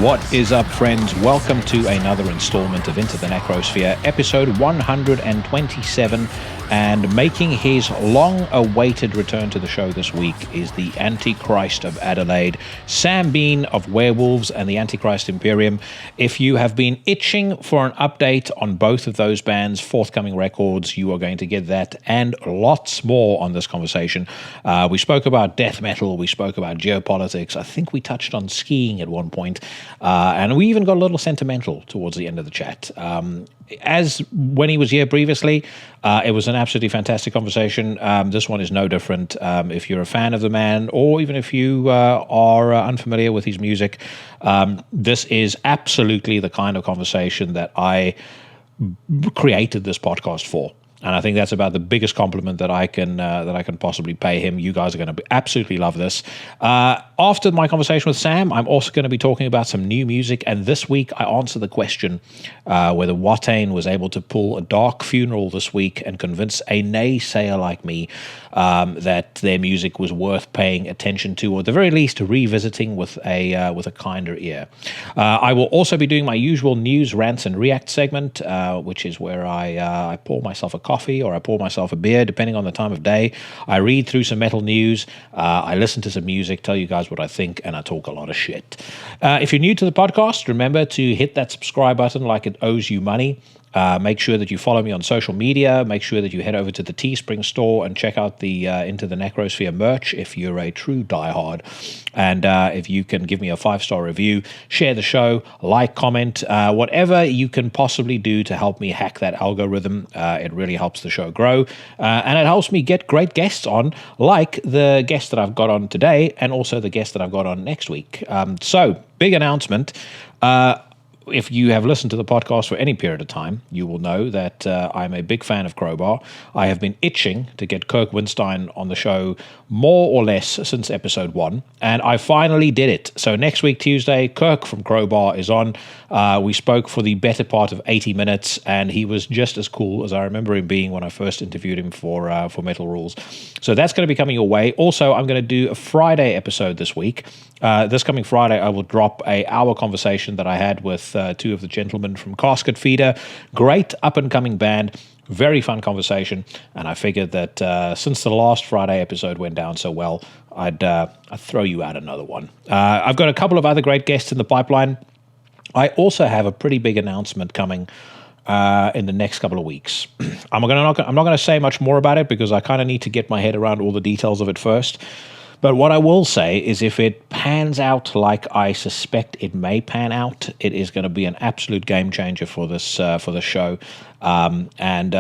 What is up, friends? Welcome to another installment of Into the Necrosphere, episode 127. And making his long-awaited return to the show this week is the Antichrist of Adelaide, Sam Bean of Werewolves and the Antichrist Imperium. If you have been itching for an update on both of those bands' forthcoming records, you are going to get that and lots more on this conversation. We spoke about death metal, we spoke about geopolitics, I think we touched on skiing at one point, and we even got a little sentimental towards the end of the chat. As when he was here previously, it was an absolutely fantastic conversation. This one is no different. If you're a fan of the man, or even if you are unfamiliar with his music, this is absolutely the kind of conversation that I created this podcast for. And I think that's about the biggest compliment that I can possibly pay him. You guys are going to absolutely love this. After my conversation with Sam, I'm also going to be talking about some new music. And this week, I answer the question whether WAITAIN was able to pull a dark funeral this week and convince a naysayer like me that their music was worth paying attention to, or at the very least, revisiting with a kinder ear. I will also be doing my usual news, rants, and react segment, which is where I pour myself a coffee or I pour myself a beer, depending on the time of day. I read through some metal news, I listen to some music, tell you guys what I think, and I talk a lot of shit. If you're new to the podcast, remember to hit that subscribe button like it owes you money. Make sure that you follow me on social media. Make sure that you head over to the Teespring store and check out the Into the Necrosphere merch if you're a true diehard. And if you can give me a 5-star review, share the show, like, comment, whatever you can possibly do to help me hack that algorithm. It really helps the show grow. And it helps me get great guests on, like the guest that I've got on today and also the guest that I've got on next week. So, big announcement. If you have listened to the podcast for any period of time, you will know that I'm a big fan of Crowbar. I have been itching to get Kirk Winstein on the show more or less since episode 1, and I finally did it. So next week, Tuesday, Kirk from Crowbar is on. We spoke for the better part of 80 minutes, and he was just as cool as I remember him being when I first interviewed him for Metal Rules. So that's going to be coming your way. Also, I'm going to do a Friday episode this week. This coming Friday, I will drop an hour conversation that I had with two of the gentlemen from Casket Feeder. Great up-and-coming band. Very fun conversation. And I figured that since the last Friday episode went down so well, I'd throw you out another one. I've got a couple of other great guests in the pipeline. I also have a pretty big announcement coming in the next couple of weeks. I'm not going to say much more about it because I kind of need to get my head around all the details of it first. But what I will say is if it pans out like I suspect it may pan out, it is going to be an absolute game changer for this show. And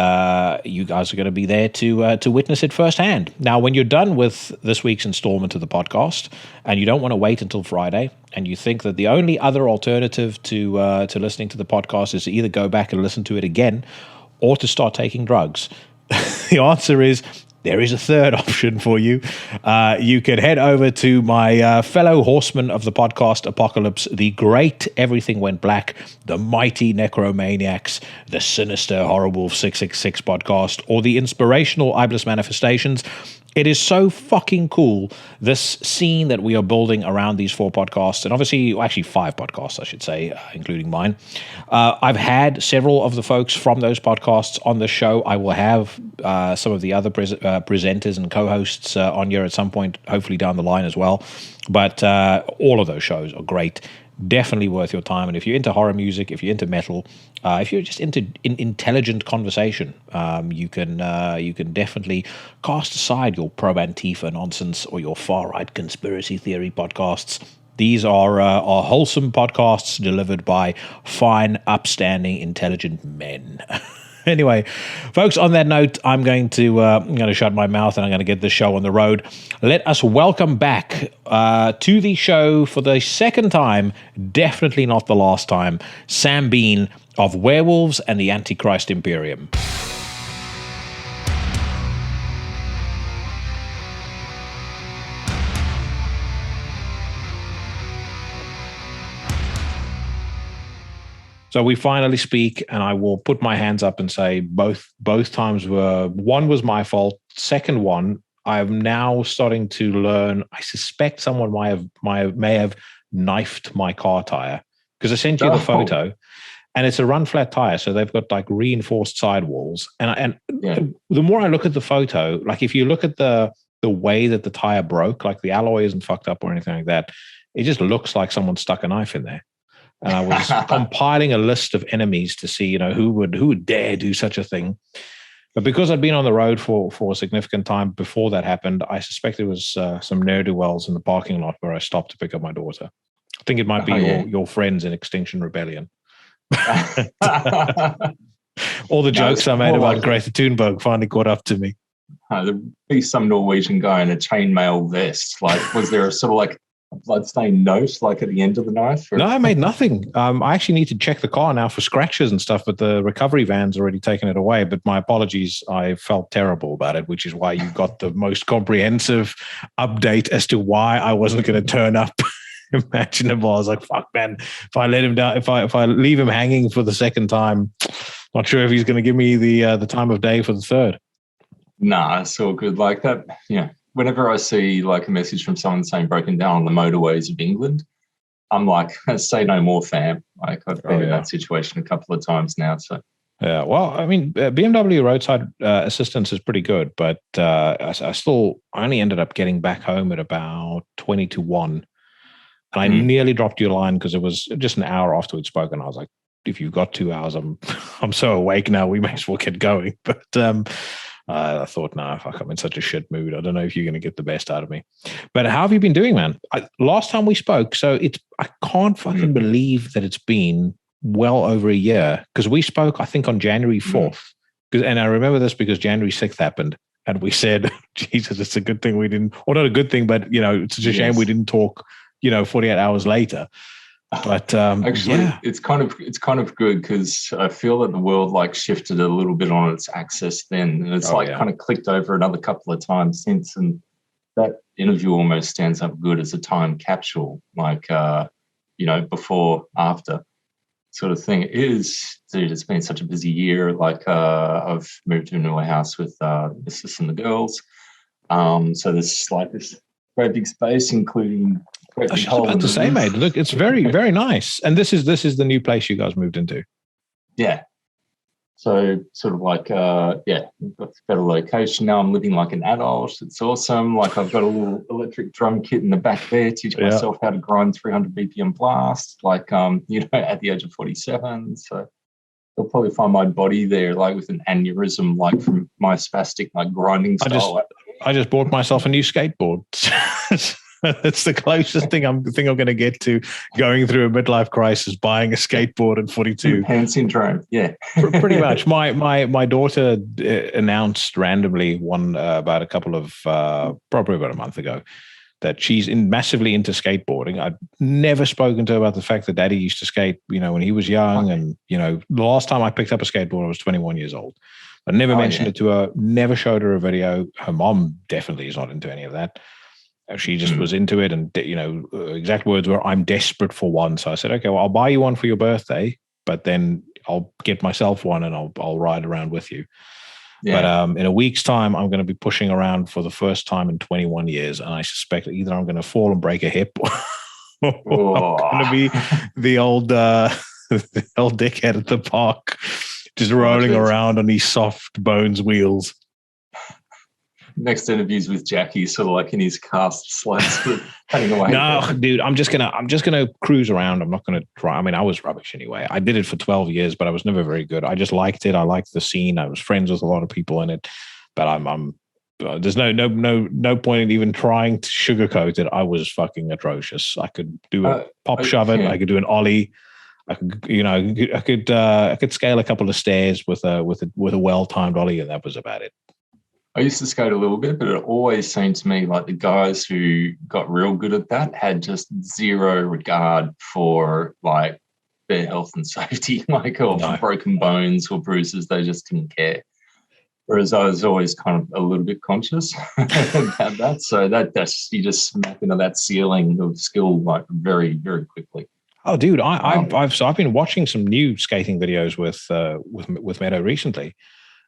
you guys are going to be there to witness it firsthand. Now, when you're done with this week's installment of the podcast and you don't want to wait until Friday and you think that the only other alternative to listening to the podcast is to either go back and listen to it again or to start taking drugs, the answer is there is a third option for you. You can head over to my fellow horsemen of the podcast apocalypse, the great Everything Went Black, the mighty Necromaniacs, the sinister Horrible 666 podcast, or the inspirational Iblis Manifestations. It is so fucking cool, this scene that we are building around these 4 podcasts, and obviously, actually 5 podcasts, I should say, including mine. I've had several of the folks from those podcasts on the show. I will have some of the other presenters and co-hosts on here at some point, hopefully down the line as well. But all of those shows are great. Definitely worth your time. And if you're into horror music, if you're into metal, if you're just into intelligent conversation, you can definitely cast aside your pro-Antifa nonsense or your far-right conspiracy theory podcasts. These are wholesome podcasts delivered by fine, upstanding, intelligent men. Anyway, folks, on that note, I'm going to shut my mouth and I'm going to get this show on the road. Let us welcome back to the show for the second time, definitely not the last time, Sam Bean of Werewolves and the Antichrist Imperium. So we finally speak, and I will put my hands up and say both times one was my fault. Second one, I'm now starting to learn. I suspect someone may have knifed my car tire, because I sent you the photo, and it's a run flat tire. So they've got like reinforced sidewalls. And the more I look at the photo, like if you look at the way that the tire broke, like the alloy isn't fucked up or anything like that. It just looks like someone stuck a knife in there. And I was compiling a list of enemies to see, who would dare do such a thing. But because I'd been on the road for a significant time before that happened, I suspect it was some ne'er-do-wells in the parking lot where I stopped to pick up my daughter. I think it might be your friends in Extinction Rebellion. All the jokes I made about Greta Thunberg finally caught up to me. There'd be some Norwegian guy in a chainmail vest. Like, was there a sort of like a bloodstained note, like at the end of the knife? No, I made nothing. I actually need to check the car now for scratches and stuff, but the recovery van's already taken it away. But my apologies, I felt terrible about it, which is why you got the most comprehensive update as to why I wasn't going to turn up. Imaginable. I was like, fuck, man, if I let him down, if I leave him hanging for the second time, not sure if he's going to give me the time of day for the third. Nah, it's all good. Like that, whenever I see like a message from someone saying broken down on the motorways of England, I'm like, say no more, fam. Like I've been in that situation a couple of times now. So yeah, well, I mean, BMW roadside assistance is pretty good, but I only ended up getting back home at about 20 to 1. And I nearly dropped you a line because it was just an hour after we'd spoken. I was like, if you've got 2 hours, I'm so awake now, we may as well get going. But I thought, no, fuck, I'm in such a shit mood. I don't know if you're going to get the best out of me. But how have you been doing, man? Last time we spoke, so I can't fucking believe that it's been well over a year, because we spoke, I think, on January 4th. And I remember this because January 6th happened. And we said, Jesus, it's a good thing we didn't, or not a good thing, but, it's such a shame we didn't talk 48 hours later. But actually, it's kind of good, because I feel that the world like shifted a little bit on its axis then, and it's kind of clicked over another couple of times since. And that interview almost stands up good as a time capsule, like before, after sort of thing. It is, dude. It's been such a busy year. Like I've moved to a newer house with the missus and the girls. So there's like this great big space, including. I was about to say, mate, look, it's very, very nice. And this is the new place you guys moved into. Yeah. So sort of like, we've got a better location now. I'm living like an adult. It's awesome. Like I've got a little electric drum kit in the back there, teach myself how to grind 300 BPM blast, like, at the age of 47. So you'll probably find my body there, like with an aneurysm, like from my spastic, like grinding style. I just bought myself a new skateboard. That's the closest thing I'm going to get to going through a midlife crisis, buying a skateboard at 42. Pan syndrome, yeah. Pretty much. My daughter announced randomly about probably about a month ago, that she's massively into skateboarding. I'd never spoken to her about the fact that Daddy used to skate, when he was young. And, the last time I picked up a skateboard, I was 21 years old. I never mentioned it to her, never showed her a video. Her mom definitely is not into any of that. She just was into it, and exact words were, "I'm desperate for one." So I said, "Okay, well, I'll buy you one for your birthday, but then I'll get myself one and I'll ride around with you." Yeah. But in a week's time, I'm going to be pushing around for the first time in 21 years, and I suspect either I'm going to fall and break a hip, or I'm going to be the old dickhead at the park, just rolling around on these soft bones wheels. Next interviews with Jackie, sort of like in his cast slides, heading away. No, dude, I'm just gonna cruise around. I'm not gonna try. I mean, I was rubbish anyway. I did it for 12 years, but I was never very good. I just liked it. I liked the scene. I was friends with a lot of people in it, but I'm there's no point in even trying to sugarcoat it. I was fucking atrocious. I could do a pop shove it. I could do an ollie. I could scale a couple of stairs with a well-timed ollie, and that was about it. I used to skate a little bit, but it always seemed to me like the guys who got real good at that had just zero regard for like their health and safety, like or for broken bones or bruises. They just didn't care. Whereas I was always kind of a little bit conscious about that. So that's you just smack into that ceiling of skill like very, very quickly. Oh, dude, I've been watching some new skating videos with Meadow recently.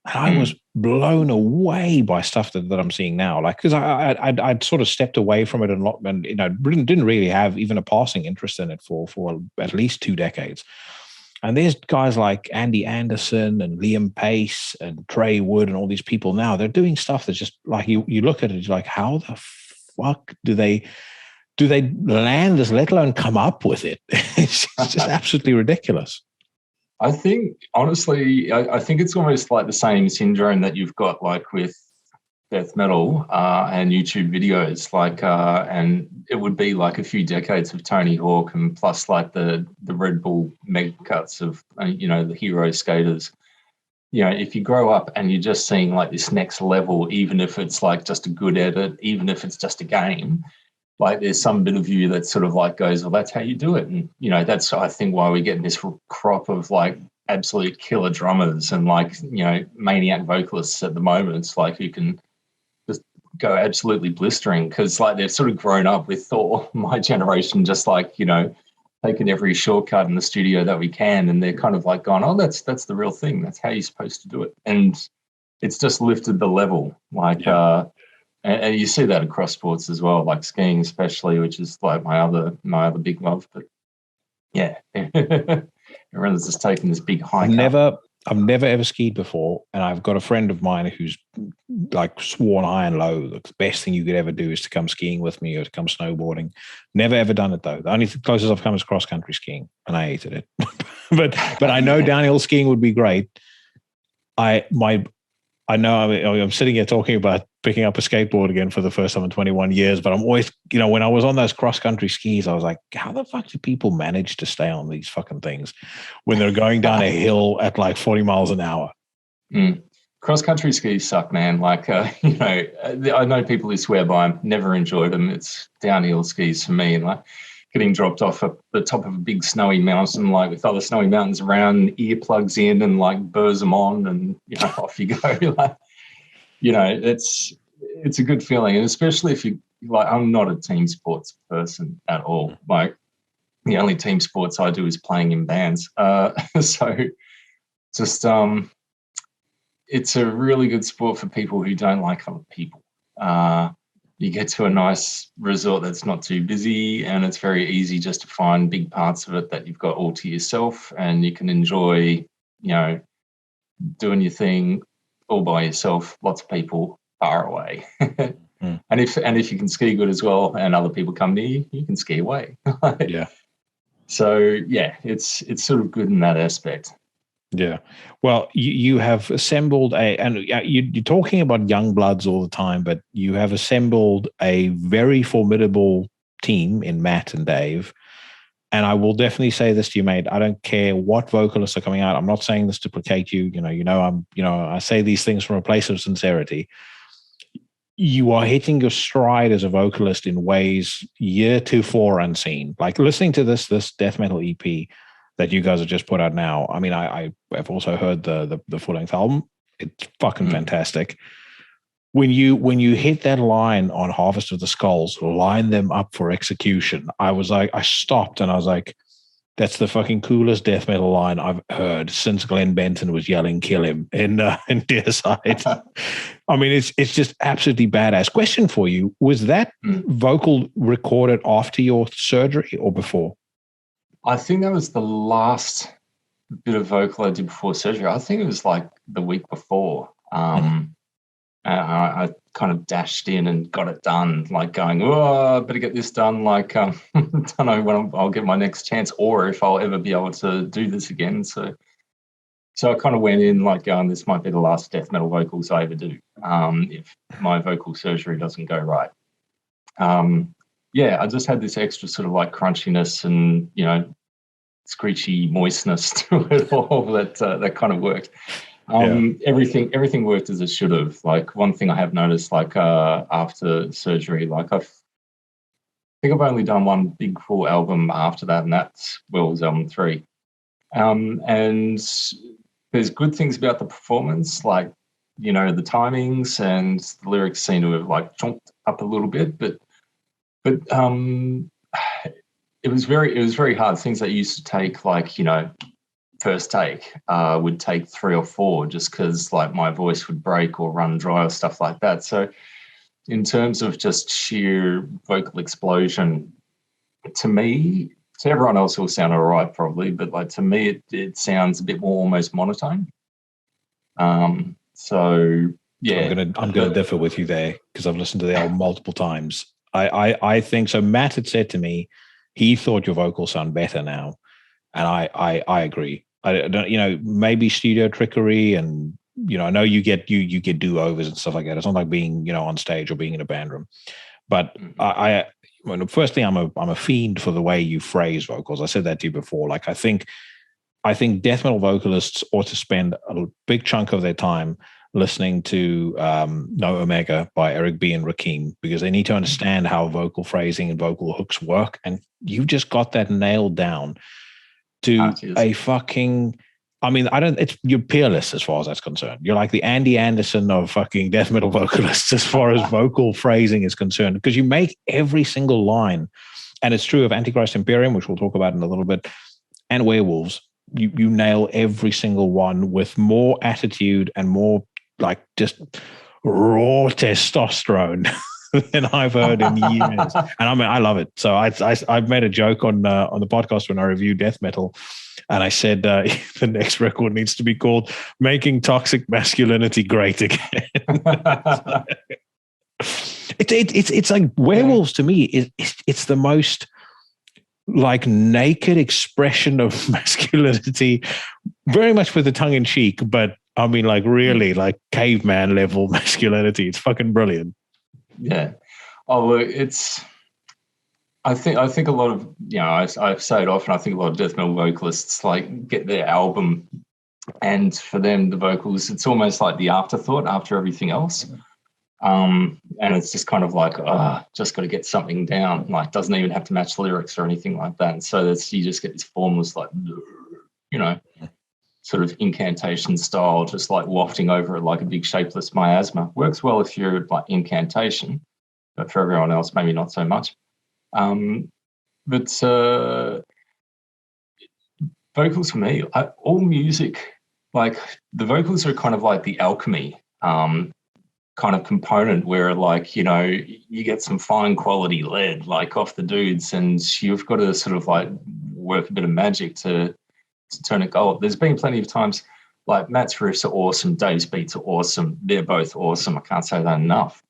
And I was blown away by stuff that I'm seeing now. Like, because I'd sort of stepped away from it and didn't really have even a passing interest in it for at least 2 decades. And there's guys like Andy Anderson and Liam Pace and Trey Wood and all these people now. They're doing stuff that's just like you look at it, you're like, how the fuck do they land this, let alone come up with it? It's just absolutely ridiculous. I think, honestly, I think it's almost like the same syndrome that you've got like with death metal and YouTube videos, like, and it would be like a few decades of Tony Hawk and plus like the Red Bull mega cuts of, the hero skaters. If you grow up and you're just seeing like this next level, even if it's like just a good edit, even if it's just a game, like there's some bit of you that sort of like goes, well, that's how you do it. And, that's, I think, why we're getting this crop of like absolute killer drummers and like, maniac vocalists at the moment. It's like who can just go absolutely blistering because like they've sort of grown up with my generation, just like, taking every shortcut in the studio that we can. And they're kind of like gone, oh, that's the real thing. That's how you're supposed to do it. And it's just lifted the level. Like, and you see that across sports as well, like skiing especially, which is like my other big love. But yeah, everyone's just taking this big hike. I've never ever skied before, and I've got a friend of mine who's like sworn high and low the best thing you could ever do is to come skiing with me or to come snowboarding. Never ever done it though. The only closest I've come is cross country skiing, and I hated it. but I know downhill skiing would be great. I know I'm sitting here talking about picking up a skateboard again for the first time in 21 years, but I'm always, when I was on those cross-country skis, I was like, how the fuck do people manage to stay on these fucking things when they're going down a hill at like 40 miles an hour? Cross-country skis suck, man. Like, I know people who swear by them, never enjoyed them. It's downhill skis for me. And like getting dropped off at the top of a big snowy mountain, like with other snowy mountains around, earplugs in and like burrs them on and, off you go. Like, it's a good feeling. And especially if you, like, I'm not a team sports person at all. Like the only team sports I do is playing in bands. So just, it's a really good sport for people who don't like other people. You get to a nice resort that's not too busy, and it's very easy just to find big parts of it that you've got all to yourself, and you can enjoy, doing your thing all by yourself. Lots of people far away. And if you can ski good as well, and other people come near you, you can ski away. Yeah. So yeah, it's sort of good in that aspect. Yeah. Well, you have assembled and you're talking about young bloods all the time, but you have assembled a very formidable team in Matt and Dave. And I will definitely say this to you, mate. I don't care what vocalists are coming out. I'm not saying this to placate you. I say these things from a place of sincerity. You are hitting your stride as a vocalist in ways heretofore unseen. Like listening to this death metal EP that you guys have just put out now. I mean, I've also heard the full-length album. It's fucking fantastic. When you hit that line on Harvest of the Skulls, line them up for execution, I stopped and I was like, that's the fucking coolest death metal line I've heard since Glenn Benton was yelling "kill him" in Deicide. I mean, it's just absolutely badass. Question for you: was that vocal recorded after your surgery or before? I think that was the last bit of vocal I did before surgery. I think it was like the week before. I kind of dashed in and got it done, like going, oh, I better get this done. Like, don't know when I'll get my next chance or if I'll ever be able to do this again. So I kind of went in like going, this might be the last death metal vocals I ever do if my vocal surgery doesn't go right. I just had this extra sort of like crunchiness and, screechy moistness to it all that kind of worked. Everything worked as it should have. Like one thing I have noticed, like after surgery, like I think I've only done one big full album after that, and that's Werewolves album 3. And there's good things about the performance, like the timings and the lyrics seem to have like chomped up a little bit, but it was very hard. Things that used to take like first take would take 3 or 4 just because like my voice would break or run dry or stuff like that. So in terms of just sheer vocal explosion, to me, to everyone else it will sound all right probably, but like to me it sounds a bit more almost monotone. So yeah, I'm gonna differ with you there because I've listened to the album multiple times. I think so. Matt had said to me he thought your vocals sound better now, and I agree. I don't, maybe studio trickery, and I know you get do overs and stuff like that. It's not like being on stage or being in a band room, but firstly, I'm a fiend for the way you phrase vocals. I said that to you before. Like I think death metal vocalists ought to spend a big chunk of their time listening to No Omega by Eric B. and Rakim, because they need to understand how vocal phrasing and vocal hooks work. And you just got that nailed down to a fucking, you're peerless as far as that's concerned. You're like the Andy Anderson of fucking death metal vocalists as far as vocal phrasing is concerned, because you make every single line, and it's true of Antichrist Imperium, which we'll talk about in a little bit, and Werewolves. You nail every single one with more attitude and more like just raw testosterone than I've heard in years. And I love it. So I've made a joke on the podcast when I reviewed death metal, and I said the next record needs to be called "Making Toxic Masculinity Great Again." It's like Werewolves to me. It's the most like naked expression of masculinity, very much with the tongue in cheek, but I mean, like really like caveman level masculinity. It's fucking brilliant. Yeah. Oh, look, I think a lot of, I say it often, I think a lot of death metal vocalists like get their album, and for them, the vocals, it's almost like the afterthought after everything else. And it's just kind of like, just got to get something down. Like, doesn't even have to match lyrics or anything like that. And so you just get this formless, like, sort of incantation style, just like wafting over it like a big shapeless miasma. Works well if you're like incantation, but for everyone else, maybe not so much. But vocals for me, all music, like the vocals are kind of like the alchemy kind of component where like, you get some fine quality lead like off the dudes, and you've got to sort of like work a bit of magic to turn it gold. There's been plenty of times like Matt's riffs are awesome, Dave's beats are awesome, they're both awesome. I can't say that enough.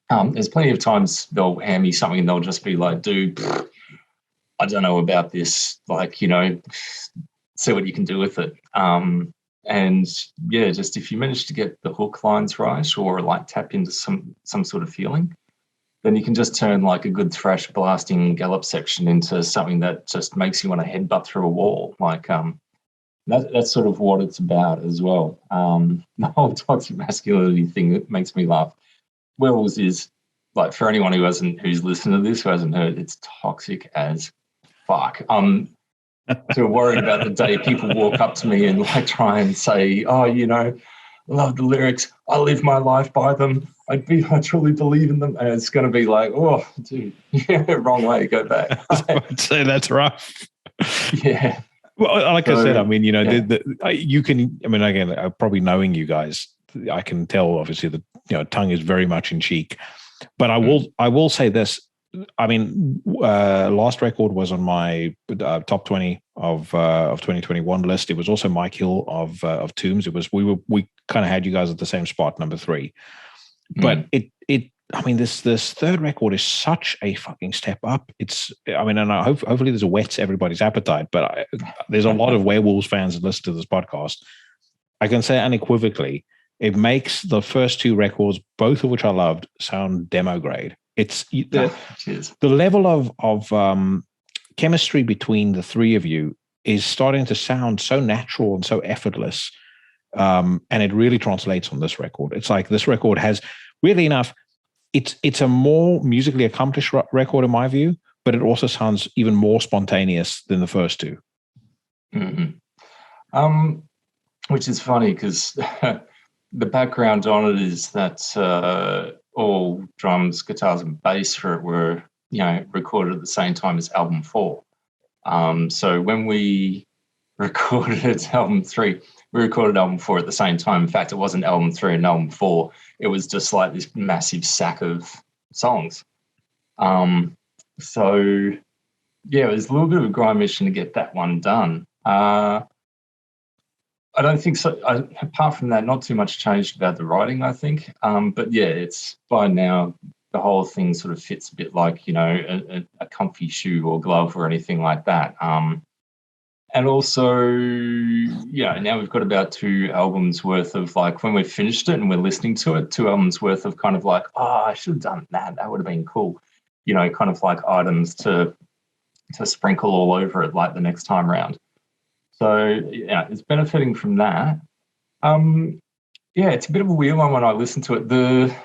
There's plenty of times they'll hand me something and they'll just be like, dude, I don't know about this, like, see what you can do with it. And yeah, just if you manage to get the hook lines right or like tap into some sort of feeling, then you can just turn like a good thrash blasting gallop section into something that just makes you want to headbutt through a wall. Like that's sort of what it's about as well. The whole toxic masculinity thing that makes me laugh. Werewolves is like, for anyone who's listened to this who hasn't heard, it's toxic as fuck. So worried about the day people walk up to me and like try and say, oh, I love the lyrics, I live my life by them, I truly believe in them, and it's going to be like, oh, dude, wrong way, go back. I'd say that's rough. Yeah. Well, like I said, I mean, you can. I mean, again, probably knowing you guys, I can tell obviously that tongue is very much in cheek, but I will say this. I mean, last record was on my top 20 of 2021 list. It was also Mike Hill of Tombs. It was we kind of had you guys at the same spot, number 3. But I mean, this third record is such a fucking step up. And hopefully this whets everybody's appetite. But there's a lot of Werewolves fans that listen to this podcast. I can say unequivocally, it makes the first 2 records, both of which I loved, sound demo grade. It's the level of chemistry between the 3 of you is starting to sound so natural and so effortless, and it really translates on this record. It's like this record has, weirdly enough, it's a more musically accomplished record in my view, but it also sounds even more spontaneous than the first 2. Mm-hmm. Which is funny because the background on it is that all drums, guitars, and bass for it were, recorded at the same time as album 4. So when we recorded album 3. We recorded album 4 at the same time. In fact, it wasn't album 3 and album 4. It was just like this massive sack of songs. So yeah, it was a little bit of a grind mission to get that one done. I don't think so. Apart from that, not too much changed about the writing, I think. But yeah, it's by now the whole thing sort of fits a bit like, you know, a comfy shoe or glove or anything like that. And also, yeah, now we've got about 2 albums worth of, like, when we've finished it and we're listening to it, 2 albums worth of kind of like, oh, I should have done that. That would have been cool. You know, kind of like items to sprinkle all over it, like the next time round. So yeah, it's benefiting from that. Yeah, it's a bit of a weird one when I listen to it. The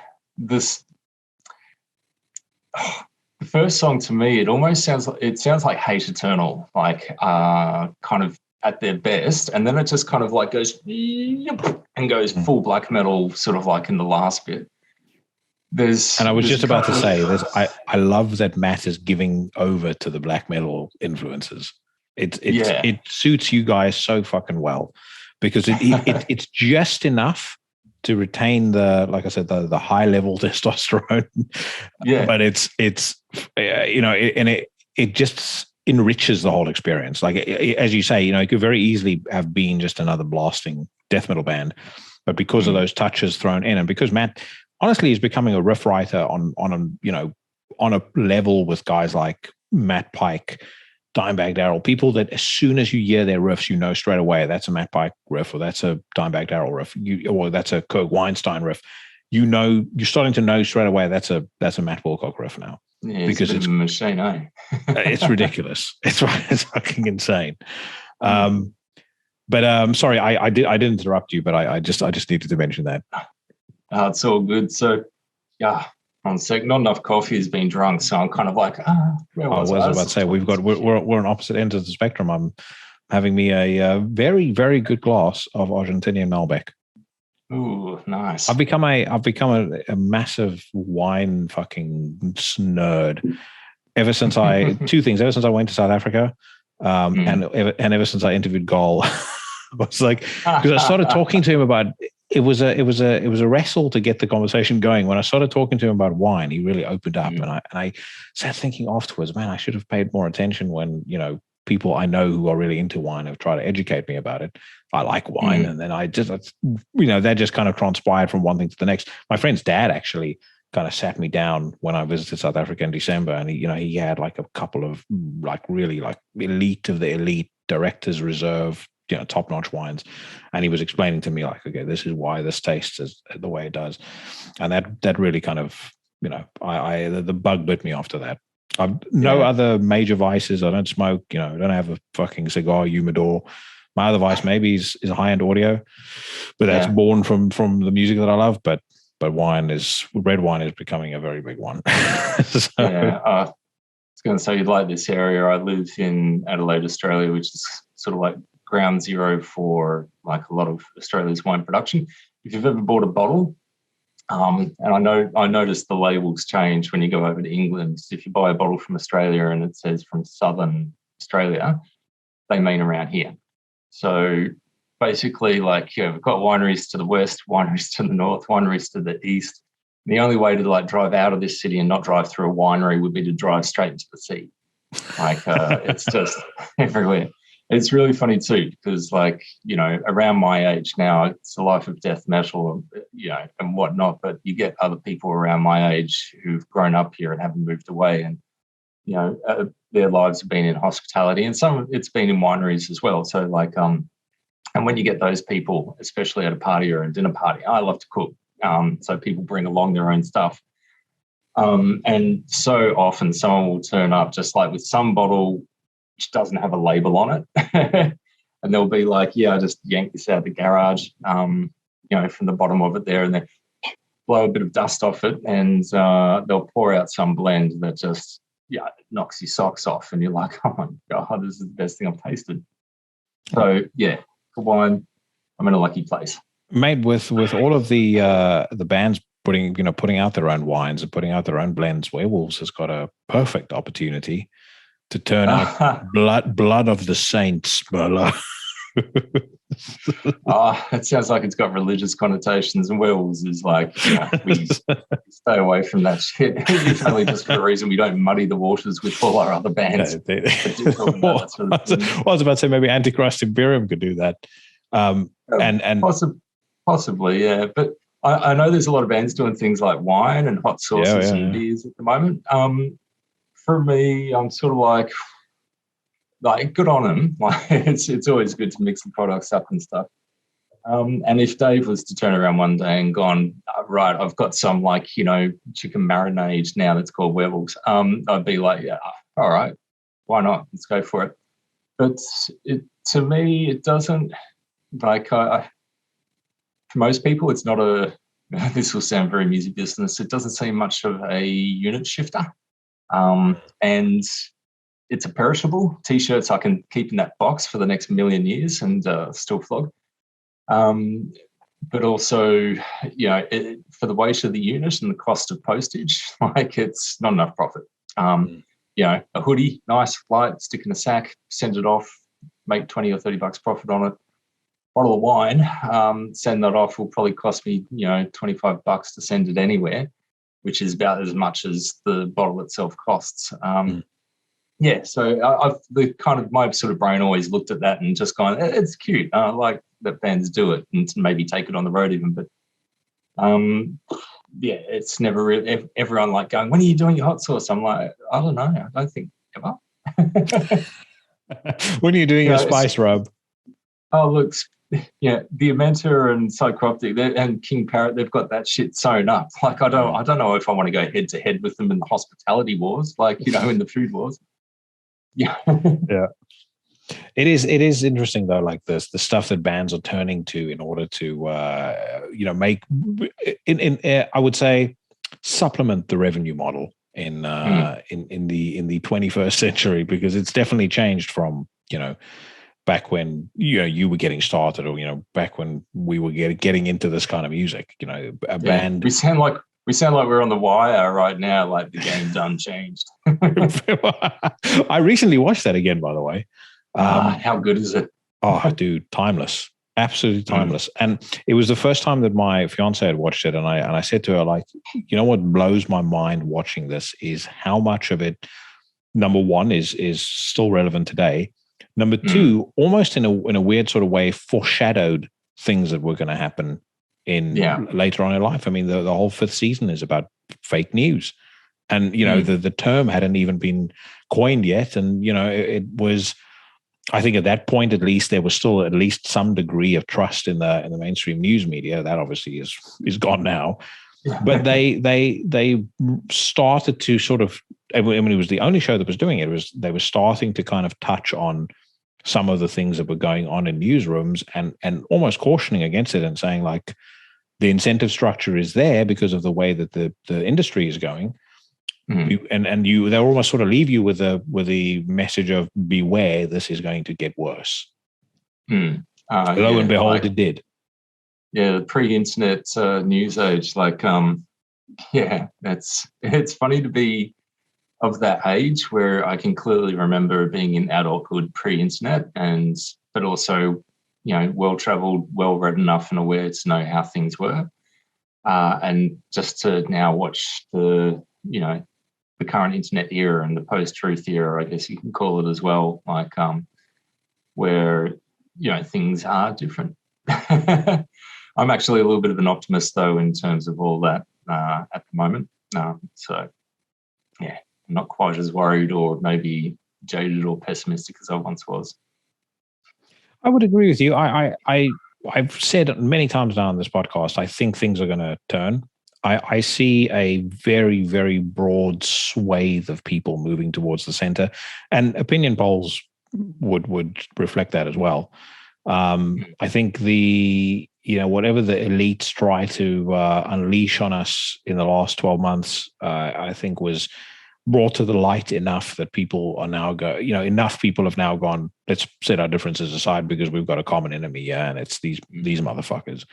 first song to me, it almost sounds like Hate Eternal, like kind of at their best, and then it just kind of like goes and goes full black metal, sort of like in the last bit. And I was just about to say, I love that Matt is giving over to the black metal influences. It suits you guys so fucking well, because it's just enough to retain the, like I said, the high level testosterone. Yeah, but it's you know, it just enriches the whole experience. Like, as you say, you know, it could very easily have been just another blasting death metal band, but because of those touches thrown in, and because Matt honestly is becoming a riff writer on a level with guys like Matt Pike, Dimebag Darrell, people that as soon as you hear their riffs, you know straight away that's a Matt Pike riff, or that's a Dimebag Darrell riff, or that's a Kirk Weinstein riff. You know, you're starting to know straight away that's a Matt Wilcock riff now. Yeah, because it's a machine, eh? It's ridiculous. It's fucking insane. But sorry, I didn't interrupt you, but I just needed to mention that. It's all good. So, yeah, on sec, not enough coffee has been drunk, so I'm kind of like, where was I? I was about to say, we're on opposite ends of the spectrum. I'm having me a very, very good glass of Argentinian Malbec. Ooh, nice. I've become a massive wine fucking nerd ever since two things. Ever since I went to South Africa, and ever since I interviewed Gol. I was like, because I started talking to him about. It was a wrestle to get the conversation going. When I started talking to him about wine, he really opened up, and I sat thinking afterwards, man, I should have paid more attention when, you know, people I know who are really into wine have tried to educate me about it. I like wine, and then that just kind of transpired from one thing to the next. My friend's dad actually kind of sat me down when I visited South Africa in December, and he had like a couple of like really like elite of the elite directors reserve, you know, top-notch wines, and he was explaining to me like, okay, this is why this tastes the way it does, and that really kind of, you know, the bug bit me after that. I've no other major vices. I don't smoke, you know, I don't have a fucking cigar humidor. My other vice maybe is high-end audio, but that's born from the music that I love. But red wine is becoming a very big one. So, yeah, I was going to say, you'd like this area. I live in Adelaide, Australia, which is sort of like ground zero for like a lot of Australia's wine production. If you've ever bought a bottle, and I noticed the labels change when you go over to England. If you buy a bottle from Australia and it says from Southern Australia, they mean around here. So basically, like, we've got wineries to the west, wineries to the north, wineries to the east. And the only way to like drive out of this city and not drive through a winery would be to drive straight into the sea. Like, it's just everywhere. It's really funny too, because, like, you know, around my age now, it's a life of death metal, you know, and whatnot. But you get other people around my age who've grown up here and haven't moved away, and, you know, their lives have been in hospitality, and some of it's been in wineries as well. So, like, and when you get those people, especially at a party or a dinner party, I love to cook. So people bring along their own stuff. And so often someone will turn up just like with some bottle which doesn't have a label on it. And they'll be like, yeah, I just yanked this out of the garage, you know, from the bottom of it there, and then blow a bit of dust off it, and they'll pour out some blend that just, knocks your socks off. And you're like, oh my God, this is the best thing I've tasted. So, yeah, for wine, I'm in a lucky place. Mate, with all of the bands putting out their own wines and putting out their own blends, Werewolves has got a perfect opportunity to turn out blood of the saints, Merlot. It sounds like it's got religious connotations, and werewolves is like, we stay away from that shit. If only just for the reason we don't muddy the waters with all our other bands. Well, I was about to say maybe Antichrist Imperium could do that. Possibly, yeah. But I know there's a lot of bands doing things like wine and hot sauces and beers at the moment. For me, I'm sort of like good on them. Like it's always good to mix the products up and stuff. And if Dave was to turn around one day and gone, right, I've got some chicken marinade now that's called Werewolves, I'd be like, yeah, all right, why not? Let's go for it. But to me, it doesn't for most people, it's not this will sound very music business. It doesn't seem much of a unit shifter. And it's a perishable. T-shirts I can keep in that box for the next million years and still flog. But also, for the weight of the unit and the cost of postage, it's not enough profit. A hoodie, nice, light, stick in a sack, send it off, make 20 or 30 bucks profit on it. Bottle of wine, send that off will probably cost me, 25 bucks to send it anywhere, which is about as much as the bottle itself costs. Yeah, so my sort of brain always looked at that and just gone, it's cute. I like that bands do it and maybe take it on the road even. But it's never really everyone like going, when are you doing your hot sauce? I'm like, I don't know. I don't think ever. When are you doing your spice rub? Oh, look, the Amenta and Psychroptic and King Parrot, they've got that shit sewn up. Like I don't know if I want to go head to head with them in the hospitality wars, in the food wars. Yeah. It is interesting though, like the stuff that bands are turning to in order to make I would say supplement the revenue model in the 21st century, because it's definitely changed from back when you were getting started, or back when we were getting into this kind of music. A band. We sound like we're on the wire right now, like the game done changed. I recently watched that again, by the way. How good is it? Oh, dude, timeless. Absolutely timeless. And it was the first time that my fiance had watched it. And I said to her, like, what blows my mind watching this is how much of it, number one, is still relevant today. Number two, almost in a weird sort of way, foreshadowed things that were going to happen later on in life. I mean, the whole fifth season is about fake news, and the term hadn't even been coined yet, and it was. I think at that point, at least, there was still at least some degree of trust in the mainstream news media. That obviously is gone now, but they started to sort of. I mean, it was the only show that was doing it. They were starting to kind of touch on some of the things that were going on in newsrooms, and almost cautioning against it and saying, like, the incentive structure is there because of the way that the industry is going. They'll almost sort of leave you with the message of beware, this is going to get worse. Lo and behold, it did. Yeah, the pre-internet news age, it's funny to be of that age where I can clearly remember being in adulthood pre-internet, but also well-traveled, well-read enough and aware to know how things were, and just to now watch the current internet era and the post-truth era, I guess you can call it as well, where things are different. I'm actually a little bit of an optimist though in terms of all that at the moment. So yeah, I'm not quite as worried or maybe jaded or pessimistic as I once was. I would agree with you. I've said many times now on this podcast, I think things are going to turn. I see a very, very broad swathe of people moving towards the center, and opinion polls would reflect that as well. I think whatever the elites try to unleash on us in the last 12 months, I think was brought to the light enough that people are now enough people have now gone, let's set our differences aside because we've got a common enemy, and it's these motherfuckers.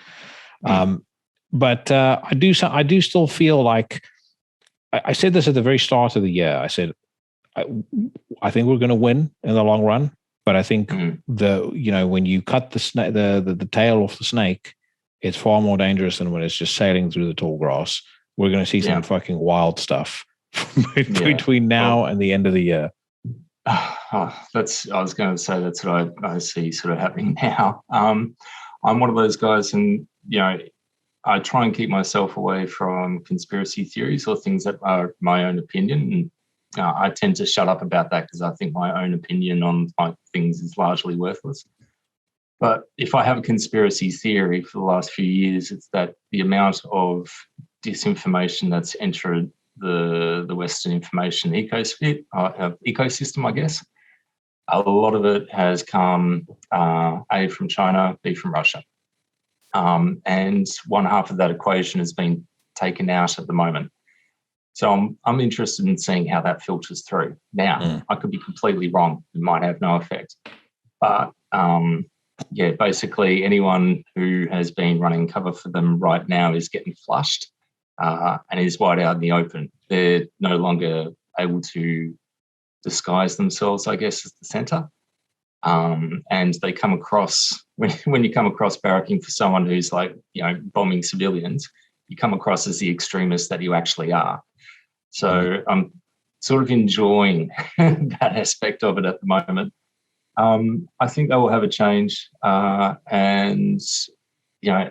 But I do still feel like I said this at the very start of the year. I said I think we're going to win in the long run. But I think when you cut the tail off the snake, it's far more dangerous than when it's just sailing through the tall grass. We're going to see some fucking wild stuff between now and the end of the year. I was going to say that's what I see sort of happening now. I'm one of those guys, and I try and keep myself away from conspiracy theories or things that are my own opinion. And I tend to shut up about that because I think my own opinion on things is largely worthless. But if I have a conspiracy theory for the last few years, it's that the amount of disinformation that's entered the Western information ecosystem, I guess, a lot of it has come A, from China, B, from Russia. And one half of that equation has been taken out at the moment. So I'm interested in seeing how that filters through. Now, I could be completely wrong. It might have no effect. But, basically anyone who has been running cover for them right now is getting flushed and is wide out in the open. They're no longer able to disguise themselves, I guess, as the centre. And they come across, when you come across barracking for someone who's bombing civilians, you come across as the extremist that you actually are. So I'm sort of enjoying that aspect of it at the moment. I think they will have a change. And,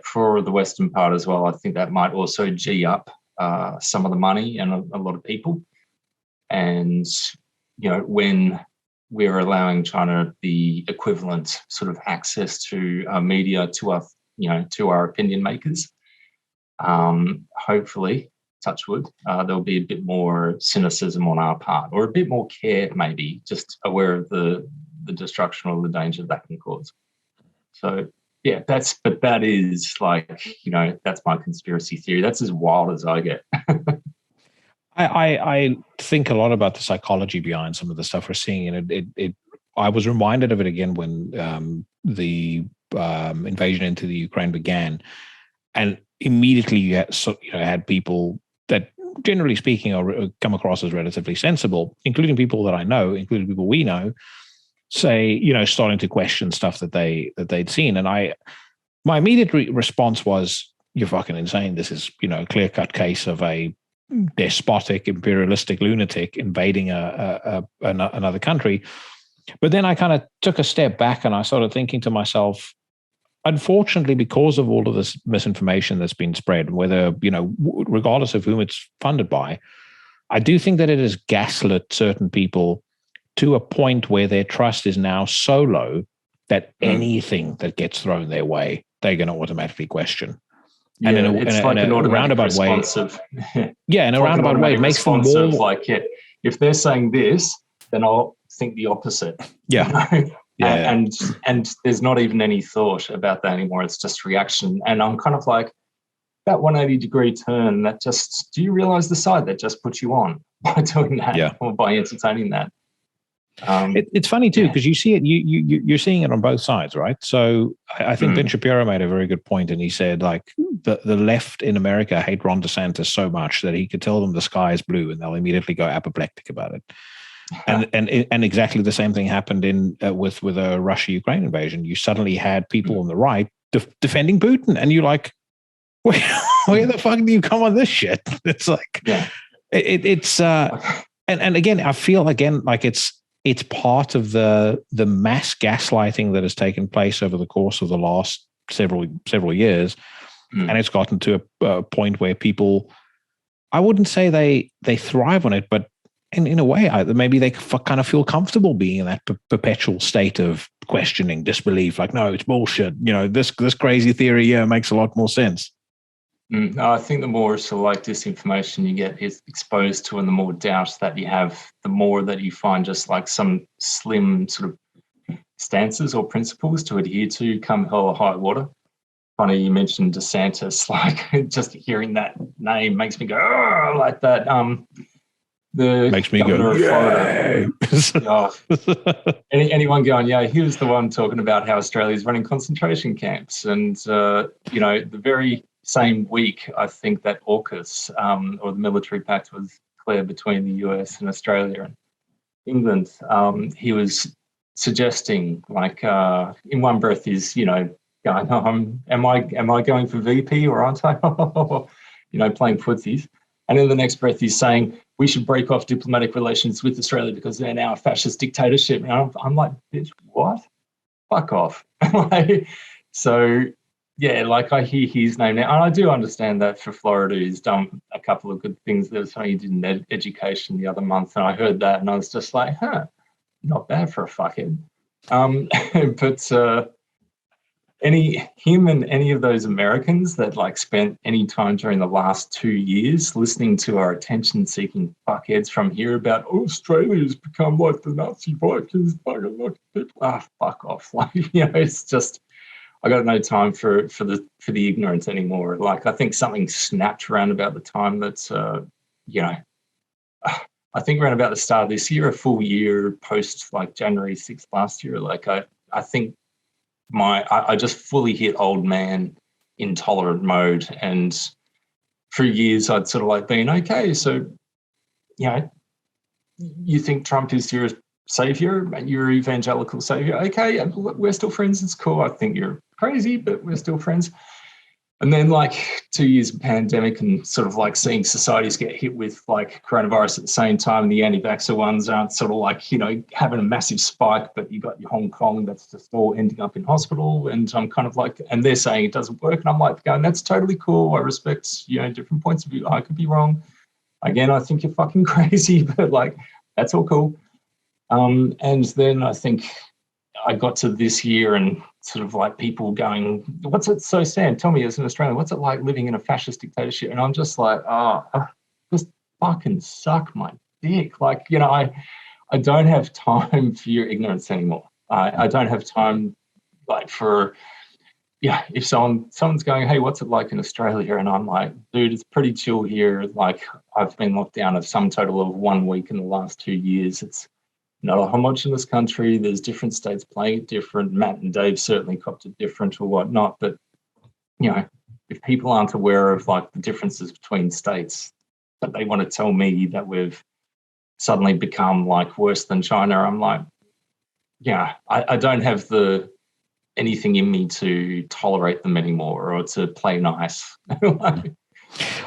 for the Western part as well, I think that might also G up some of the money and a lot of people. And, when we're allowing China the equivalent sort of access to media to our opinion makers, hopefully, touch wood, there'll be a bit more cynicism on our part, or a bit more care, maybe, just aware of the destruction or the danger that can cause. So that is that's my conspiracy theory. That's as wild as I get. I think a lot about the psychology behind some of the stuff we're seeing, and I was reminded of it again when the invasion into the Ukraine began, and immediately you had people that, generally speaking, are come across as relatively sensible, including people that I know, including people we know, say, starting to question stuff that they'd seen, and my immediate response was, "You're fucking insane. This is a clear-cut case of a despotic, imperialistic lunatic invading another country." But then I kind of took a step back and I started thinking to myself, unfortunately, because of all of this misinformation that's been spread, whether, regardless of whom it's funded by, I do think that it has gaslit certain people to a point where their trust is now so low that anything that gets thrown their way, they're going to automatically question. Yeah, and in a roundabout way, in a roundabout way, it makes them more if they're saying this, then I'll think the opposite. Yeah. And there's not even any thought about that anymore. It's just reaction. And I'm kind of like, that 180-degree turn, do you realize the side that just put you on by doing that or by entertaining that? It's funny too, because you see it, you're seeing it on both sides, right? So I think Ben Shapiro made a very good point, and he said the left in America hate Ron DeSantis so much that he could tell them the sky is blue and they'll immediately go apoplectic about it. And exactly the same thing happened with a Russia-Ukraine invasion. You suddenly had people on the right defending Putin, and you're like, where the fuck do you come on this shit? It's like, it's and again, I feel like it's part of the mass gaslighting that has taken place over the course of the last several years, and it's gotten to a point where people, I wouldn't say they thrive on it, but in a way, maybe they kind of feel comfortable being in that perpetual state of questioning, disbelief. Like, no, it's bullshit. This crazy theory makes a lot more sense. I think the more sort of disinformation you get is exposed to, and the more doubt that you have, the more that you find just some slim sort of stances or principles to adhere to come hell or high water. Funny you mentioned DeSantis, just hearing that name makes me go, oh, like that. The makes me go, Florida. Anyone going, he was the one talking about how Australia's running concentration camps. And, the very same week, I think that AUKUS, or the military pact, was declared between the US and Australia and England. He was suggesting, like, in one breath is, going, am I going for VP or aren't I? Playing footsies. And in the next breath he's saying we should break off diplomatic relations with Australia because they're now a fascist dictatorship. And I'm like, bitch, what? Fuck off. So, yeah, like I hear his name now. And I do understand that for Florida, he's done a couple of good things. There was something he did in education the other month, and I heard that and I was just like, not bad for a fuckhead. But him and any of those Americans that like spent any time during the last 2 years listening to our attention-seeking fuckheads from here about Australia's become like the Nazi Vikings, fucking like people. Fuck off! Like it's just I got no time for the ignorance anymore. Like I think something snapped around about the time that's I think around about the start of this year, a full year post like January 6th last year. Like I think. I just fully hit old man intolerant mode, and for years I'd sort of like been okay. So, you think Trump is your savior, your evangelical savior? Okay, we're still friends. It's cool. I think you're crazy, but we're still friends. And then like 2 years of pandemic and sort of like seeing societies get hit with like coronavirus at the same time, and the anti-vaxxer ones aren't sort of like, having a massive spike, but you got your Hong Kong that's just all ending up in hospital. And I'm kind of like, and they're saying it doesn't work. And I'm like going, that's totally cool. I respect, different points of view. I could be wrong. Again, I think you're fucking crazy, but like, that's all cool. And then I think I got to this year and sort of like people going, what's it? So Sam, tell me as an Australian, what's it like living in a fascist dictatorship? And I'm just like, just fucking suck my dick. Like, I don't have time for your ignorance anymore. I don't have time like for, if someone's going, hey, what's it like in Australia? And I'm like, dude, it's pretty chill here. Like I've been locked down of some total of 1 week in the last 2 years. It's not a homogenous country. There's different states playing it different. Matt and Dave certainly copped it different or whatnot. But, if people aren't aware of like the differences between states, but they want to tell me that we've suddenly become like worse than China, I'm like, I don't have anything in me to tolerate them anymore or to play nice.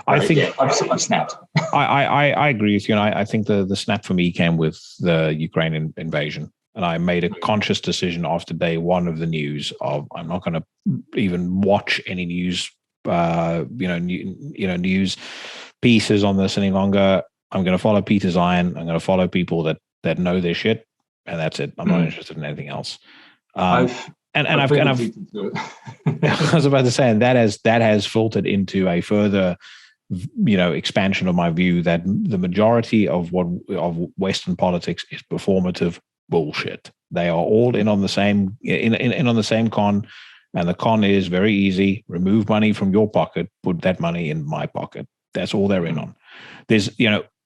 I think I've snapped. I agree with you, and I think the snap for me came with the Ukraine invasion, and I made a conscious decision after day one of the news of I'm not going to even watch any news, news pieces on this any longer. I'm going to follow Peter Zion. I'm going to follow people that know their shit, and that's it. I'm not interested in anything else. I've I was about to say, and that has filtered into a further, expansion of my view that the majority of Western politics is performative bullshit. They are all in on the same in on the same con, and the con is very easy: remove money from your pocket, put that money in my pocket. That's all they're in on. There's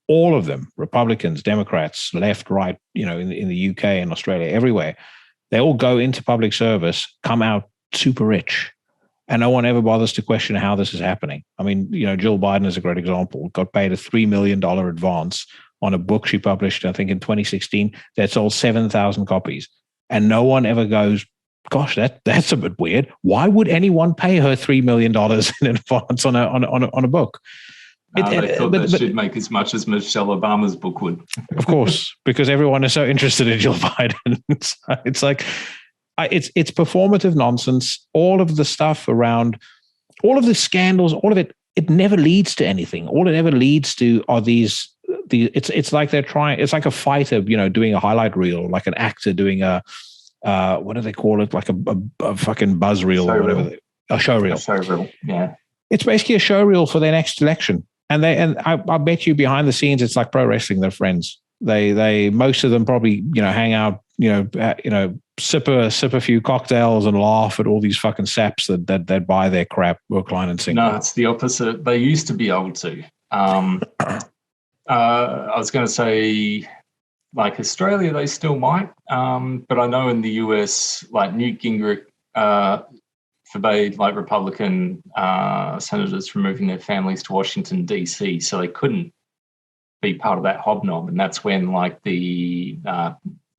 all of them: Republicans, Democrats, left, right. In the UK and Australia, everywhere. They all go into public service, come out super rich, and no one ever bothers to question how this is happening. I mean, Jill Biden is a great example. Got paid a $3 million advance on a book she published, I think, in 2016 that sold 7,000 copies. And no one ever goes, gosh, that's a bit weird. Why would anyone pay her $3 million in advance on a book? They thought she'd make as much as Michelle Obama's book would. Of course, because everyone is so interested in Jill Biden. So it's like, it's performative nonsense. All of the stuff around, all of the scandals, all of it never leads to anything. All it ever leads to are it's like they're trying, it's like a fighter, doing a highlight reel, like an actor doing a, what do they call it? Like a fucking buzz reel or whatever. A show reel. A show reel, yeah. It's basically a show reel for their next election. And I bet you behind the scenes, it's like pro wrestling. They're friends. They most of them probably, hang out, sip a few cocktails and laugh at all these fucking saps that buy their crap, hook, line, and sinker. No, it's the opposite. They used to be able to. I was going to say, like Australia, they still might. But I know in the US, like Newt Gingrich forbade like Republican senators from moving their families to Washington, D.C., so they couldn't be part of that hobnob. And that's when like the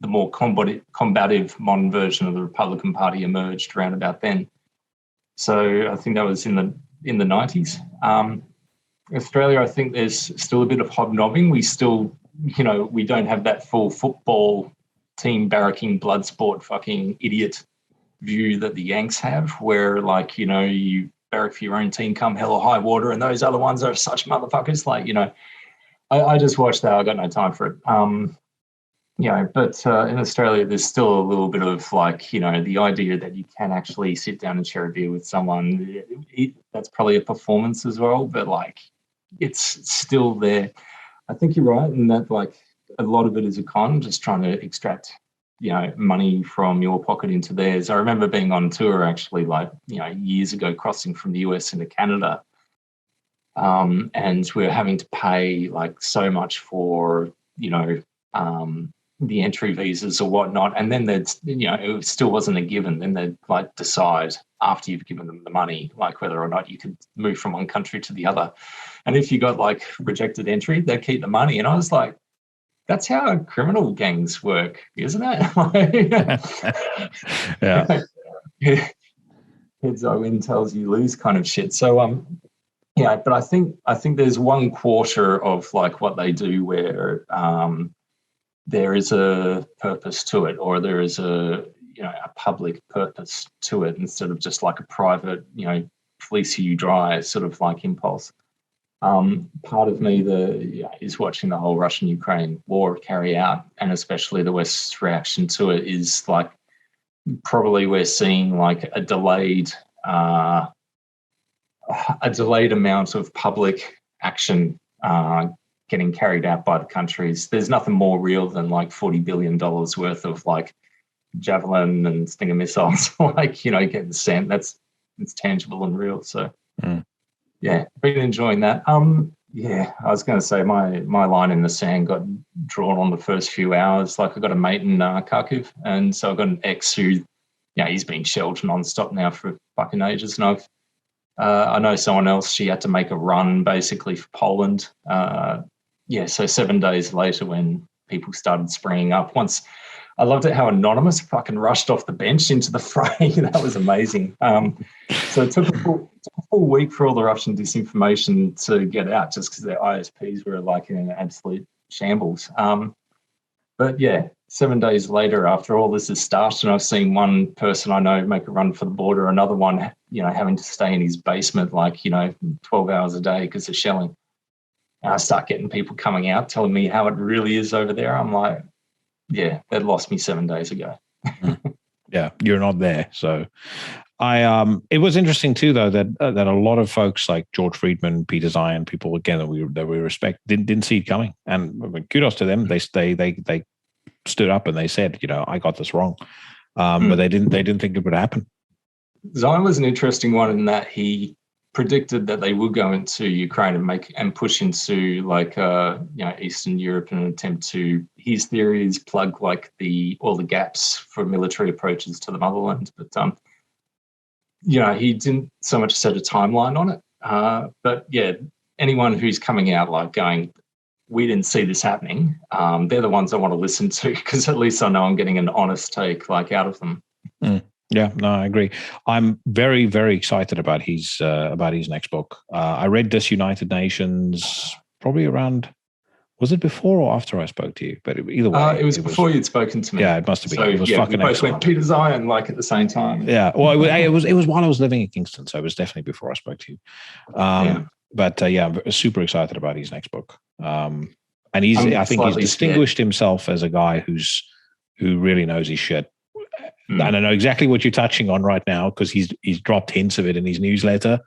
the more combative modern version of the Republican Party emerged around about then. So I think that was in the 90s. Australia, I think there's still a bit of hobnobbing. We still, we don't have that full football team barracking blood sport fucking idiot view that the Yanks have, where you barrack for your own team come hell or high water, and those other ones are such motherfuckers. I just watched that. I got no time for it. But in Australia, there's still a little bit of the idea that you can actually sit down and share a beer with someone. That's probably a performance as well, but it's still there. I think you're right in that a lot of it is a con, just trying to extract money from your pocket into theirs. I remember being on tour actually years ago, crossing from the US into Canada, and we were having to pay so much for the entry visas or whatnot, and then it still wasn't a given. Then they'd decide after you've given them the money whether or not you could move from one country to the other. And if you got rejected entry, they'd keep the money. And I was like, that's how criminal gangs work, isn't it? Yeah. Heads I win, tails you lose kind of shit. So but I think there's 1/4 of what they do where there is a purpose to it, or there is a public purpose to it, instead of just a private fleece you dry sort of impulse. Part of me is watching the whole Russian-Ukraine war carry out, and especially the West's reaction to it is probably we're seeing a delayed amount of public action getting carried out by the countries. There's nothing more real than $40 billion worth of Javelin and Stinger missiles, getting sent. It's tangible and real. So yeah, been enjoying that. I was going to say my line in the sand got drawn on the first few hours. I got a mate in Kharkiv, and so I've got an ex who, he's been shelled nonstop now for fucking ages, and I know someone else, she had to make a run basically for Poland. So 7 days later when people started springing up, I loved it how Anonymous fucking rushed off the bench into the fray. That was amazing. So it took a full week for all the Russian disinformation to get out, just because their ISPs were in an absolute shambles. But 7 days later, after all this has started, and I've seen one person I know make a run for the border, another one, having to stay in his basement 12 hours a day because of shelling. And I start getting people coming out telling me how it really is over there. I'm like, yeah, they'd lost me 7 days ago. Yeah, you're not there. So it was interesting too, though, that a lot of folks like George Friedman, Peter Zion, people again that we respect didn't see it coming. And kudos to them. They stood up and they said, I got this wrong. But they didn't think it would happen. Zion was an interesting one in that he predicted that they would go into Ukraine and push into Eastern Europe in an attempt to, his theories, plug all the gaps for military approaches to the motherland. But he didn't so much set a timeline on it. But anyone who's coming out going, we didn't see this happening, they're the ones I want to listen to, because at least I know I'm getting an honest take out of them. Yeah, no, I agree. I'm very, very excited about his next book. I read Disunited Nations probably around, was it before or after I spoke to you? But either way, it was before you'd spoken to me. Yeah, it must have been. So, it was we fucking both excellent. went Peter Zion at the same time. Yeah, well, it was while I was living in Kingston, so it was definitely before I spoke to you. But I'm super excited about his next book. And I think he's distinguished himself as a guy who really knows his shit. And I know exactly what you're touching on right now, because he's dropped hints of it in his newsletter.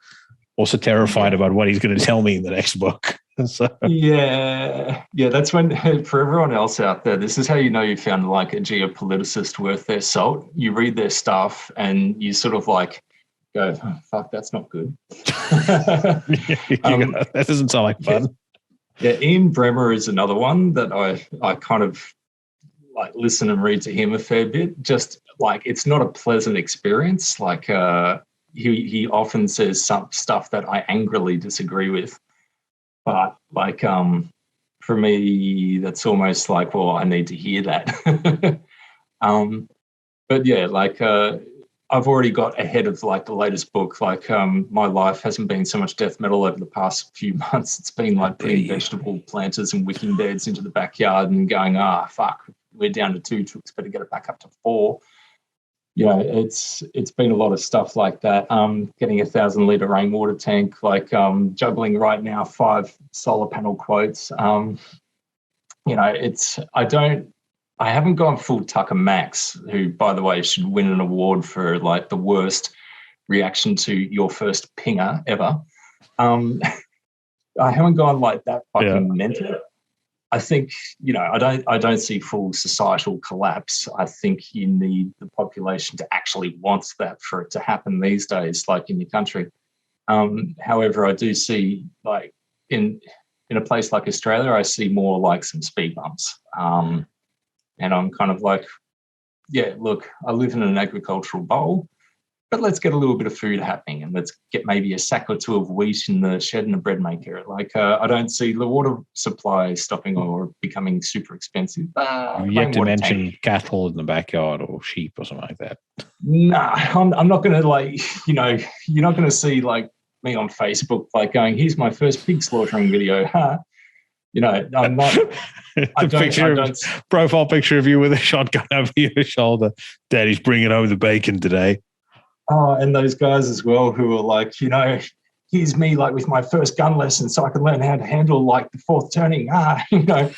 Also terrified about what he's going to tell me in the next book. So. Yeah, that's when, for everyone else out there, this is how you know you found a geopoliticist worth their salt. You read their stuff and you sort of go, oh, fuck, that's not good. That doesn't sound like fun. Yeah, Ian Bremmer is another one that I kind of listen and read to him a fair bit. Just it's not a pleasant experience. He often says some stuff that I angrily disagree with, but for me that's almost well, I need to hear that. But yeah, like I've already got ahead of like the latest book. Like my life hasn't been so much death metal over the past few months. It's been like putting vegetable planters and wicking beds into the backyard and going, fuck, we're down to 2 trucks, better get it back up to 4. You know, it's been a lot of stuff like that. Getting a 1,000-litre rainwater tank, like juggling right now 5 solar panel quotes. You know, I haven't gone full Tucker Max, who, by the way, should win an award for like the worst reaction to your first pinger ever. I haven't gone like that fucking mental. I think, you know, I don't see full societal collapse. I think you need the population to actually want that for it to happen these days, like in your country. However, I do see like in a place like Australia, I see more like some speed bumps. And I'm kind of like, yeah, look, I live in an agricultural bowl, but let's get a little bit of food happening and let's get maybe a sack or 2 of wheat in the shed and a bread maker. Like, I don't see the water supply stopping or becoming super expensive. You've yet to mention cattle in the backyard or sheep or something like that. Nah, I'm not going to, like, you know, you're not going to see like me on Facebook like going, here's my first pig slaughtering video. You know, I'm not. Profile picture of you with a shotgun over your shoulder. Daddy's bringing home the bacon today. Oh, and those guys as well who are like, you know, here's me like with my first gun lesson so I can learn how to handle like the 4th turning. You know,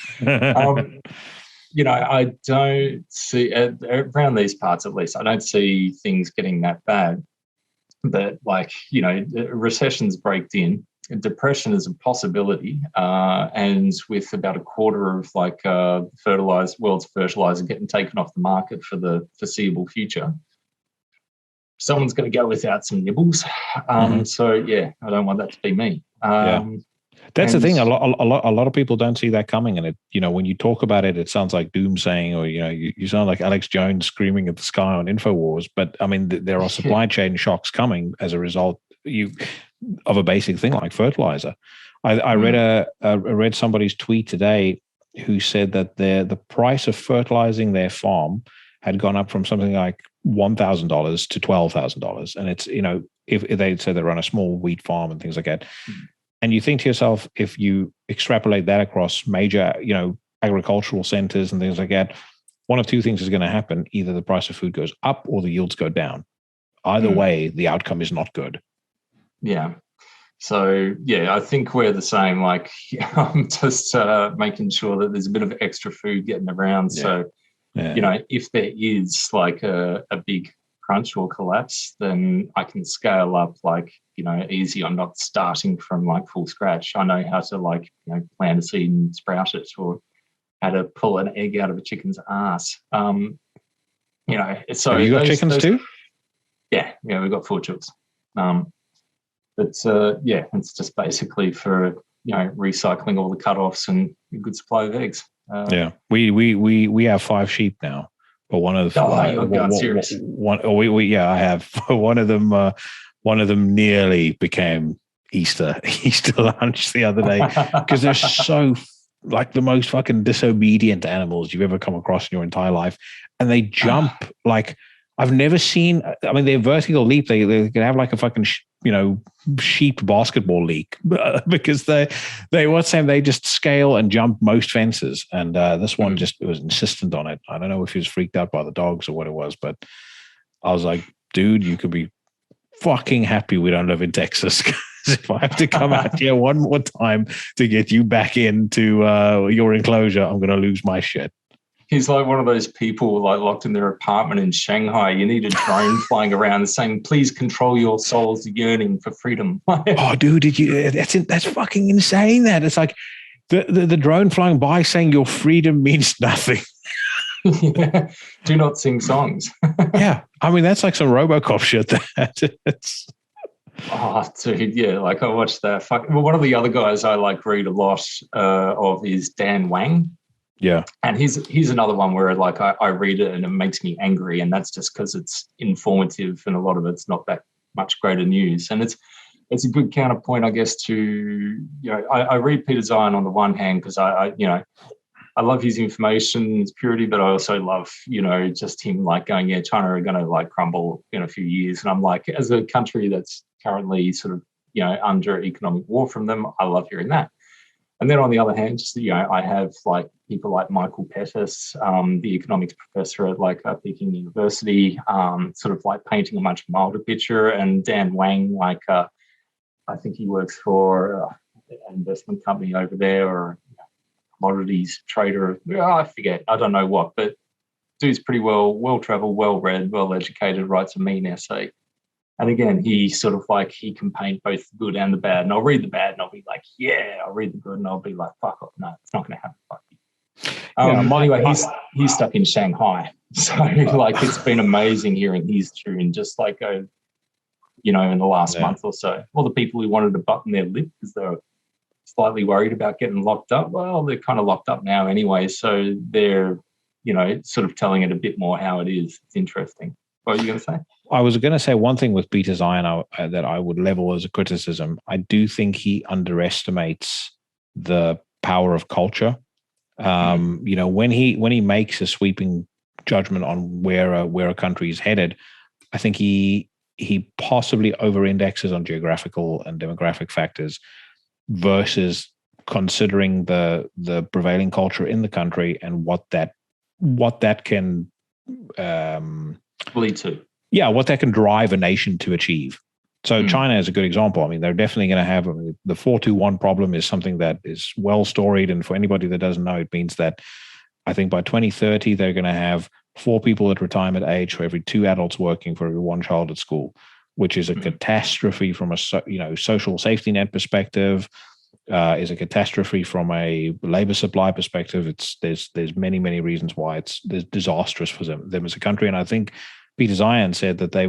you know, I don't see around these parts at least. I don't see things getting that bad. But like, you know, recession's braked in. Depression is a possibility, and with about a quarter of like world's fertilizer getting taken off the market for the foreseeable future, someone's going to go without some nibbles. So yeah, I don't want that to be me. That's the thing. A lot of people don't see that coming, and it, you know, when you talk about it, it sounds like doomsaying, or you know, you sound like Alex Jones screaming at the sky on Infowars. But I mean, there are supply chain shocks coming as a result of a basic thing like fertilizer. I read somebody's tweet today who said that the price of fertilizing their farm had gone up from something like $1,000 to $12,000, and it's, you know, if they said they run a small wheat farm and things like that. And you think to yourself, if you extrapolate that across major, you know, agricultural centers and things like that, one of 2 things is going to happen. Either the price of food goes up or the yields go down. Either way, the outcome is not good. Yeah. So, yeah, I think we're the same. Like, I'm just making sure that there's a bit of extra food getting around. Yeah. So, you know, if there is like a big crunch or collapse, then I can scale up like, you know, easy. I'm not starting from like full scratch. I know how to like, you know, plant a seed and sprout it, or how to pull an egg out of a chicken's ass. You know, so have you got chickens too? Yeah, we've got 4 chooks. But yeah, it's just basically for, you know, recycling all the cutoffs and a good supply of eggs. Yeah, we have 5 sheep now, but one of I have one of them. One of them nearly became Easter lunch the other day because they're so like the most fucking disobedient animals you've ever come across in your entire life, and they jump like I've never seen. I mean, their vertical leap, they can have like a fucking sheep basketball league because they just scale and jump most fences, and this one just was insistent on it. I don't know if he was freaked out by the dogs or what it was, but I was like, dude, you could be fucking happy we don't live in Texas. If I have to come out here one more time to get you back into your enclosure, I'm going to lose my shit. He's like one of those people like locked in their apartment in Shanghai. You need a drone flying around saying, please control your soul's yearning for freedom. Oh, dude, that's fucking insane. That it's like the drone flying by saying your freedom means nothing. Yeah. Do not sing songs. Yeah. I mean, that's like some RoboCop shit. Oh, dude, yeah. Like I watched that. Well, one of the other guys I like read a lot of is Dan Wang. Yeah. And he's another one where like I read it and it makes me angry, and that's just because it's informative and a lot of it's not that much greater news. And it's a good counterpoint, I guess, to, you know, I read Peter Zion on the one hand because I you know, I love his information, his purity, but I also love, just him like going, yeah, China are going to like crumble in a few years. And I'm like, as a country that's currently sort of, under economic war from them, I love hearing that. And then on the other hand, just, I have like people like Michael Pettis, the economics professor at like Peking University, sort of like painting a much milder picture, and Dan Wang, like I think he works for an investment company over there, or commodities trader. I forget. I don't know what, but dude's pretty well-traveled, well-read, well-educated, writes a mean essay. And again, he sort of like, he can paint both the good and the bad. And I'll read the bad and I'll be like, yeah, I'll read the good and I'll be like, fuck off. No, it's not going to happen. Fuck you. Anyway, he's stuck in Shanghai. So like, it's been amazing hearing his tune just like in the last month or so. All the people who wanted to button their lip because they were slightly worried about getting locked up. Well, they're kind of locked up now anyway. So they're, sort of telling it a bit more how it is. It's interesting. What are you going to say? I was going to say one thing with Peter Zion that I would level as a criticism. I do think he underestimates the power of culture. When he makes a sweeping judgment on where a country is headed, I think he possibly over-indexes on geographical and demographic factors versus considering the prevailing culture in the country and what that can lead to. Yeah, what that can drive a nation to achieve. So China is a good example. I mean, they're definitely going to have the 421 problem is something that is well storied. And for anybody that doesn't know, it means that I think by 2030, they're going to have 4 people at retirement age for every 2 adults working for every 1 child at school, which is a catastrophe from a social safety net perspective, is a catastrophe from a labor supply perspective. There's many, many reasons why it's disastrous for them as a country. And I think Peter Zion said that their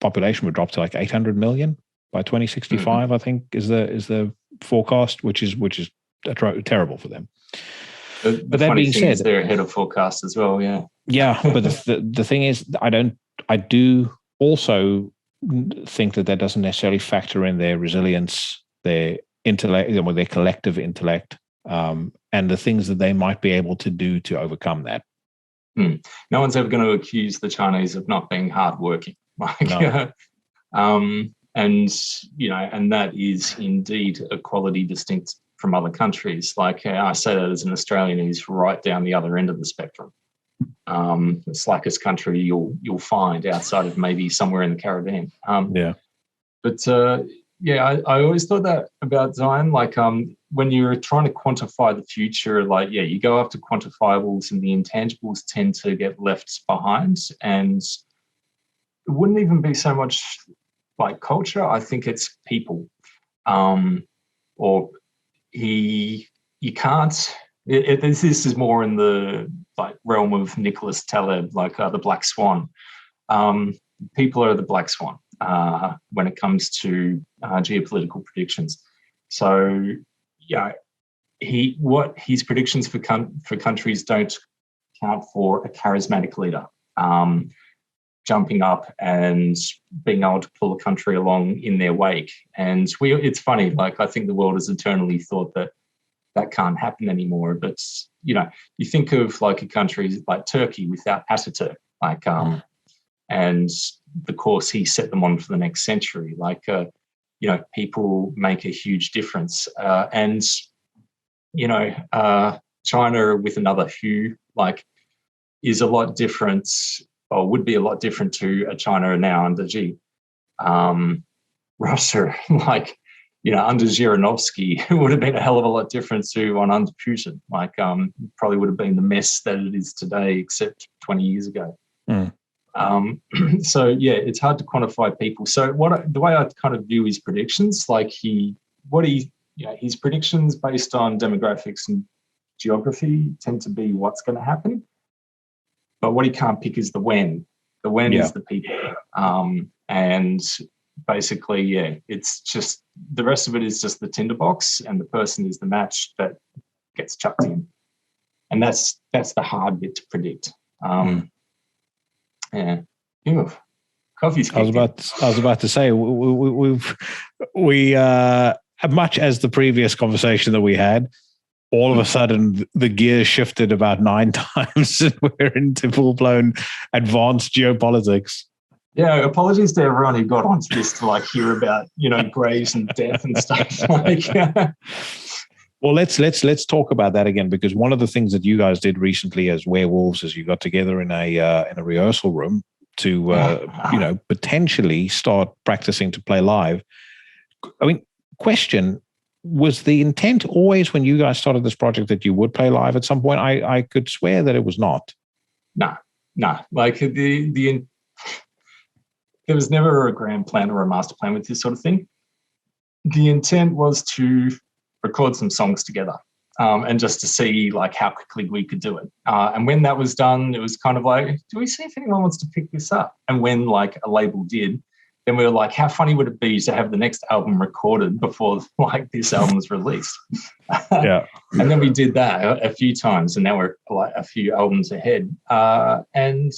population would drop to like 800 million by 2065. I think is the forecast, which is terrible for them. But that being said, they're ahead of forecast as well. Yeah. Yeah, but the thing is, I do also think that doesn't necessarily factor in their resilience, their intellect, their collective intellect, and the things that they might be able to do to overcome that. No one's ever going to accuse the Chinese of not being hardworking. And that is indeed a quality distinct from other countries. Like I say that as an Australian who's right down the other end of the spectrum. The slackest country you'll find outside of maybe somewhere in the Caribbean. But I always thought that about Zion. Like when you're trying to quantify the future, you go after quantifiables and the intangibles tend to get left behind. And it wouldn't even be so much like culture. I think it's people. You can't. This is more in the realm of Nicholas Taleb, the Black Swan. People are the Black Swan when it comes to geopolitical predictions. So, his predictions for countries don't count for a charismatic leader jumping up and being able to pull a country along in their wake. And it's funny, I think the world has eternally thought that can't happen anymore. But, you think of a country like Turkey without Ataturk, and the course he set them on for the next century. People make a huge difference. China with another hue, is a lot different, or would be a lot different to a China now under Xi. Russia, under Zhirinovsky, it would have been a hell of a lot different to one under Putin. Probably would have been the mess that it is today, except 20 years ago. It's hard to quantify people. So the way I kind of view his predictions, his predictions based on demographics and geography tend to be what's going to happen. But what he can't pick is the when. The when is the people. And basically, it's just the rest of it is just the tinderbox, and the person is the match that gets chucked in. And that's the hard bit to predict. Coffee's I was about to say we much as the previous conversation that we had, all of a sudden the gear shifted about 9 times and we're into full-blown advanced geopolitics. Yeah, apologies to everyone who got onto this to like hear about, graves and death and stuff. Well, let's talk about that again, because one of the things that you guys did recently as Werewolves is you got together in a rehearsal room to potentially start practicing to play live. I mean, question: was the intent always when you guys started this project that you would play live at some point? I could swear that it was not. No. Like there was never a grand plan or a master plan with this sort of thing. The intent was to record some songs together, and just to see like how quickly we could do it. And when that was done, it was kind of like, do we see if anyone wants to pick this up? And when like a label did, then we were like, how funny would it be to have the next album recorded before like this album's released? Yeah. And then we did that a few times, and now we're like a few albums ahead. And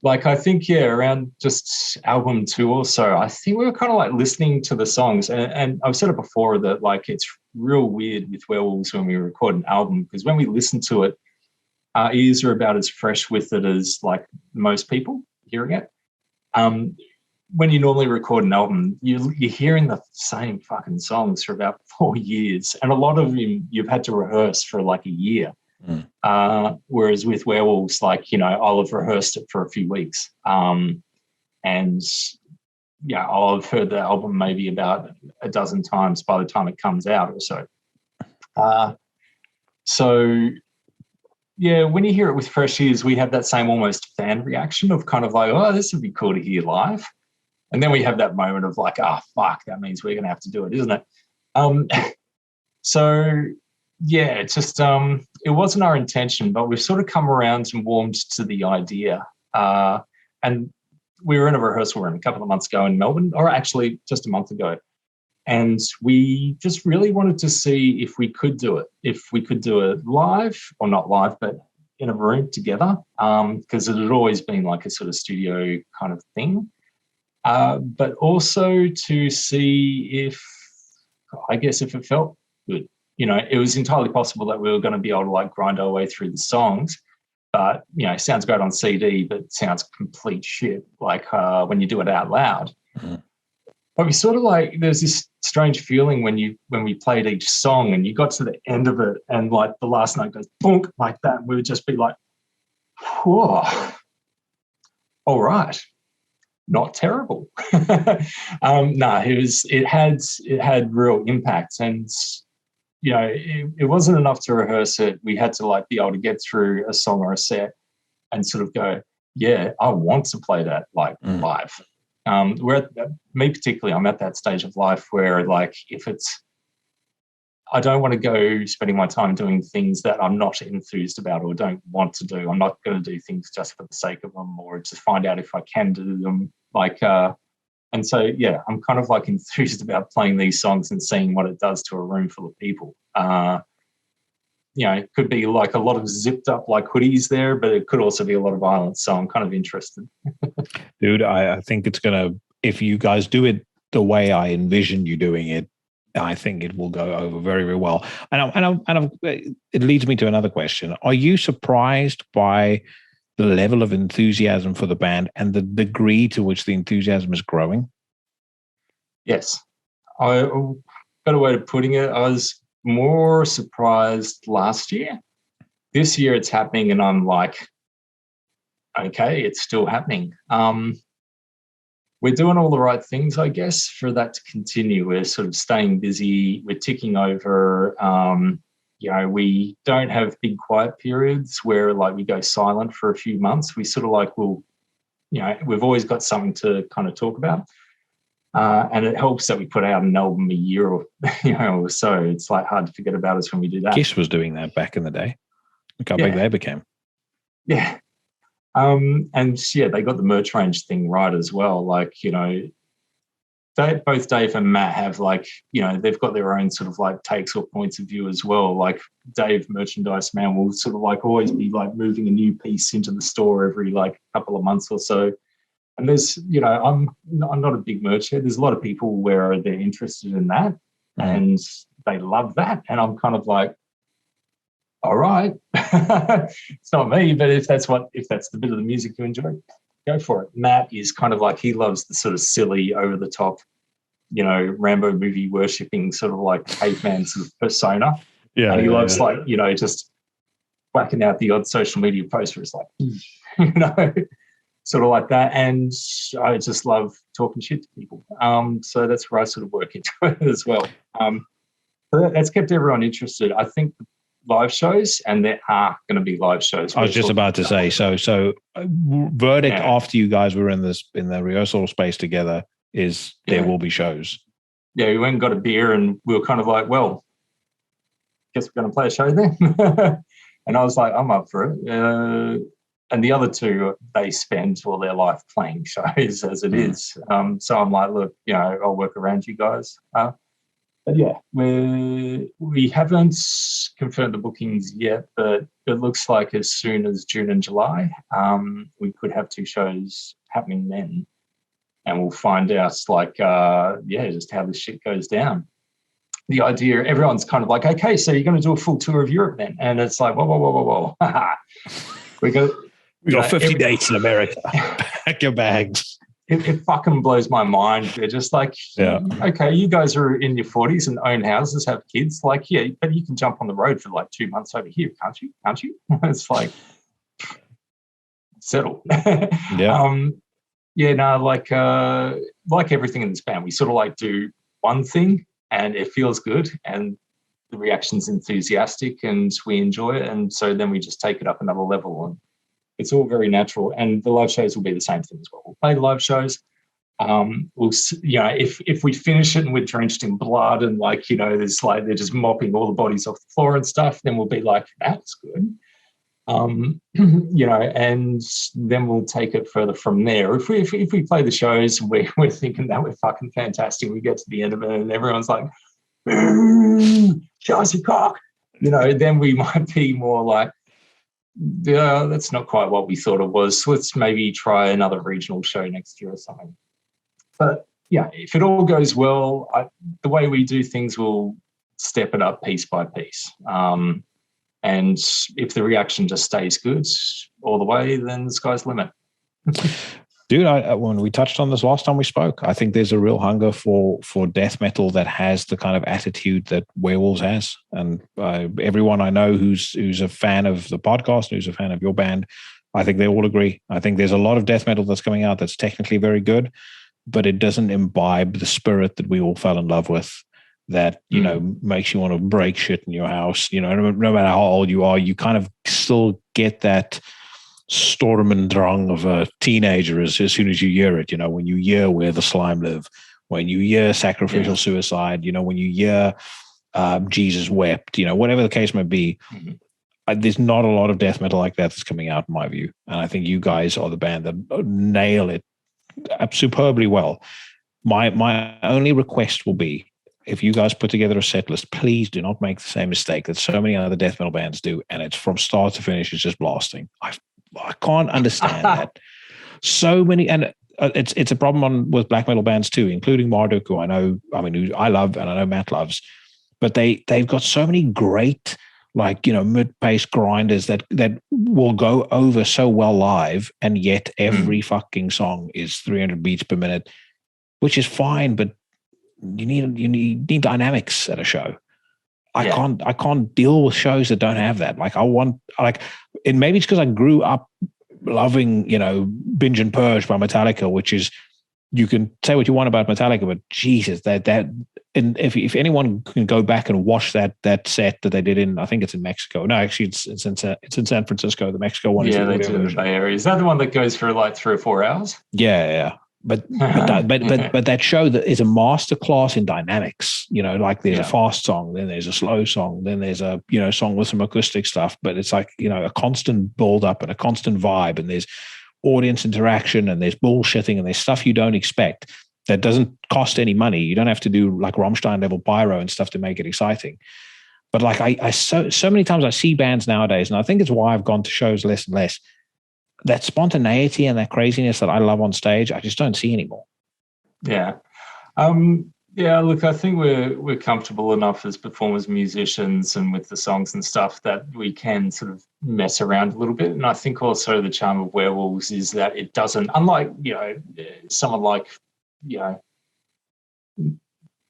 like, I think, around just album 2 or so, I think we were kind of like listening to the songs. And I've said it before that like it's real weird with Werewolves when we record an album, because when we listen to it, our ears are about as fresh with it as like most people hearing it. When you normally record an album, you're hearing the same fucking songs for about 4 years. And a lot of them you've had to rehearse for like a year. Whereas with Werewolves, like, I'll have rehearsed it for a few weeks. And I'll have heard the album maybe about a dozen times by the time it comes out or so. When you hear it with fresh ears, we have that same almost fan reaction of kind of like, oh, this would be cool to hear live. And then we have that moment of like, fuck, that means we're going to have to do it, isn't it? It's just, it wasn't our intention, but we've sort of come around and warmed to the idea. And we were in a rehearsal room a couple of months ago in Melbourne, or actually just a month ago. And we just really wanted to see if we could do it, if we could do it live, or not live, but in a room together, because it had always been like a sort of studio kind of thing. But also to see if it felt good. It was entirely possible that we were going to be able to like grind our way through the songs, but it sounds great on CD, but sounds complete shit like when you do it out loud. Mm-hmm. But we sort of like, there's this strange feeling when we played each song and you got to the end of it and like the last note goes bonk like that, and we would just be like, whoa, all right. Not terrible. It had real impact, and it wasn't enough to rehearse it. We had to like be able to get through a song or a set and sort of go, yeah, I want to play that like live. Me particularly, I'm at that stage of life where like I don't want to go spending my time doing things that I'm not enthused about or don't want to do. I'm not going to do things just for the sake of them or to find out if I can do them. And so, I'm kind of like enthused about playing these songs and seeing what it does to a room full of people. It could be like a lot of zipped up like hoodies there, but it could also be a lot of violence. So I'm kind of interested. Dude, I think it's going to, if you guys do it the way I envision you doing it, I think it will go over very, very well. And it leads me to another question. Are you surprised by the level of enthusiasm for the band and the degree to which the enthusiasm is growing? Yes. A better way of putting it, I was more surprised last year. This year it's happening and I'm like, okay, it's still happening. We're doing all the right things, I guess, for that to continue. We're sort of staying busy. We're ticking over. We don't have big quiet periods where like we go silent for a few months. We sort of like we've always got something to kind of talk about. And it helps that we put out an album a year or so. It's like hard to forget about us when we do that. Kiss was doing that back in the day. Look how big they became. Yeah. They got the merch range thing right as well. Like, both Dave and Matt have like, they've got their own sort of like takes or points of view as well. Like Dave, merchandise man, will sort of like always be like moving a new piece into the store every like couple of months or so. And there's, I'm not a big merch head. There's a lot of people where they're interested in that and they love that. And I'm kind of like, all right, it's not me, but if that's the bit of the music you enjoy, go for it. Matt is kind of like, he loves the sort of silly, over the top, Rambo movie worshipping sort of like caveman sort of persona. Yeah. And he loves like, just whacking out the odd social media post where it's like, sort of like that. And I just love talking shit to people. So that's where I sort of work into it as well. But that's kept everyone interested. I think live shows, and there are going to be live shows. I was just about to say, so verdict after you guys were in the rehearsal space together is there will be shows. Yeah, we went and got a beer, and we were kind of like, well, guess we're going to play a show then. And I was like, I'm up for it. And the other two, they spend all their life playing shows as it is. So I'm like, look, I'll work around you guys. But yeah, we haven't confirmed the bookings yet, but it looks like as soon as June and July, we could have 2 shows happening then. And we'll find out, like, just how this shit goes down. The idea, everyone's kind of like, okay, so you're going to do a full tour of Europe then? And it's like, whoa. we got 50 dates in America. Pack your bags. It fucking blows my mind. They're just like, okay, you guys are in your 40s and own houses, have kids. Like, yeah, but you can jump on the road for like 2 months over here, can't you? It's like, settle. Like everything in this band, we sort of like do one thing and it feels good and the reaction's enthusiastic and we enjoy it. And so then we just take it up another level, and it's all very natural. And the live shows will be the same thing as well. We'll play live shows. We'll, if we finish it and we're drenched in blood and like, there's like, they're just mopping all the bodies off the floor and stuff, then we'll be like, that's good. And then we'll take it further from there. If we play the shows and we're thinking that we're fucking fantastic, we get to the end of it and everyone's like, show us your cock, then we might be more like, yeah, that's not quite what we thought it was. So let's maybe try another regional show next year or something. But yeah, if it all goes well, the way we do things, we'll step it up piece by piece. And if the reaction just stays good all the way, then the sky's the limit. Dude, when we touched on this last time we spoke, I think there's a real hunger for death metal that has the kind of attitude that Werewolves has. And everyone I know who's a fan of the podcast, who's a fan of your band, I think they all agree. I think there's a lot of death metal that's coming out that's technically very good, but it doesn't imbibe the spirit that we all fell in love with. That, makes you want to break shit in your house. No matter how old you are, you kind of still get that storm and drang of a teenager as soon as you hear it. When you hear Where the Slime Live, when you hear Sacrificial Suicide, when you hear Jesus Wept, whatever the case may be. There's not a lot of death metal like that that's coming out, in my view. And I think you guys are the band that nail it superbly well. My only request will be, if you guys put together a set list, please do not make the same mistake that so many other death metal bands do, and it's from start to finish, it's just blasting. I can't understand that. So many, and it's a problem with black metal bands too, including Marduk, who who I love and I know Matt loves, but they've got so many great, mid-pace grinders that will go over so well live, and yet every fucking song is 300 beats per minute, which is fine, but you need dynamics at a show. I can't deal with shows that don't have that. And maybe it's because I grew up loving, Binge and Purge by Metallica, which is, you can say what you want about Metallica, but Jesus, and if anyone can go back and watch that set that they did in, I think it's in Mexico. No, actually, it's in San Francisco. The Mexico one. Yeah, they do in the Bay Area. Is that the one that goes for like 3 or 4 hours? Yeah. But that show that is a masterclass in dynamics. There's a fast song, then there's a slow song, then there's a song with some acoustic stuff. But it's like a constant build up and a constant vibe, and there's audience interaction, and there's bullshitting, and there's stuff you don't expect that doesn't cost any money. You don't have to do like Rammstein level pyro and stuff to make it exciting. But I so many times I see bands nowadays, and I think it's why I've gone to shows less and less. That spontaneity and that craziness that I love on stage, I just don't see anymore. Yeah. Yeah, look, I think we're comfortable enough as performers, musicians, and with the songs and stuff that we can sort of mess around a little bit. And I think also the charm of Werewolves is that it doesn't, unlike someone like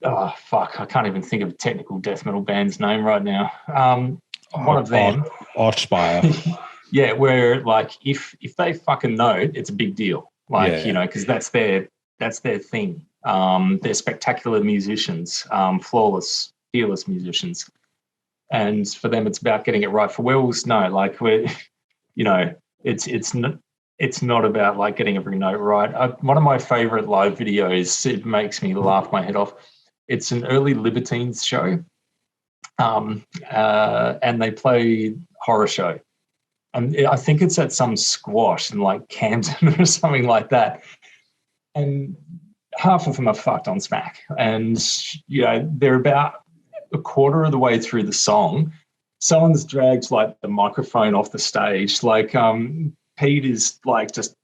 oh fuck, I can't even think of a technical death metal band's name right now. One of them, Archspire. yeah, where like if they fucking know it, it's a big deal. Like because that's their thing. They're spectacular musicians, flawless, fearless musicians, and for them, it's about getting it right. For Werewolves, no, like we're, it's not about like getting every note right. One of my favorite live videos, it makes me laugh my head off. It's an early Libertines show, and they play horror show. And I think it's at some squash in like Camden or something like that. And half of them are fucked on smack. And, they're about a quarter of the way through the song. Someone's dragged like the microphone off the stage. Like Pete is like just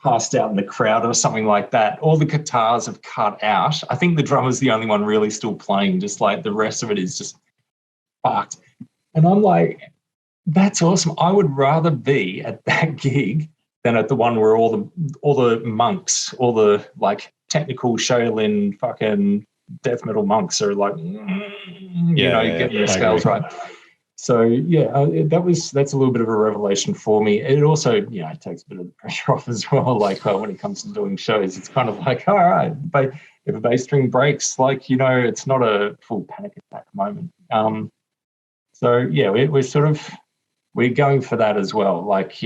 passed out in the crowd or something like that. All the guitars have cut out. I think the drummer's the only one really still playing, just like the rest of it is just fucked. And I'm like, that's awesome. I would rather be at that gig than at the one where all the monks, all the like technical Shaolin fucking death metal monks are like, getting their scales right. So that's a little bit of a revelation for me. It also, it takes a bit of the pressure off as well. Like when it comes to doing shows, it's kind of like, all right, but if a bass string breaks, like it's not a full panic attack moment. We're going for that as well. Like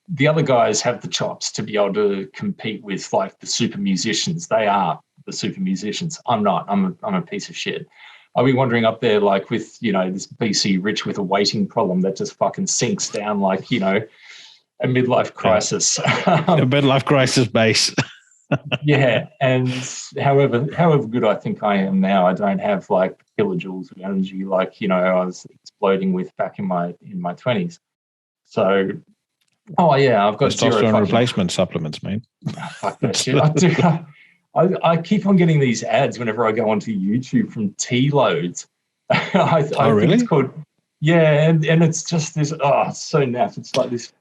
the other guys have the chops to be able to compete with like the super musicians. They are the super musicians. I'm not. I'm a piece of shit. I'll be wandering up there like with, this BC Rich with a waiting problem that just fucking sinks down like, a midlife crisis. A midlife crisis bass. Yeah. And however good I think I am now, I don't have like kilojoules of energy like, I was exploding with back in my 20s. So, I've got testosterone replacement supplements, mate. Fuck that shit. I keep on getting these ads whenever I go onto YouTube from T-Loads. I really? think it's called, and it's just this, it's so naff. It's like this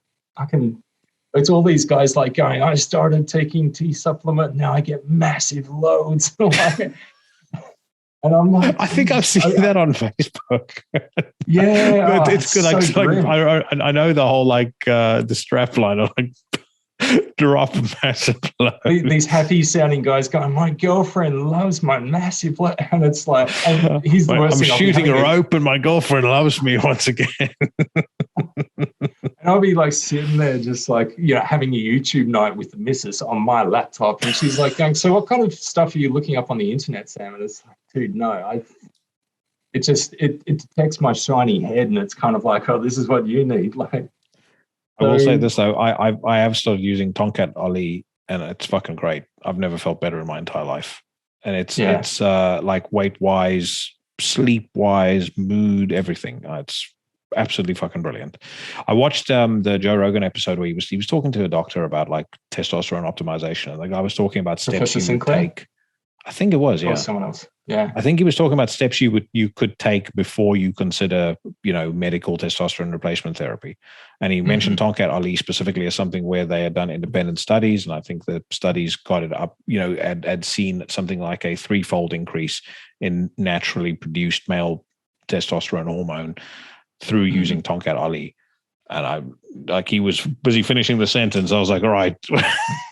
it's all these guys like going, I started taking T supplement, now I get massive loads. And I'm like, I think I've seen that on Facebook. Yeah. But it's good. So I know the whole the strap line of like drop massive load. These happy sounding guys going, my girlfriend loves my massive load. And it's like, and he's the worst I'm thing. shooting a rope and my girlfriend loves me once again. And I'll be like sitting there just like, having a YouTube night with the missus on my laptop. And she's like going, so what kind of stuff are you looking up on the internet, Sam? And it's like, dude, no, it detects my shiny head and it's kind of like, oh, this is what you need. Like, I will say this though, I have started using Tonkat Ali and it's fucking great. I've never felt better in my entire life. And it's like weight wise, sleep wise, mood, everything. It's absolutely fucking brilliant. I watched the Joe Rogan episode where he was talking to a doctor about like testosterone optimization. And the guy was talking about steps you would take. I think it was, or someone else. Yeah. I think he was talking about steps you could take before you consider, medical testosterone replacement therapy. And he mentioned Tonkat Ali specifically as something where they had done independent studies. And I think the studies got it up, had seen something like a 3-fold increase in naturally produced male testosterone hormone through using Tonkat Ali. And he was busy finishing the sentence. I was like, all right,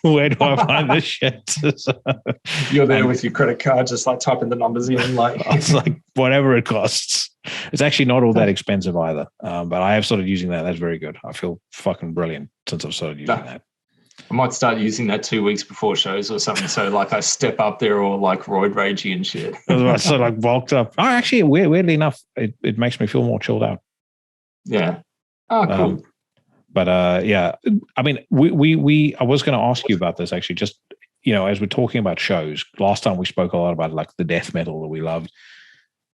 where do I find this shit? You're there with your credit card, just like typing the numbers in. Like, it's like whatever it costs. It's actually not all that expensive either. But I have started using that. That's very good. I feel fucking brilliant since I've started using that. I might start using that 2 weeks before shows or something. So like I step up there all like roid ragey and shit. So like bulked up. Oh, actually, weirdly enough, it makes me feel more chilled out. Yeah. Oh, cool. But I mean, I was going to ask you about this actually, just, as we're talking about shows, last time we spoke a lot about like the death metal that we loved.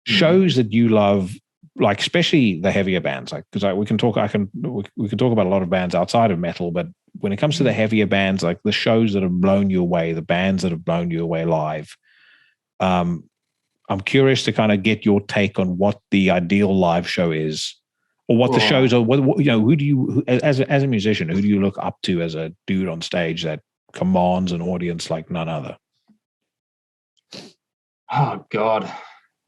Shows that you love, like especially the heavier bands, like, because we can talk about a lot of bands outside of metal, but when it comes to the heavier bands, like the shows that have blown you away, the bands that have blown you away live, I'm curious to kind of get your take on what the ideal live show is, or what the shows are. What who do you, as a musician, who do you look up to as a dude on stage that commands an audience like none other? Oh God,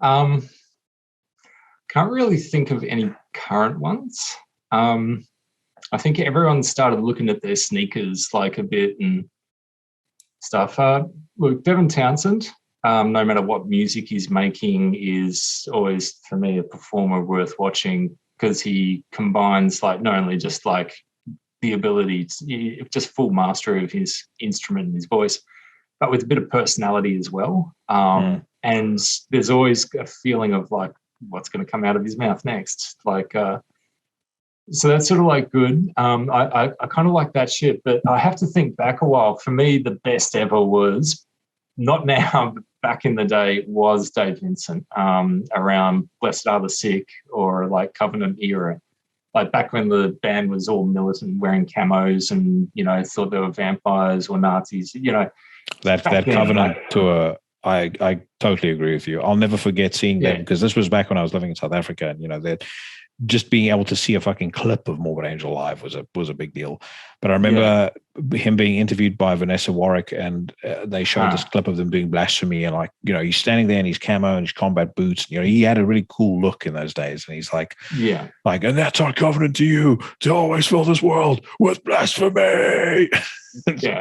can't really think of any current ones. I think everyone started looking at their sneakers like a bit and stuff. Look, Devin Townsend, no matter what music he's making, is always for me a performer worth watching, because he combines like not only just like the ability to just full mastery of his instrument and his voice, but with a bit of personality as well. And there's always a feeling of like what's going to come out of his mouth next. Like, so that's sort of like good. I kind of like that shit, but I have to think back a while. For me, the best ever was, not now, but back in the day, was Dave Vincent, around Blessed Are the Sick or like Covenant era. Like back when the band was all militant, wearing camos and, thought they were vampires or Nazis, That Covenant tour, I totally agree with you. I'll never forget seeing them, because this was back when I was living in South Africa, and that just being able to see a fucking clip of Morbid Angel live was a big deal. But I remember him being interviewed by Vanessa Warwick, and they showed this clip of them doing Blasphemy, and like, he's standing there in his camo and his combat boots. He had a really cool look in those days, and he's like, and that's our covenant to you, to always fill this world with blasphemy.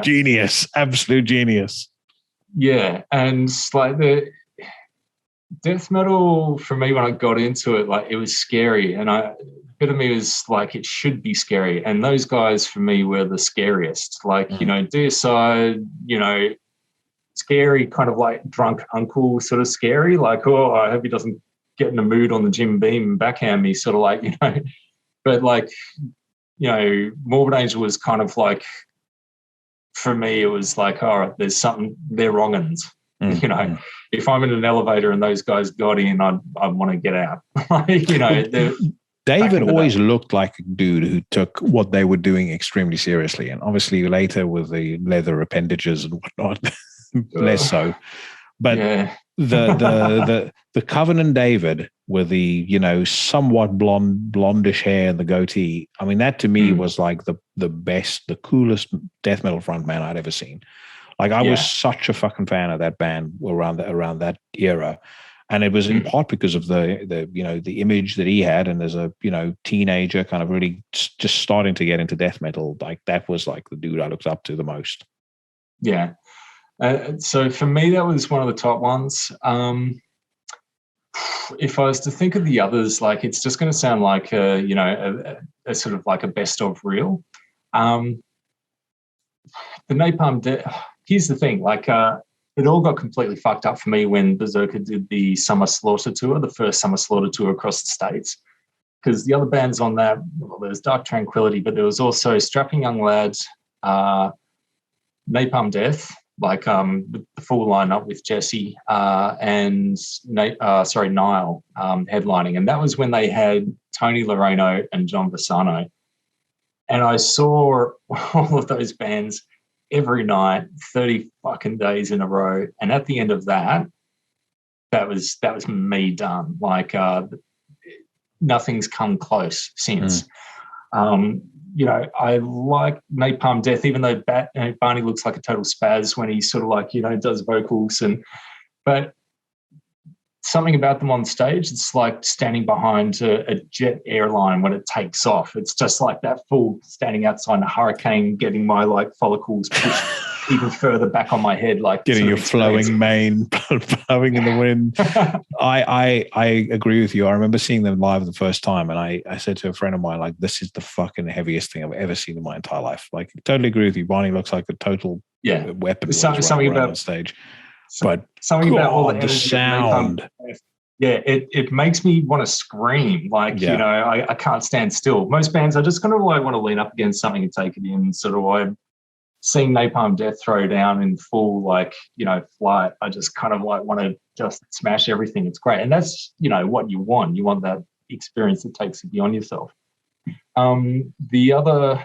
Genius, absolute genius. Yeah, and like the death metal for me, when I got into it, like it was scary, and a bit of me was like, it should be scary, and those guys for me were the scariest. Like Deicide, scary, kind of like drunk uncle sort of scary, like, oh, I hope he doesn't get in the mood on the Jim Beam and backhand me, sort of like, but like, Morbid Angel was kind of like, for me, it was like, all right, there's something, they're wrong-uns. If I'm in an elevator and those guys got in, I want to get out. David always looked like a dude who took what they were doing extremely seriously. And obviously later with the leather appendages and whatnot, less so. But the Covenant David with the, somewhat blondish hair and the goatee, I mean, that to me was like the best, the coolest death metal frontman I'd ever seen. Like I was such a fucking fan of that band around that era, and it was in part because of the image that he had, and as a teenager, kind of really just starting to get into death metal. Like that was like the dude I looked up to the most. Yeah. So for me, that was one of the top ones. If I was to think of the others, like it's just going to sound like a sort of like a best of reel. The Napalm Death. Here's the thing, like it all got completely fucked up for me when Berserker did the Summer Slaughter tour, the first Summer Slaughter tour across the States, because the other bands on that, well, there was Dark Tranquility, but there was also Strapping Young Lads, Napalm Death, like the full lineup with Jesse and Nile headlining, and that was when they had Tony Loreno and John Bassano, and I saw all of those bands every night, 30 fucking days in a row. And at the end of that was me done. Like nothing's come close since. I like Napalm Death, even though Barney looks like a total spaz when he sort of like, does vocals, but something about them on stage, it's like standing behind a jet airline when it takes off. It's just like that full standing outside a hurricane, getting my like follicles pushed even further back on my head, like getting your flowing mane blowing in the wind. I agree with you. I remember seeing them live the first time, and I said to a friend of mine, like, this is the fucking heaviest thing I've ever seen in my entire life. Like, totally agree with you. Barney looks like a total weapon. Something about on stage. But something about all the sound. It makes me want to scream. Like, I can't stand still. Most bands, I just kind of like want to lean up against something and take it in. Sort of like seeing Napalm Death throw down in full, like, flight. I just kind of like want to just smash everything. It's great. And that's, what you want. You want that experience that takes you beyond yourself. The other,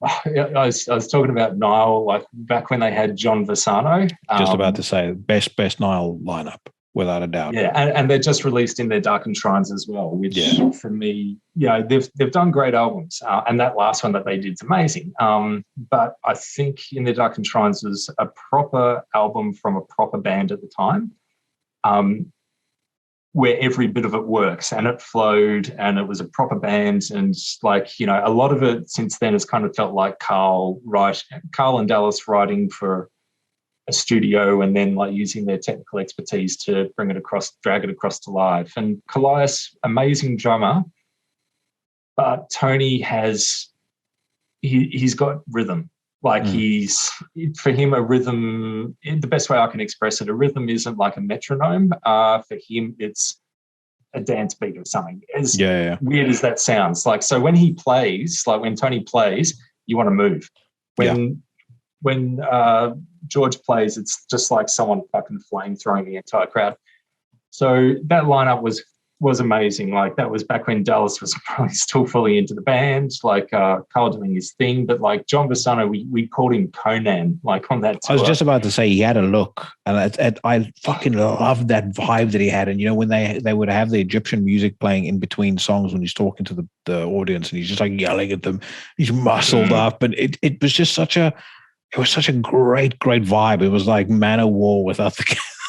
I was talking about Nile, like back when they had John Vasano. Just about to say best Nile lineup, without a doubt. Yeah, and they're just released in their Darkened Shrines as well, which for me, they've done great albums, and that last one that they did is amazing. But I think in their Darkened Shrines was a proper album from a proper band at the time, where every bit of it works and it flowed and it was a proper band. And like, a lot of it since then has kind of felt like Carl and Dallas writing for a studio and then like using their technical expertise to drag it across to live. And Callias, amazing drummer, but Tony he's got rhythm. Like for him, a rhythm, the best way I can express it, a rhythm isn't like a metronome. For him, it's a dance beat or something. As weird as that sounds. Like, so when he plays, like when Tony plays, you want to move. When George plays, it's just like someone fucking flamethrowing the entire crowd. So that lineup was amazing. Like, that was back when Dallas was probably still fully into the band, like Carl doing his thing. But like John Bassano, we called him Conan, like on that tour. I was just about to say he had a look, and I fucking loved that vibe that he had. And when they would have the Egyptian music playing in between songs when he's talking to the audience, and he's just like yelling at them, he's muscled up, and it was just such a great vibe. It was like Man of War without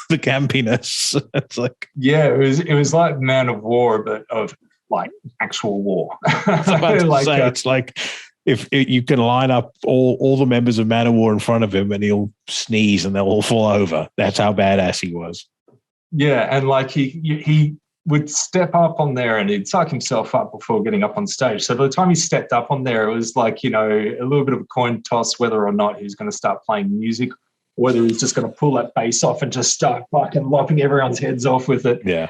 the campiness. It's like, it was like Man of War, but of like actual war. It's like if you can line up all the members of Man of War in front of him and he'll sneeze and they'll all fall over. That's how badass he was. Yeah, and like he would step up on there and he'd psych himself up before getting up on stage. So by the time he stepped up on there, it was like, a little bit of a coin toss whether or not he was going to start playing music, whether he's just going to pull that bass off and just start fucking lopping everyone's heads off with it. Yeah.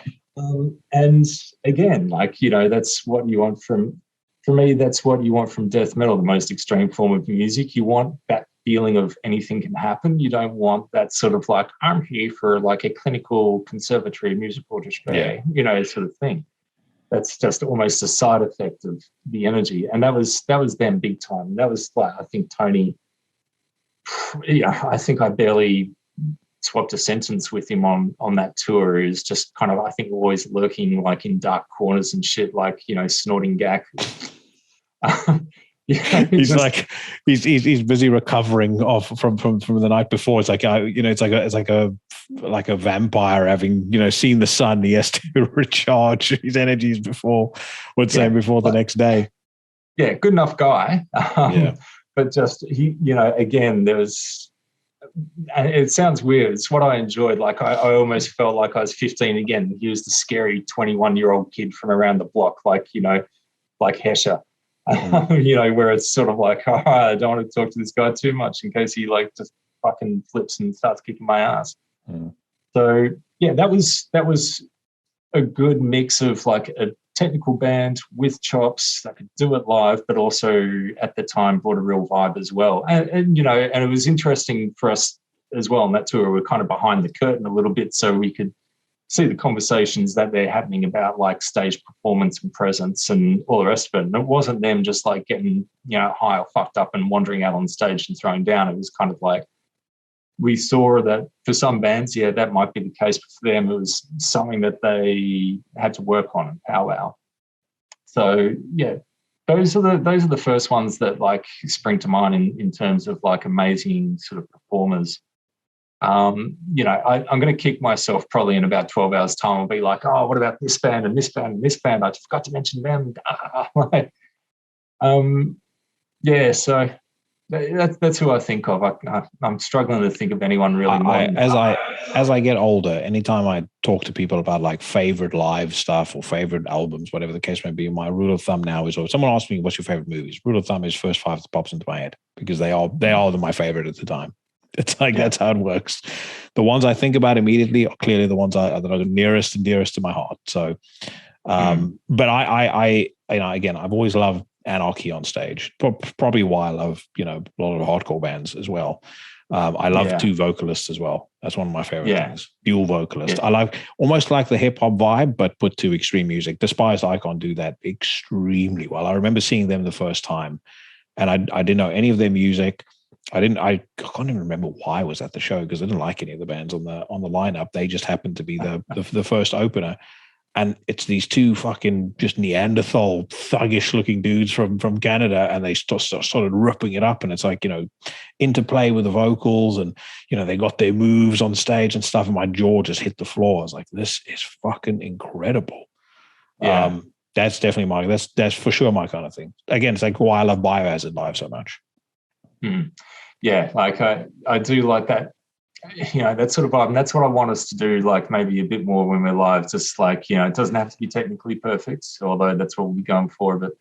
And again, like, that's what you want for me, that's what you want from death metal, the most extreme form of music. You want that feeling of anything can happen. You don't want that sort of like, I'm here for like a clinical conservatory music orchestra, sort of thing. That's just almost a side effect of the energy. And that was them big time. That was like, I think Tony, I think I barely swapped a sentence with him on that tour. He was just kind of, I think, always lurking like in dark corners and shit, like, snorting gack. He's busy recovering from the night before. It's like, it's like a vampire having, seen the sun. He has to recharge his energies before the next day. Yeah. Good enough guy. But just again, there was, and it sounds weird. It's what I enjoyed. Like I almost felt like I was 15 again. He was the scary 21-year-old kid from around the block, like Hesher, where it's sort of like, I don't want to talk to this guy too much in case he like just fucking flips and starts kicking my ass. So yeah, that was a good mix of like a technical band with chops that could do it live, but also at the time brought a real vibe as well. And it was interesting for us as well on that tour. We're kind of behind the curtain a little bit, so we could see the conversations that they're happening about like stage performance and presence and all the rest of it. And it wasn't them just like getting, high or fucked up and wandering out on stage and throwing down. It was kind of like, we saw that for some bands, that might be the case, but for them, it was something that they had to work on and powwow. So yeah, those are the first ones that like spring to mind in terms of like amazing sort of performers. I'm going to kick myself probably in about 12 hours time. I'll be like, oh, what about this band and this band and this band? I forgot to mention them. So that's who I think of. I'm struggling to think of anyone really. As I get older, anytime I talk to people about like favorite live stuff or favorite albums, whatever the case may be, my rule of thumb now is, or someone asks me what's your favorite movies, rule of thumb is first five that pops into my head, because they are my favorite at the time. It's like, that's how it works. The ones I think about immediately are clearly the ones that are nearest and dearest to my heart. So, but I again, I've always loved anarchy on stage. Probably why I love, a lot of hardcore bands as well. I love two vocalists as well. That's one of my favorite things. Dual vocalist. I almost like the hip hop vibe, but put to extreme music. Despised Icon do that extremely well. I remember seeing them the first time and I didn't know any of their music. I can't even remember why I was at the show, because I didn't like any of the bands on the lineup. They just happened to be the first opener. And it's these two fucking just Neanderthal thuggish looking dudes from Canada, and they started ripping it up. And it's like, interplay with the vocals, and they got their moves on stage and stuff. And my jaw just hit the floor. I was like, this is fucking incredible. Yeah. That's definitely that's for sure my kind of thing. Again, it's like why I love Biohazard live so much. Yeah, like I do like that. That sort of vibe. And that's what I want us to do, like maybe a bit more when we're live. Just like, it doesn't have to be technically perfect, although that's what we'll be going for. But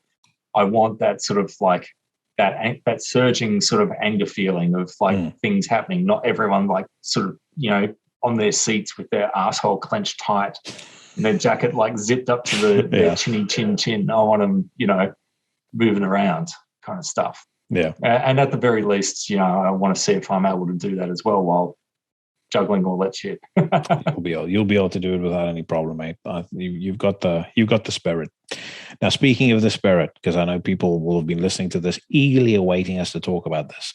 I want that sort of like that surging sort of anger feeling of like things happening. Not everyone like sort of, on their seats with their asshole clenched tight and their jacket like zipped up to their chinny chin. I want them, moving around kind of stuff. Yeah. And at the very least, I want to see if I'm able to do that as well while juggling all that shit. You'll be able to do it without any problem, mate. You've got the spirit. Now, speaking of the spirit, because I know people will have been listening to this, eagerly awaiting us to talk about this,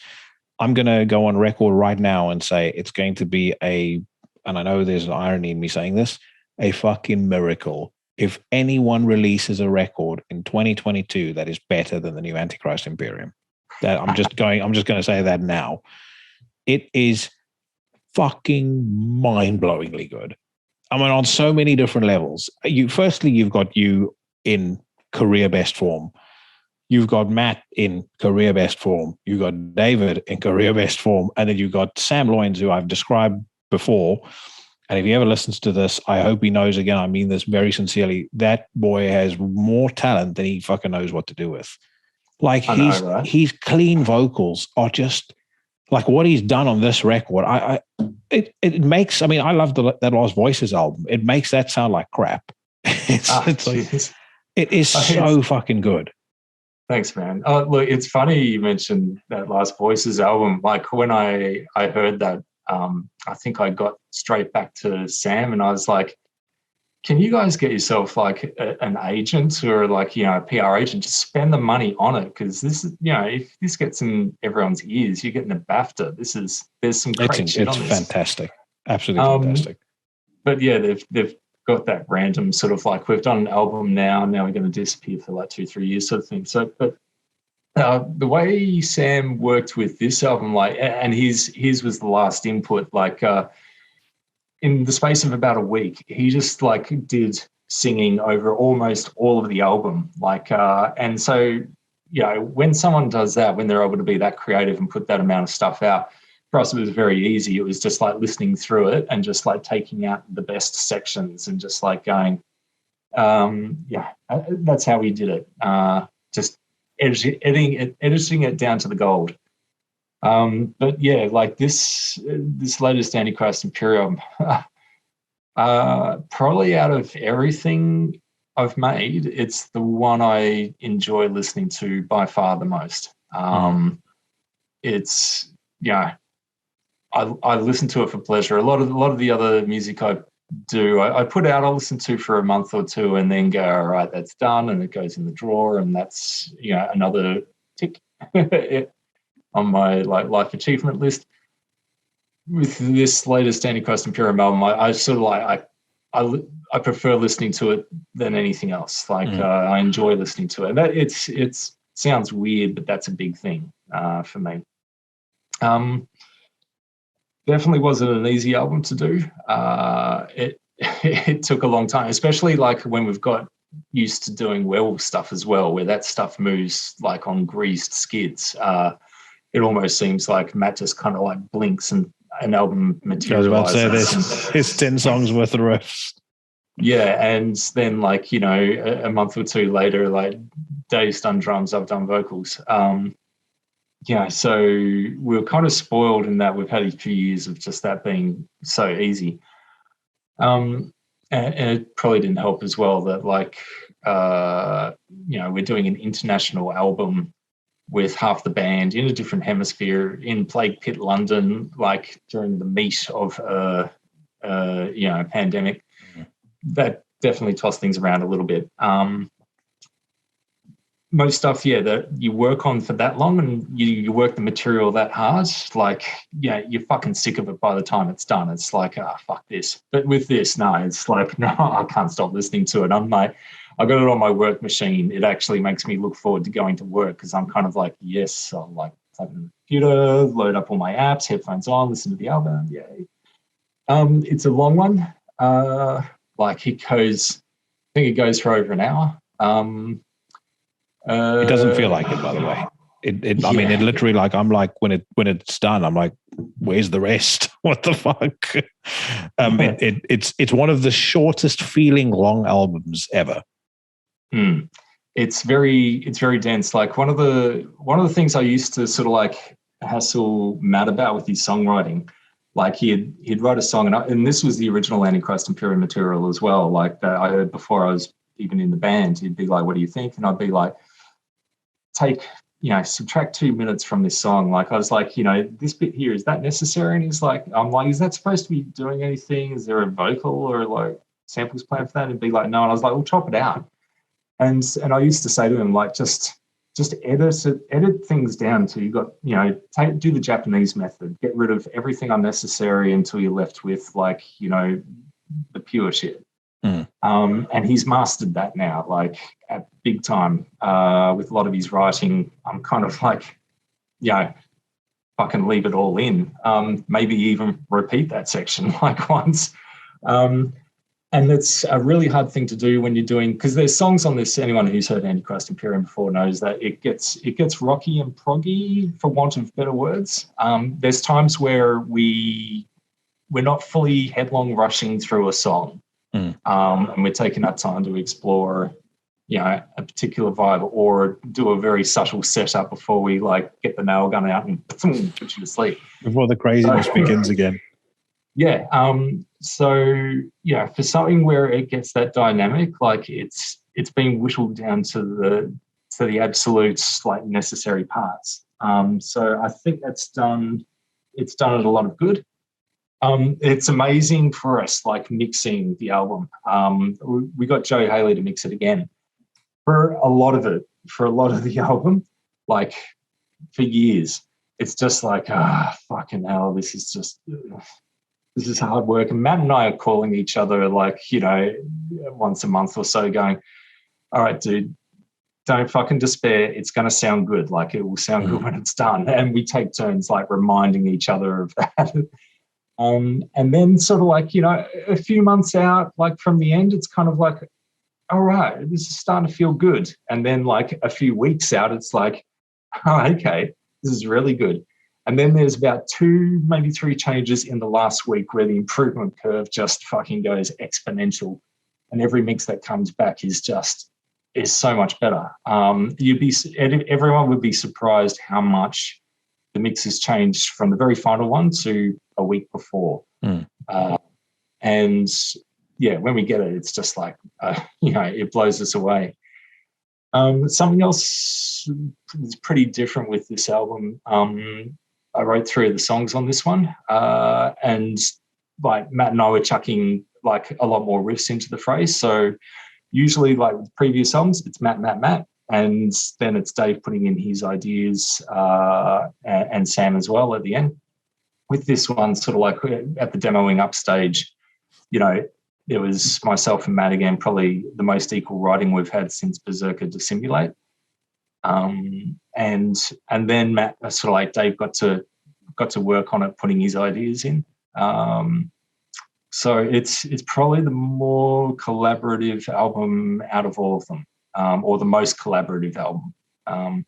I'm going to go on record right now and say it's going to be and I know there's an irony in me saying this, a fucking miracle if anyone releases a record in 2022 that is better than the new Antichrist Imperium. That I'm just going to say that now. It is fucking mind-blowingly good. I mean, on so many different levels. Firstly, you've got you in career best form. You've got Matt in career best form. You've got David in career best form. And then you've got Sam Loyns, who I've described before. And if he ever listens to this, I hope he knows, again, I mean this very sincerely, that boy has more talent than he fucking knows what to do with. Like his clean vocals are just like what he's done on this record. It makes, I mean, I love that Lost Voices album. It makes that sound like crap. It is so fucking good. Thanks, man. Look, it's funny you mentioned that Lost Voices album. Like when I heard that, I think I got straight back to Sam and I was like, can you guys get yourself like an agent or like, a PR agent, just spend the money on it? Because this is, if this gets in everyone's ears, you're getting a BAFTA. There's some great shit on this. It's fantastic. Absolutely fantastic. But yeah, they've got that random sort of like, we've done an album now we're going to disappear for like 2-3 years sort of thing. So, but the way Sam worked with this album, like, and his was the last input, like, in the space of about a week, he just like did singing over almost all of the album. Like, and so, when someone does that, when they're able to be that creative and put that amount of stuff out, for us, it was very easy. It was just like listening through it and just like taking out the best sections and just like going, that's how we did it. Just editing it down to the gold. But yeah, like this latest Antichrist Imperium, probably out of everything I've made, it's the one I enjoy listening to by far the most. It's I listen to it for pleasure. A lot of the other music I do, I put out, I'll listen to for a month or two and then go, all right, that's done, and it goes in the drawer, and that's another tick on my like life achievement list. With this latest Antichrist Imperium album, I sort of like I prefer listening to it than anything else. Like I enjoy listening to it. That it's sounds weird, but that's a big thing for me. Definitely wasn't an easy album to do. It took a long time, especially like when we've got used to doing werewolf stuff as well, where that stuff moves like on greased skids. It almost seems like Matt just kind of like blinks and an album materializes. I was about to say there's 10 songs worth of riffs. Yeah, and then like, a month or two later, like Dave's done drums, I've done vocals. So we were kind of spoiled in that we've had a few years of just that being so easy. And it probably didn't help as well that like, we're doing an international album with half the band in a different hemisphere in Plague Pit, London, like during the meat of a pandemic. That definitely tossed things around a little bit. most stuff, yeah, that you work on for that long and you work the material that hard, like, yeah, you're fucking sick of it by the time it's done. It's like, fuck this. But with this, no, it's like, no, I can't stop listening to it. I'm like, I got it on my work machine. It actually makes me look forward to going to work because I'm kind of like, yes, I'll like plug in the computer, load up all my apps, headphones on, listen to the album. Yay. It's a long one. Like it goes, I think it goes for over an hour. It doesn't feel like it, by the way. I mean, it literally, like, I'm like, when it's done, I'm like, where's the rest? What the fuck? It's one of the shortest feeling long albums ever. It's very dense. Like one of the things I used to sort of like hassle Matt about with his songwriting, like he'd write a song, and this was the original Antichrist Imperium material as well. Like that I heard before I was even in the band. He'd be like, "What do you think?" And I'd be like, subtract 2 minutes from this song. Like I was like, this bit here, is that necessary? And he's like, I'm like, is that supposed to be doing anything? Is there a vocal or like samples playing for that? And he'd be like, no. And I was like, well, chop it out. And I used to say to him, like, just edit things down until you got, do the Japanese method, get rid of everything unnecessary until you're left with like, the pure shit. And he's mastered that now, like at big time. With a lot of his writing, I'm kind of like, fucking leave it all in. Maybe even repeat that section like once. And it's a really hard thing to do when you're doing, because there's songs on this. Anyone who's heard Antichrist Imperium before knows that it gets rocky and proggy, for want of better words. There's times where we're not fully headlong rushing through a song. And we're taking that time to explore, a particular vibe, or do a very subtle setup before we like get the nail gun out and put you to sleep. Before the craziness begins again. Yeah. For something where it gets that dynamic, like it's been whittled down to the absolute like necessary parts. So I think it's done it a lot of good. It's amazing for us, like mixing the album. We got Joe Haley to mix it again for a lot of the album, like for years. It's just like, fucking hell, this is hard work. And Matt and I are calling each other like, once a month or so going, all right, dude, don't fucking despair. It's going to sound good. Like it will sound good when it's done. And we take turns like reminding each other of that. And then sort of like, a few months out, like from the end, it's kind of like, all right, this is starting to feel good. And then like a few weeks out, it's like, oh, okay, this is really good. And then there's about 2, maybe 3 changes in the last week where the improvement curve just fucking goes exponential. And every mix that comes back is so much better. Everyone would be surprised how much the mix has changed from the very final one to a week before. And yeah, when we get it, it's just like, it blows us away. Something else that's pretty different with this album, I wrote 3 of the songs on this one, and like Matt and I were chucking like a lot more riffs into the phrase. So usually like with previous songs, it's Matt, and then it's Dave putting in his ideas, and Sam as well at the end. With this one, sort of like at the demoing up stage, it was myself and Matt again, probably the most equal writing we've had since Berserker Dissimulate. And then Matt, sort of like Dave got to work on it, putting his ideas in. So it's probably the more collaborative album out of all of them, or the most collaborative album. And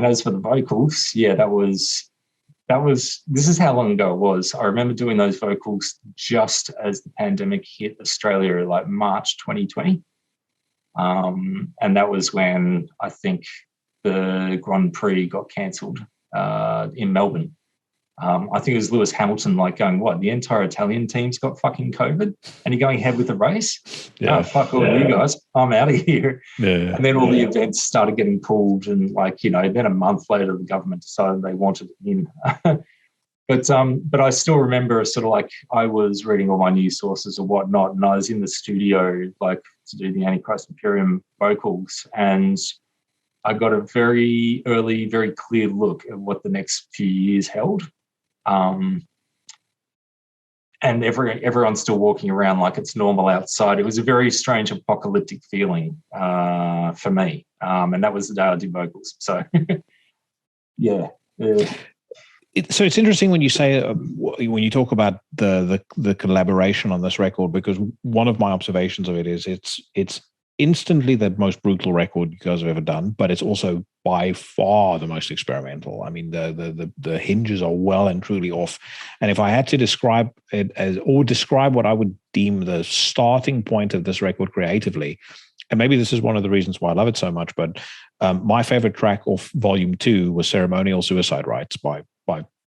as for the vocals, this is how long ago it was. I remember doing those vocals just as the pandemic hit Australia, like March 2020. And that was when I think the Grand Prix got cancelled in Melbourne. I think it was Lewis Hamilton like going, what, the entire Italian team's got fucking COVID and you're going ahead with the race? Yeah. Fuck all you guys. I'm out of here. Yeah. And then all the events started getting pulled, and like, then a month later the government decided they wanted it in. But I still remember sort of like I was reading all my news sources or whatnot, and I was in the studio like to do the Antichrist Imperium vocals, and I got a very early, very clear look at what the next few years held. And everyone's still walking around like it's normal outside. It was a very strange apocalyptic feeling for me. And that was the day I did vocals. So, yeah. So it's interesting when you say, when you talk about the collaboration on this record, because one of my observations of it is it's instantly the most brutal record you guys have ever done, but it's also by far the most experimental. I mean, the hinges are well and truly off. And if I had to describe it describe what I would deem the starting point of this record creatively, and maybe this is one of the reasons why I love it so much, but my favorite track off Volume 2 was Ceremonial Suicide Rites by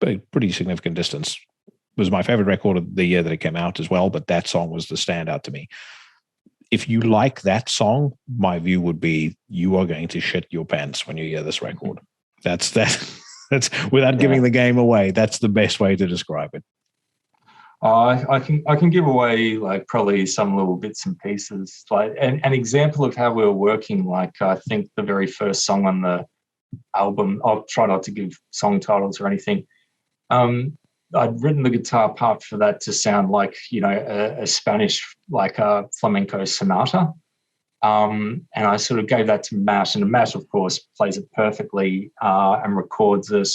a pretty significant distance. It was my favorite record of the year that it came out as well, but that song was the standout to me. If you like that song, my view would be you are going to shit your pants when you hear this record. That's without giving the game away. That's the best way to describe it. I can give away like probably some little bits and pieces. Like an example of how we were working. Like I think the very first song on the album. I'll try not to give song titles or anything. I'd written the guitar part for that to sound like, a Spanish, like a flamenco sonata. And I sort of gave that to Matt, and Matt, of course, plays it perfectly and records it.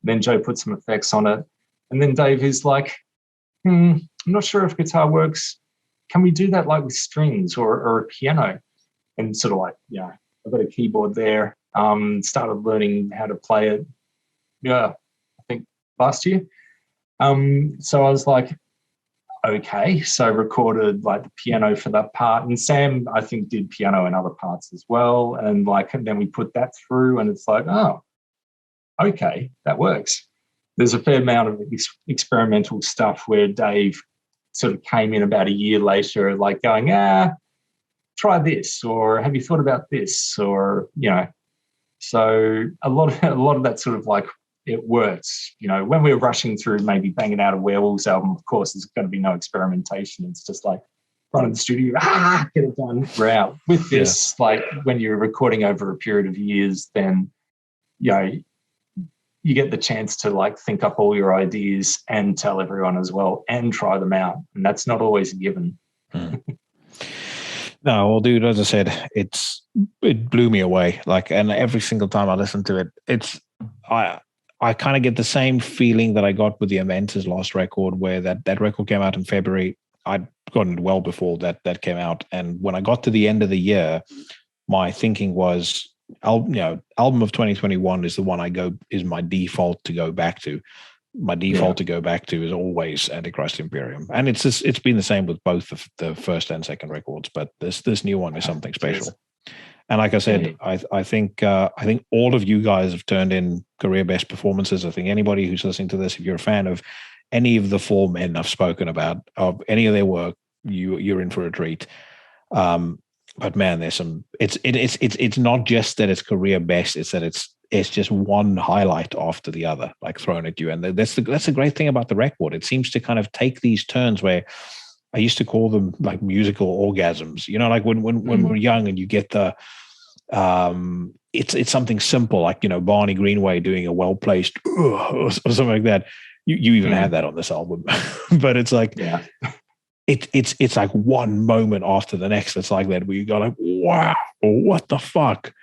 Then Joe put some effects on it. And then Dave is like, I'm not sure if guitar works. Can we do that like with strings or a piano? And sort of like, I've got a keyboard there. Started learning how to play it. I think last year. So I was like, okay. So I recorded like the piano for that part, and Sam I think did piano in other parts as well. And then we put that through, and it's like, oh, okay, that works. There's a fair amount of experimental stuff where Dave sort of came in about a year later, like going, try this, or have you thought about this, or So a lot of that sort of like it works. When we're rushing through maybe banging out a Werewolves album, of course, there's going to be no experimentation. It's just like run in the studio, get it done, we're out. With this, like when you're recording over a period of years, then you get the chance to like think up all your ideas and tell everyone as well and try them out. And that's not always a given. No, well, dude, as I said, it blew me away. And every single time I listen to it, I kind of get the same feeling that I got with the Aventus last record, where that record came out in February. I'd gotten it well before that came out. And when I got to the end of the year, my thinking was, album of 2021 is the one is my default to go back to. My default to go back to is always Antichrist Imperium, and it's been the same with both the first and second records. But this new one is something special. And like I said, I think all of you guys have turned in career best performances. I think anybody who's listening to this, if you're a fan of any of the four men I've spoken about, of any of their work, you're in for a treat. But man, there's some. It's not just that it's career best; it's that it's just one highlight after the other, like thrown at you. And that's the great thing about the record. It seems to kind of take these turns where I used to call them like musical orgasms. Like when we're young and you get the it's something simple like Barney Greenway doing a well placed or something like that. You even have that on this album, but it's like it's like one moment after the next. It's like that where you go like, wow, what the fuck.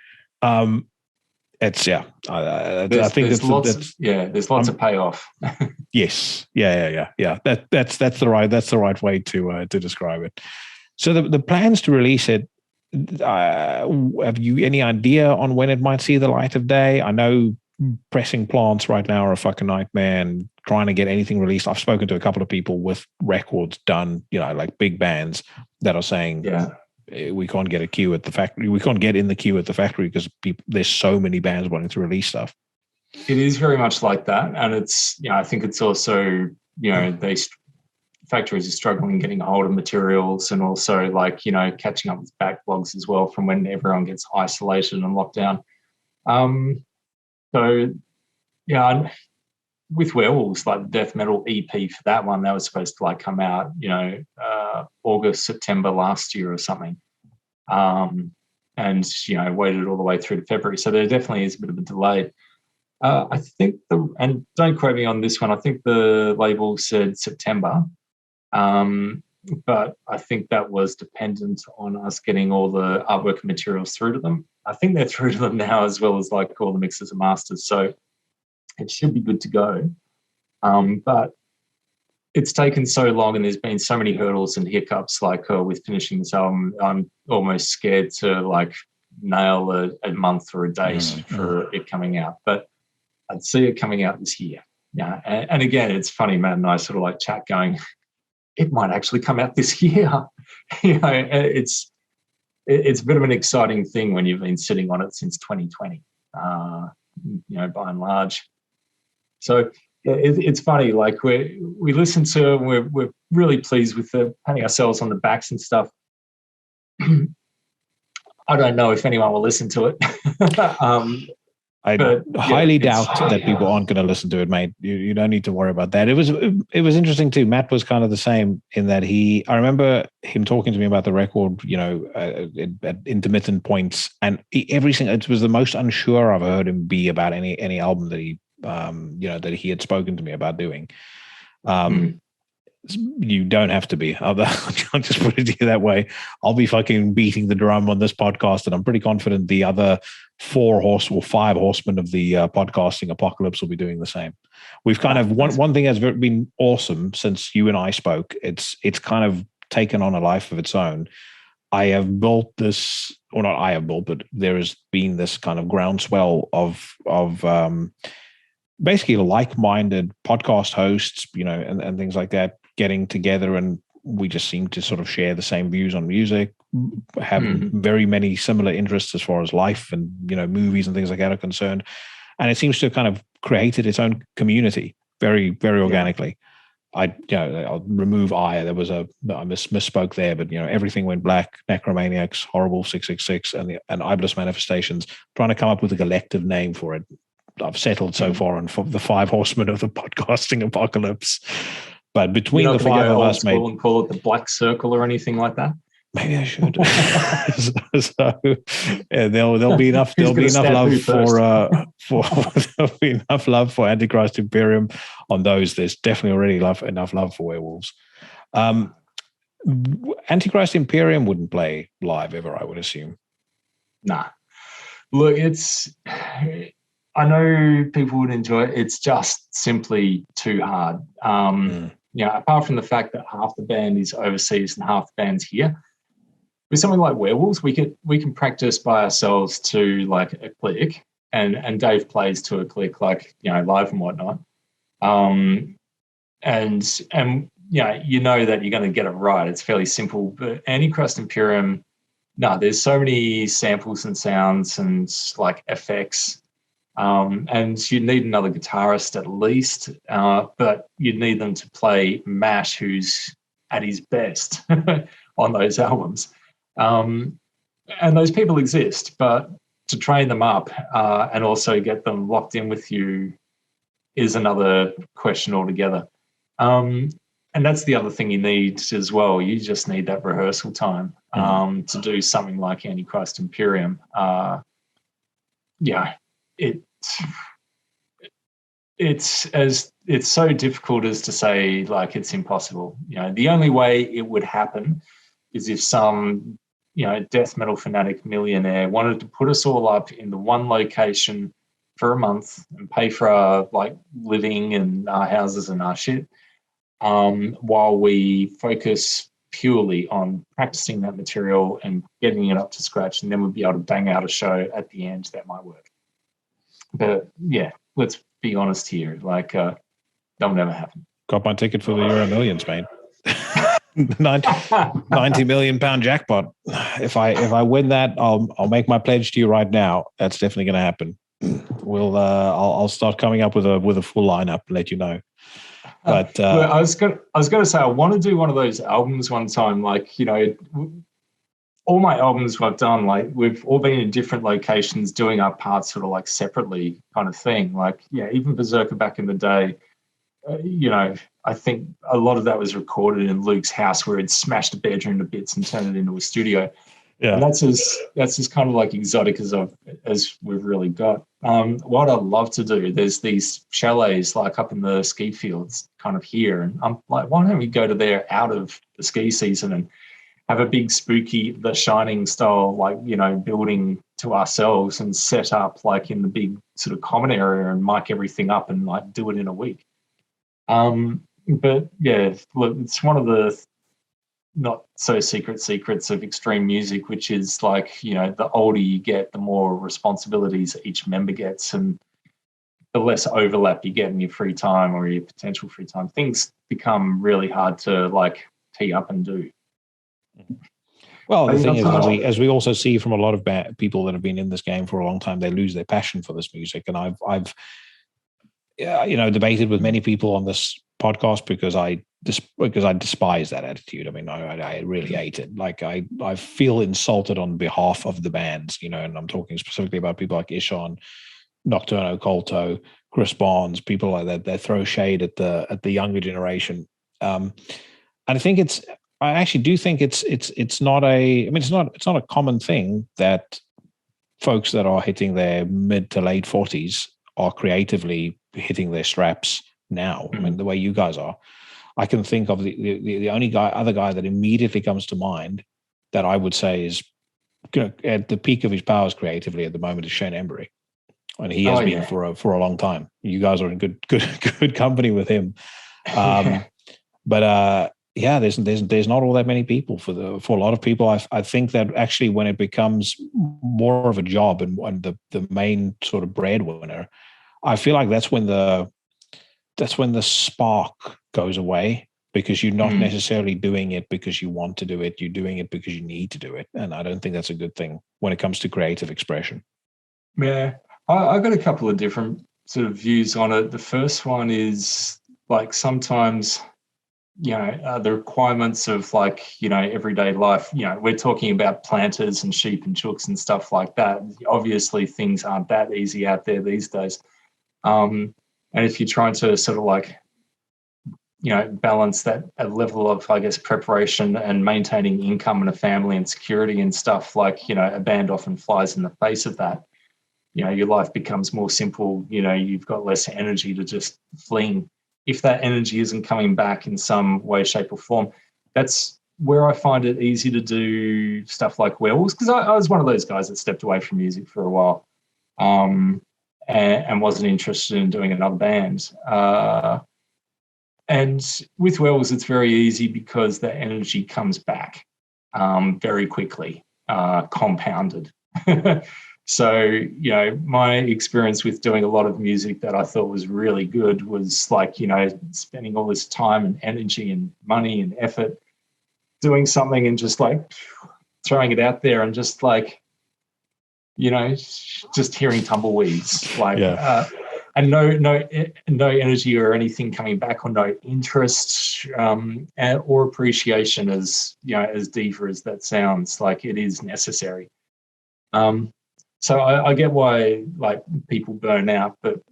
It's I think there's lots of payoff. Yes, yeah. That's the right way to describe it. So the plans to release it. Have you any idea on when it might see the light of day? I know pressing plants right now are a fucking nightmare, and trying to get anything released. I've spoken to a couple of people with records done, like big bands that are saying, we can't get a queue at the factory. We can't get in the queue at the factory because there's so many bands wanting to release stuff. It is very much like that. And it's, I think it's also, factories are struggling getting a hold of materials, and also like, catching up with backlogs as well from when everyone gets isolated and locked down. With Werewolves, like the death metal EP for that one, that was supposed to like come out, August, September last year or something. and waited all the way through to February. So there definitely is a bit of a delay. I think and don't quote me on this one, I think the label said September, but I think that was dependent on us getting all the artwork and materials through to them. I think they're through to them now, as well as like all the mixes and masters, so it should be good to go. But it's taken so long, and there's been so many hurdles and hiccups, like with finishing this album. I'm almost scared to like nail a month or a date for it coming out, but I'd see it coming out this year. Yeah, and again, it's funny, Matt and I sort of like chat going, it might actually come out this year. It's a bit of an exciting thing when you've been sitting on it since 2020, by and large. So it's funny, like we listen to, we're really pleased with patting ourselves on the backs and stuff. I don't know if anyone will listen to it. I highly doubt that people aren't going to listen to it, mate. You don't need to worry about that. It was interesting too. Matt was kind of the same in that I remember him talking to me about the record, at intermittent points, and it was the most unsure I've heard him be about any album that he, that he had spoken to me about doing. You don't have to be. I'll just put it to you that way. I'll be fucking beating the drum on this podcast, and I'm pretty confident the other 5 horsemen of the podcasting apocalypse will be doing the same. We've kind of one thing that's been awesome since you and I spoke. It's kind of taken on a life of its own. I have built this, or not I have built, but there has been this kind of groundswell of basically like-minded podcast hosts, and things like that, getting together, and we just seem to sort of share the same views on music, have very many similar interests as far as life and movies and things like that are concerned, and it seems to have kind of created its own community very, very organically. I'll remove I misspoke there, but everything went black, Necromaniacs, Horrible 666, and Iblis Manifestations, trying to come up with a collective name for it. I've settled so far on the 5 horsemen of the podcasting apocalypse. But between the 5 of us, mate, and call it the Black Circle or anything like that. Maybe I should. There'll be enough. There'll be enough love for Antichrist Imperium on those. There's definitely already enough love for Werewolves. Antichrist Imperium wouldn't play live ever, I would assume. Nah. Look, I know people would enjoy it. It's just simply too hard. Apart from the fact that half the band is overseas and half the band's here, with something like Werewolves, we can practice by ourselves to like a click, and Dave plays to a click, like live and whatnot. And that you're going to get it right. It's fairly simple. But Antichrist Imperium, there's so many samples and sounds and like effects. And you need another guitarist at least, but you'd need them to play Mash, who's at his best on those albums. And those people exist, but to train them up and also get them locked in with you is another question altogether. And that's the other thing you need as well. You just need that rehearsal time to do something like Antichrist Imperium. It's so difficult as to say like it's impossible. The only way it would happen is if some death metal fanatic millionaire wanted to put us all up in the one location for a month and pay for our like living and our houses and our shit, while we focus purely on practicing that material and getting it up to scratch, and then we'll be able to bang out a show at the end that might work. But yeah, let's be honest here. Like, that'll never happen. Got my ticket for the Euro Millions, mate. 90 million pound jackpot. If I win that, I'll make my pledge to you right now. That's definitely going to happen. I'll start coming up with a full lineup and let you know. But I was going to say I want to do one of those albums one time. Like all my albums I've done, like we've all been in different locations doing our parts sort of like separately kind of thing. Like, even Berserker back in the day, I think a lot of that was recorded in Luke's house where he'd smashed a bedroom to bits and turned it into a studio. And that's as kind of like exotic as we've really got. What I love to do, there's these chalets like up in the ski fields kind of here, and I'm like, why don't we go to there out of the ski season and have a big spooky The Shining style, like, you know, building to ourselves and set up like in the big sort of common area and mic everything up and like do it in a week. But yeah, look, it's one of the not so secrets of extreme music, which is like, you know, the older you get, the more responsibilities each member gets, and the less overlap you get in your free time or your potential free time. Things become really hard to like tee up and do. Well, the thing is, as we also see from a lot of people that have been in this game for a long time, they lose their passion for this music. And I've you know, debated with many people on this podcast because I despise that attitude. I mean, I really hate it. Like I feel insulted on behalf of the bands, you know, and I'm talking specifically about people like Ishan, Nocturno, Colto, Chris Barnes, people like that. They throw shade at the younger generation, and I actually do think it's not a common thing that folks that are hitting their mid to late 40s are creatively hitting their straps now. I mean, the way you guys are. I can think of the only other guy that immediately comes to mind that I would say is, you know, at the peak of his powers creatively at the moment is Shane Embury, and he has been for a long time. You guys are in good company with him. But yeah, there's not all that many people for a lot of people. I think that actually when it becomes more of a job and the main sort of breadwinner, I feel like that's when the spark goes away, because you're not necessarily doing it because you want to do it. You're doing it because you need to do it. And I don't think that's a good thing when it comes to creative expression. Yeah, I got a couple of different sort of views on it. The first one is like sometimes, you know, the requirements of like, you know, everyday life, you know, we're talking about planters and sheep and chooks and stuff like that. Obviously, things aren't that easy out there these days. And if you're trying to sort of like, you know, balance that a level of, I guess, preparation and maintaining income and a family and security and stuff, like, you know, a band often flies in the face of that. You know, your life becomes more simple. You know, you've got less energy to just fling. If that energy isn't coming back in some way, shape, or form, that's where I find it easy to do stuff like Werewolves, because I was one of those guys that stepped away from music for a while, and wasn't interested in doing another band. And with Werewolves, it's very easy because the energy comes back very quickly, compounded. So, you know, my experience with doing a lot of music that I thought was really good was like, you know, spending all this time and energy and money and effort doing something and just like throwing it out there and just like, you know, just hearing tumbleweeds, like, and no energy or anything coming back, or no interest or appreciation, as, you know, as diva as that sounds, like it is necessary. So I get why like people burn out, but,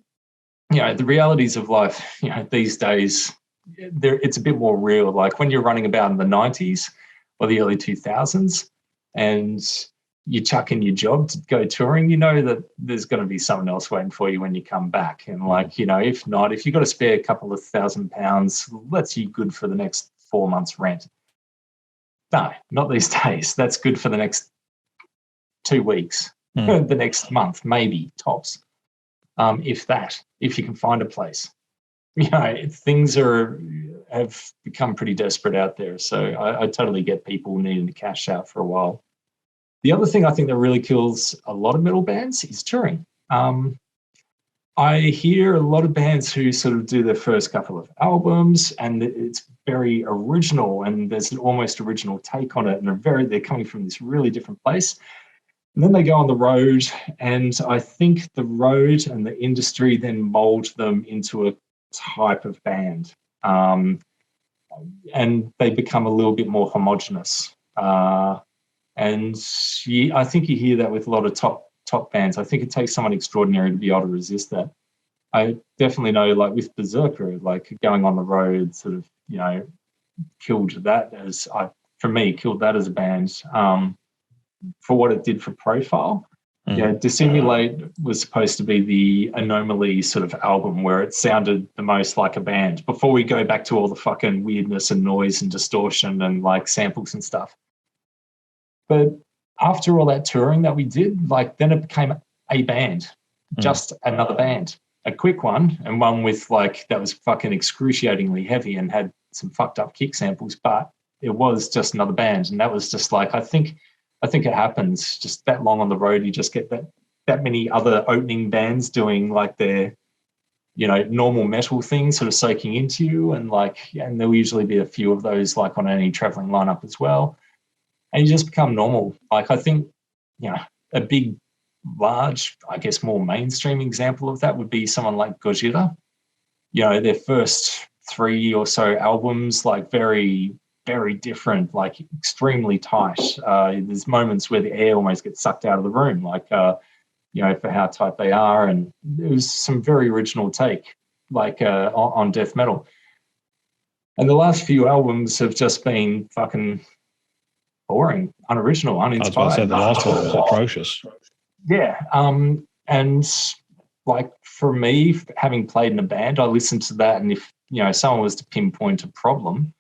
you know, the realities of life, you know, these days, it's a bit more real. Like when you're running about in the 90s or the early 2000s and you chuck in your job to go touring, you know that there's going to be someone else waiting for you when you come back. And like, you know, if not, if you've got to spare a couple of £1,000, that's you good for the next 4 months rent. No, not these days. That's good for the next 2 weeks. The next month, maybe tops, if you can find a place. You know, things have become pretty desperate out there. So I totally get people needing to cash out for a while. The other thing I think that really kills a lot of metal bands is touring. I hear a lot of bands who sort of do their first couple of albums and it's very original and there's an almost original take on it, and they're coming from this really different place. And then they go on the road, and I think the road and the industry then mold them into a type of band, and they become a little bit more homogenous. And I think you hear that with a lot of top bands. I think it takes someone extraordinary to be able to resist that. I definitely know, like with Berserker, like going on the road sort of, you know, killed that as a band. for what it did for profile. Yeah, Dissimulate was supposed to be the anomaly sort of album where it sounded the most like a band before we go back to all the fucking weirdness and noise and distortion and like samples and stuff. But after all that touring that we did, like then it became a band, just another band, a quick one, and one with like that was fucking excruciatingly heavy and had some fucked up kick samples, but it was just another band. And that was just like, I think it happens just that long on the road. You just get that many other opening bands doing like their, normal metal things sort of soaking into you. And and there'll usually be a few of those like on any traveling lineup as well. And you just become normal. Like I think, a big, large, I guess more mainstream example of that would be someone like Gojira. Their first 3 or so albums, like very, very different, like extremely tight. There's moments where the air almost gets sucked out of the room, like, for how tight they are. And it was some very original take, like on death metal. And the last few albums have just been fucking boring, unoriginal, uninspired. I was about to say the last one was atrocious. Yeah. And like for me, having played in a band, I listened to that. And if, someone was to pinpoint a problem,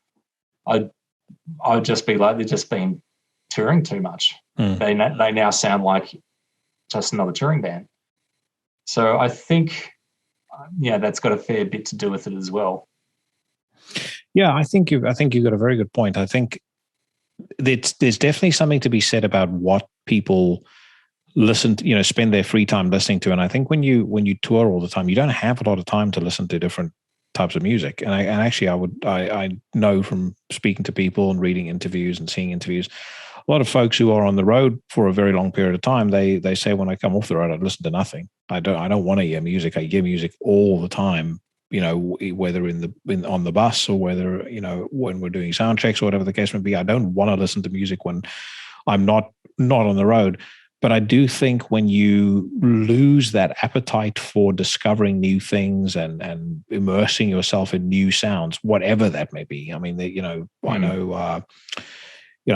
I'd just be like, they're just been touring too much. They now sound like just another touring band. So I think, that's got a fair bit to do with it as well. Yeah, I think you've got a very good point. I think there's definitely something to be said about what people listen to, spend their free time listening to. And I think when you tour all the time, you don't have a lot of time to listen to different types of music. And I know from speaking to people and reading interviews and seeing interviews, a lot of folks who are on the road for a very long period of time, they say when I come off the road, I listen to nothing. I don't want to hear music. I hear music all the time, whether on the bus or whether, when we're doing sound checks or whatever the case may be. I don't want to listen to music when I'm not on the road. But I do think when you lose that appetite for discovering new things and immersing yourself in new sounds, whatever that may be. I mean, I know,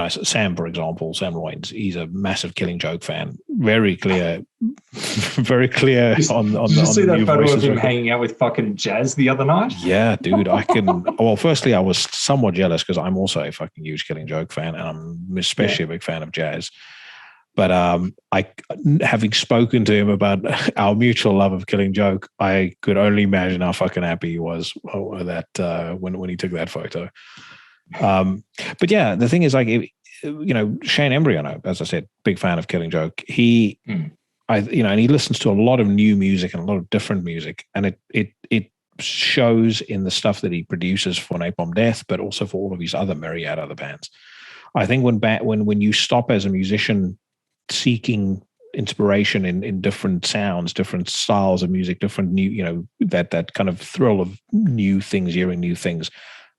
Sam, for example, Sam Roynes, he's a massive Killing Joke fan. Very clear on Did you see that New photo Voices of him record. hanging out with fucking Jazz the other night? Yeah, dude, well, firstly, I was somewhat jealous because I'm also a fucking huge Killing Joke fan, and I'm especially a big fan of Jazz. But having spoken to him about our mutual love of Killing Joke, I could only imagine how fucking happy he was that when he took that photo. But yeah, the thing is, like, Shane Embryo, as I said, big fan of Killing Joke. And he listens to a lot of new music and a lot of different music, and it shows in the stuff that he produces for Napalm Death, but also for all of his other myriad other bands. I think when you stop as a musician seeking inspiration in different sounds, different styles of music, different new, that kind of thrill of new things, hearing new things,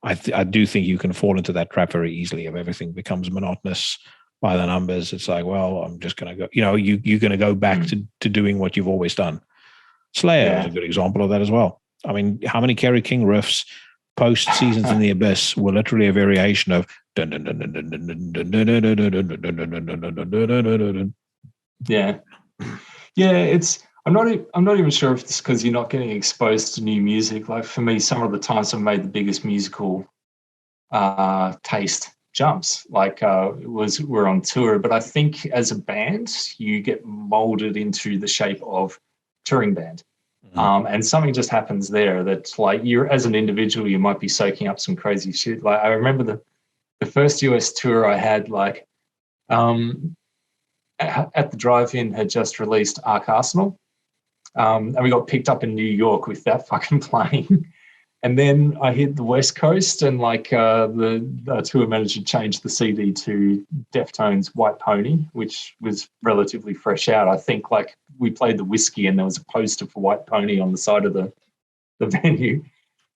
I do think you can fall into that trap very easily. If everything becomes monotonous by the numbers, it's like, well, I'm just going to go, you're going to go back to doing what you've always done. Slayer is a good example of that as well. I mean, how many Kerry King riffs post Seasons in the Abyss were literally a variation of yeah. I'm not even sure if it's because you're not getting exposed to new music. Like for me, some of the times I've made the biggest musical taste jumps. Like we're on tour, but I think as a band, you get molded into the shape of touring band. And something just happens there that, like, you're as an individual, you might be soaking up some crazy shit. Like I remember the first US tour I had, like at the drive-in had just released Ark Arsenal. And we got picked up in New York with that fucking plane. And then I hit the West Coast, and like the tour manager changed the CD to Deftones' White Pony, which was relatively fresh out. I think like we played the Whiskey and there was a poster for White Pony on the side of the venue.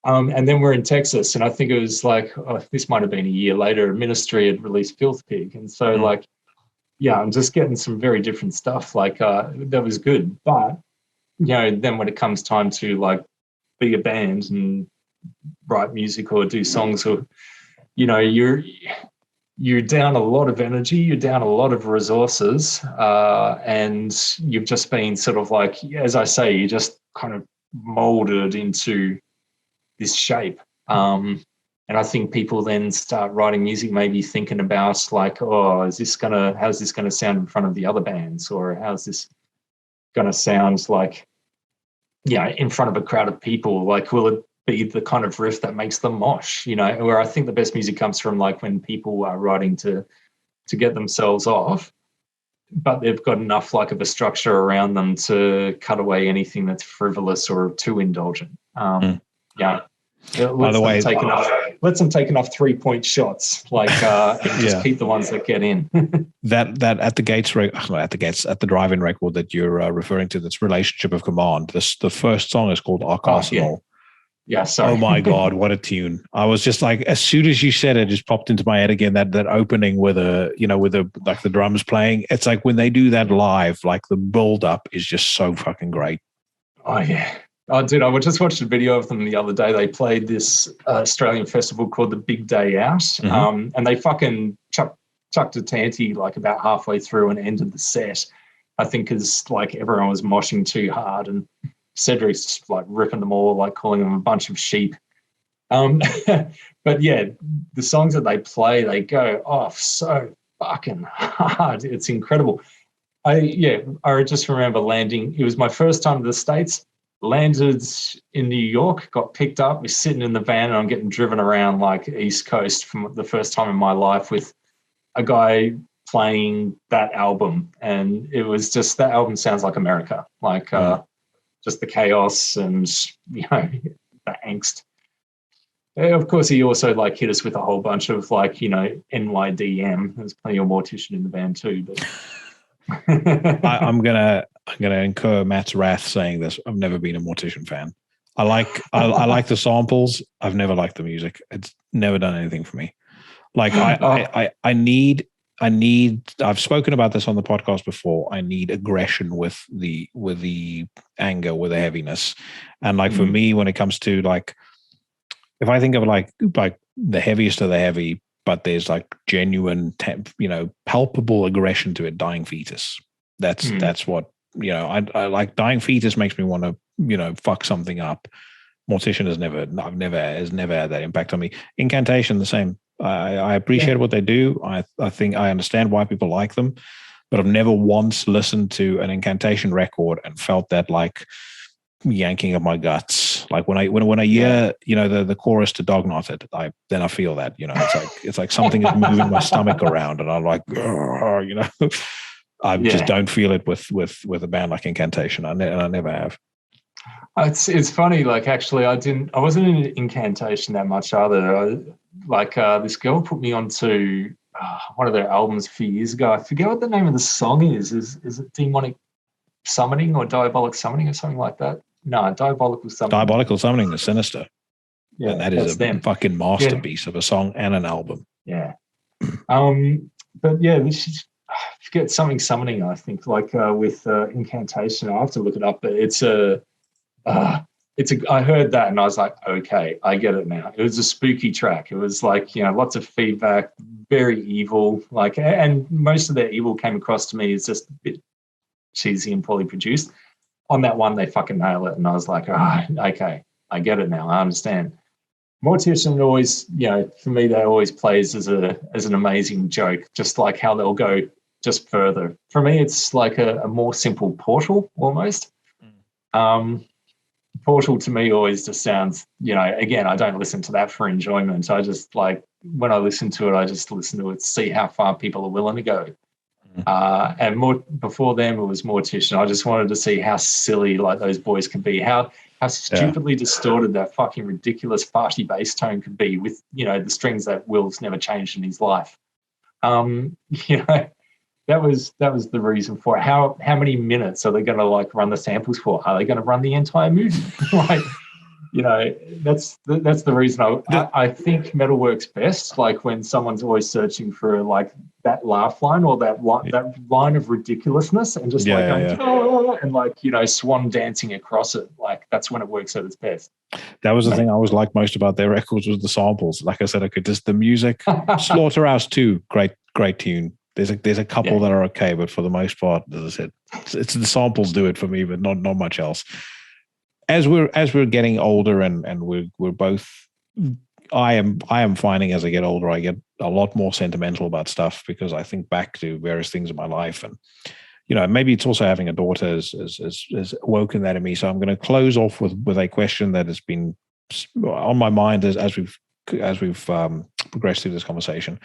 And then we're in Texas, and I think it was like, this might have been a year later, Ministry had released Filth Pig. And so like, yeah, I'm just getting some very different stuff. Like that was good. But, then when it comes time to like be a band and write music or do songs, or, you're you're down a lot of energy, you're down a lot of resources, and you've just been sort of like, as I say, you just kind of molded into this shape. And I think people then start writing music, maybe thinking about like, oh, how's this gonna sound in front of the other bands, or how's this gonna sound like, in front of a crowd of people? Like, will it be the kind of riff that makes them mosh? Where I think the best music comes from, like when people are writing to get themselves off, but they've got enough like of a structure around them to cut away anything that's frivolous or too indulgent. Yeah. By the way, Let them take enough 3-point shots, like, and just keep the ones that get in. that at the drive-in record that you're referring to, that's Relationship of Command. The first song is called Arc Arsenal. Yeah, sorry. Oh my God, what a tune! I was just like, as soon as you said it, just popped into my head again. That opening with the drums playing. It's like when they do that live, like the build up is just so fucking great. Oh yeah. Oh, dude, I just watched a video of them the other day. They played this Australian festival called the Big Day Out, and they fucking chucked a tanty like about halfway through and ended the set. I think because like everyone was moshing too hard, and Cedric's just like ripping them all, like calling them a bunch of sheep. But yeah, the songs that they play, they go off so fucking hard. It's incredible. I just remember landing. It was my first time to the States. Landed in New York, got picked up, was sitting in the van, and I'm getting driven around like East Coast for the first time in my life with a guy playing that album. And it was just, that album sounds like America, like just the chaos and, the angst. Of course, he also like hit us with a whole bunch of like, NYDM. There's plenty of Mortician in the band too, but I'm gonna incur Matt's wrath saying this. I've never been a Mortician fan. I like the samples. I've never liked the music. It's never done anything for me. Like I need. I've spoken about this on the podcast before. I need aggression with the anger, with the heaviness, and like for me, when it comes to like, if I think of like the heaviest of the heavy, but there's like genuine, palpable aggression to it. Dying Fetus. That's what, I like. Dying Fetus makes me want to, fuck something up. Mortician has never had that impact on me. Incantation, the same. I appreciate what they do. I think I understand why people like them, but I've never once listened to an Incantation record and felt that like yanking of my guts. Like when I hear the chorus to Dog Knotted, then I feel that it's like something is moving my stomach around, and I'm like, I just don't feel it with a band like Incantation. I never have. It's funny. Like actually, I wasn't in Incantation that much either. This girl put me onto one of their albums a few years ago. I forget what the name of the song is. Is it Demonic Summoning or Diabolic Summoning or something like that? No, Diabolical Summoning. Diabolical Summoning is Sinister. Yeah, and that is a fucking masterpiece of a song and an album. Yeah. But yeah, this is, I forget something summoning, I think, like with Incantation. I'll have to look it up, but I heard that and I was like, okay, I get it now. It was a spooky track. It was like, lots of feedback, very evil, like, and most of their evil came across to me as just a bit cheesy and poorly produced. On that one, they fucking nail it. And I was like, okay, I get it now. I understand. Mortician always, for me, that always plays as an amazing joke, just like how they'll go just further. For me, it's like a more simple Portal almost. Portal to me always just sounds, again, I don't listen to that for enjoyment. I just like, when I listen to it, I just listen to it, see how far people are willing to go. And more before them, it was Mortician. I just wanted to see how silly like those boys could be, how stupidly distorted that fucking ridiculous farty bass tone could be with, the strings that Will's never changed in his life. That was the reason for it. How many minutes are they going to like run the samples for? Are they going to run the entire movie? That's the reason I think metal works best. Like when someone's always searching for like that laugh line or that line of ridiculousness, and just "Oh," and swan dancing across it. Like, that's when it works at its best. That was the thing I always liked most about their records, was the samples. Like I said, I could just the music. Slaughterhouse 2, great tune. There's a couple that are okay, but for the most part, as I said, it's the samples do it for me, but not much else. As we're getting older, and we're both, I am finding as I get older, I get a lot more sentimental about stuff, because I think back to various things in my life, and maybe it's also having a daughter has woken that in me. So I'm going to close off with a question that has been on my mind as we've progressed through this conversation.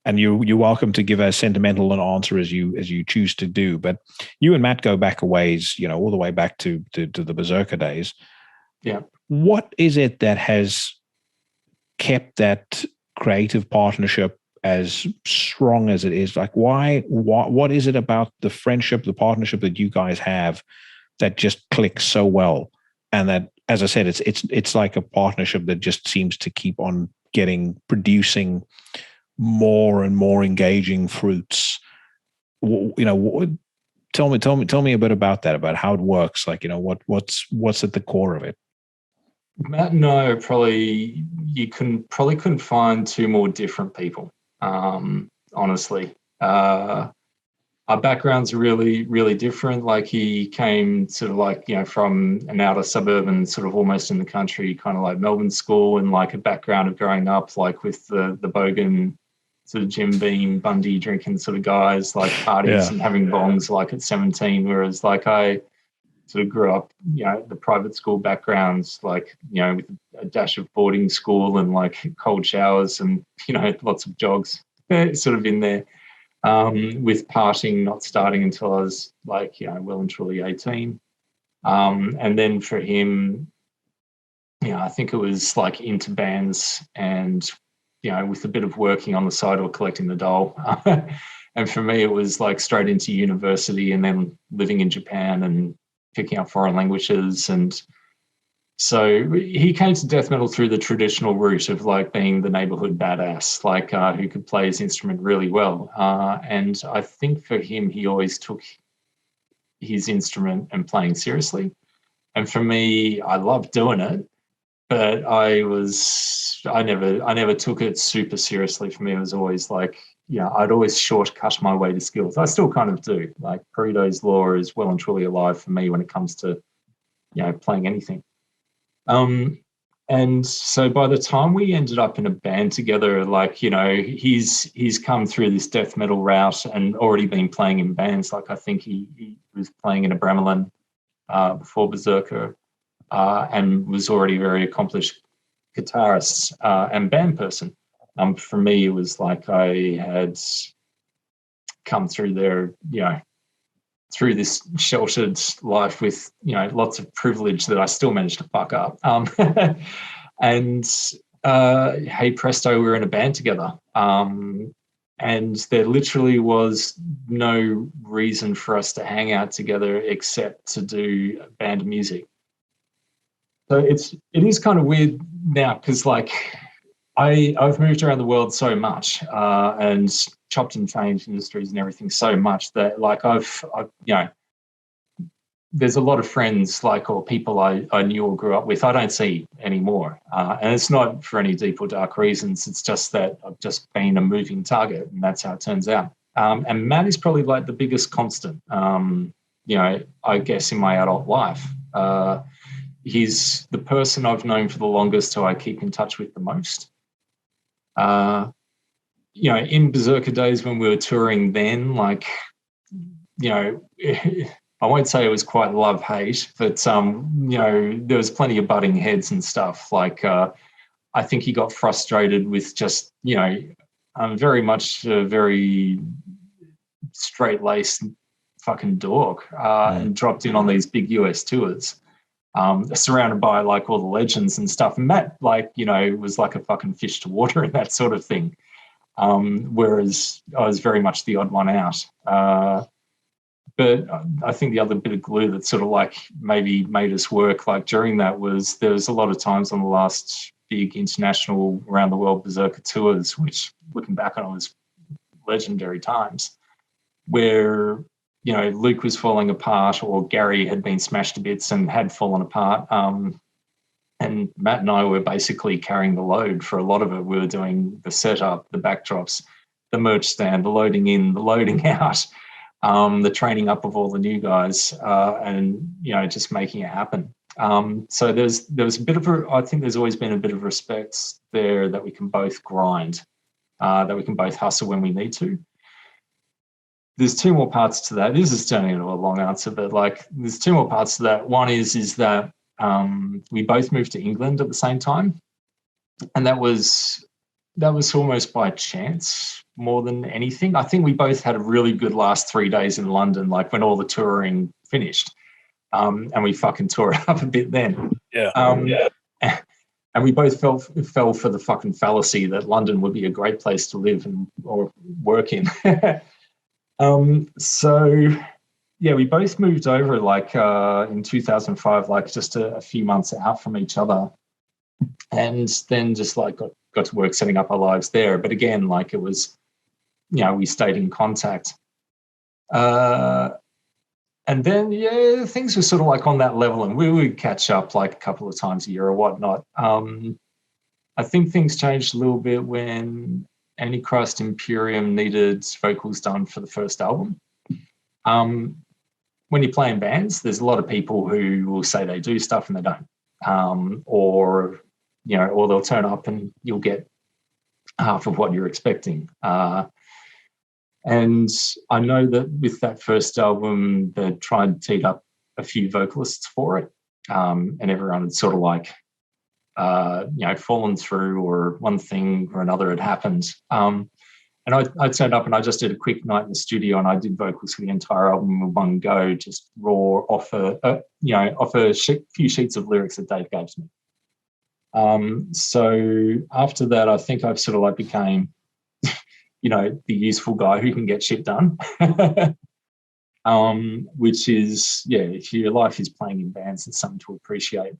And you're welcome to give as sentimental an answer as you choose to do. But you and Matt go back a ways, all the way back to the Berserker days. Yeah. What is it that has kept that creative partnership as strong as it is? Like, what is it about the friendship, the partnership that you guys have that just clicks so well? And that, as I said, it's like a partnership that just seems to keep on producing more and more engaging fruits. Tell me a bit about that, about how it works. Like, what's at the core of it? Matt and I couldn't find two more different people. Honestly, our backgrounds are really, really different. Like, he came sort of from an outer suburban, sort of almost in the country, kind of like Melbourne school, and like a background of growing up like with the bogan sort of Jim Beam, Bundy drinking sort of guys, like parties and having bongs like at 17. Whereas like I sort of grew up, the private school backgrounds, like, with a dash of boarding school and like cold showers and, lots of jogs sort of in there, with partying not starting until I was like, well and truly 18. And then for him, I think it was like into bands and, with a bit of working on the side or collecting the doll. And for me, it was like straight into university and then living in Japan and picking up foreign languages. And so he came to death metal through the traditional route of like being the neighborhood badass, like who could play his instrument really well. And I think for him, he always took his instrument and playing seriously. And for me, I loved doing it, but I never took it super seriously. For me, it was always like, I'd always shortcut my way to skills. I still kind of do. Like, Pareto's law is well and truly alive for me when it comes to, playing anything. And so by the time we ended up in a band together, like, he's come through this death metal route and already been playing in bands. Like, I think he was playing in a Bramelin before Berserker, and was already a very accomplished guitarist and band person. For me, it was like I had come through there, through this sheltered life with, lots of privilege that I still managed to fuck up. And hey presto, we were in a band together. And there literally was no reason for us to hang out together except to do band music. So it is kind of weird now, because like I've moved around the world so much and chopped and changed industries and everything so much that like I've there's a lot of friends like, or people I knew or grew up with I don't see anymore, and it's not for any deep or dark reasons. It's just that I've just been a moving target, and that's how it turns out. And Matt is probably like the biggest constant, I guess, in my adult life. He's the person I've known for the longest, who I keep in touch with the most. In Berserker days when we were touring then, like, I won't say it was quite love-hate, but, there was plenty of butting heads and stuff. Like, I think he got frustrated with just, I'm very much a very straight-laced fucking dork, and dropped in on these big US tours. Surrounded by like all the legends and stuff. And Matt, like, was like a fucking fish to water and that sort of thing. Whereas I was very much the odd one out. But I think the other bit of glue that sort of like maybe made us work like during that was there was a lot of times on the last big international around the world Berserker tours, which looking back on it was legendary times where, Luke was falling apart or Gary had been smashed to bits and had fallen apart. And Matt and I were basically carrying the load for a lot of it. We were doing the setup, the backdrops, the merch stand, the loading in, the loading out, the training up of all the new guys, and just making it happen. So there was a bit of I think there's always been a bit of respect there that we can both grind, that we can both hustle when we need to. There's two more parts to that. This is turning into a long answer, but there's two more parts to that. One is that we both moved to England at the same time, and that was almost by chance more than anything. I think we both had a really good last 3 days in London, when all the touring finished, and we fucking tore it up a bit then. Yeah. And we both fell for the fucking fallacy that London would be a great place to live or work in. So yeah, we both moved over in 2005, just a few months out from each other, and then just got to work setting up our lives there. But again, it was, we stayed in contact. And then, things were sort of on that level, and we would catch up a couple of times a year or whatnot. I think things changed a little bit when Antichrist Imperium needed vocals done for the first album. When you play in bands, there's a lot of people who will say they do stuff and they don't, or they'll turn up and you'll get half of what you're expecting. And I know that with that first album, they tried to teed up a few vocalists for it, and everyone had sort of fallen through, or one thing or another had happened. And I turned up and I just did a quick night in the studio, and I did vocals for the entire album in one go, just raw off a few sheets of lyrics that Dave gave to me. So after that, I think I've sort of became, the useful guy who can get shit done. Which is, if your life is playing in bands, it's something to appreciate.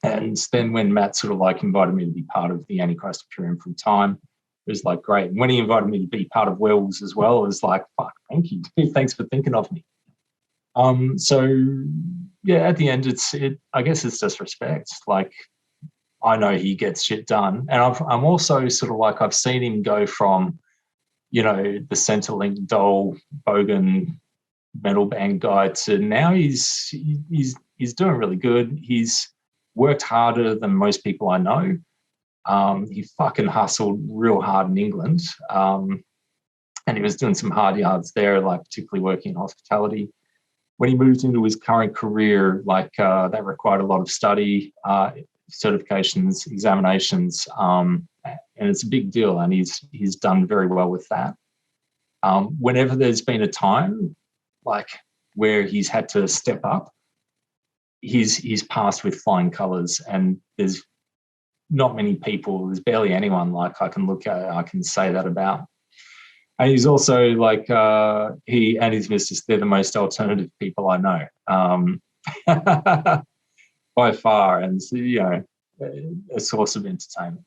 And then when Matt sort of invited me to be part of the Antichrist Imperium full time, it was great. And when he invited me to be part of Werewolves as well, it was fuck, thank you. Thanks for thinking of me. So yeah, at the end, I guess it's just respect. I know he gets shit done. And I'm also sort of I've seen him go from, the Centrelink Dole Bogan metal band guy to now he's doing really good. He's worked harder than most people I know. He fucking hustled real hard in England. And he was doing some hard yards there, particularly working in hospitality. When he moved into his current career, that required a lot of study, certifications, examinations, and it's a big deal, and he's done very well with that. Whenever there's been a time where he's had to step up, he's passed with flying colours, and there's not many people, there's barely anyone I can look at, I can say that about. And he's also he and his missus, they're the most alternative people I know, by far, and a source of entertainment.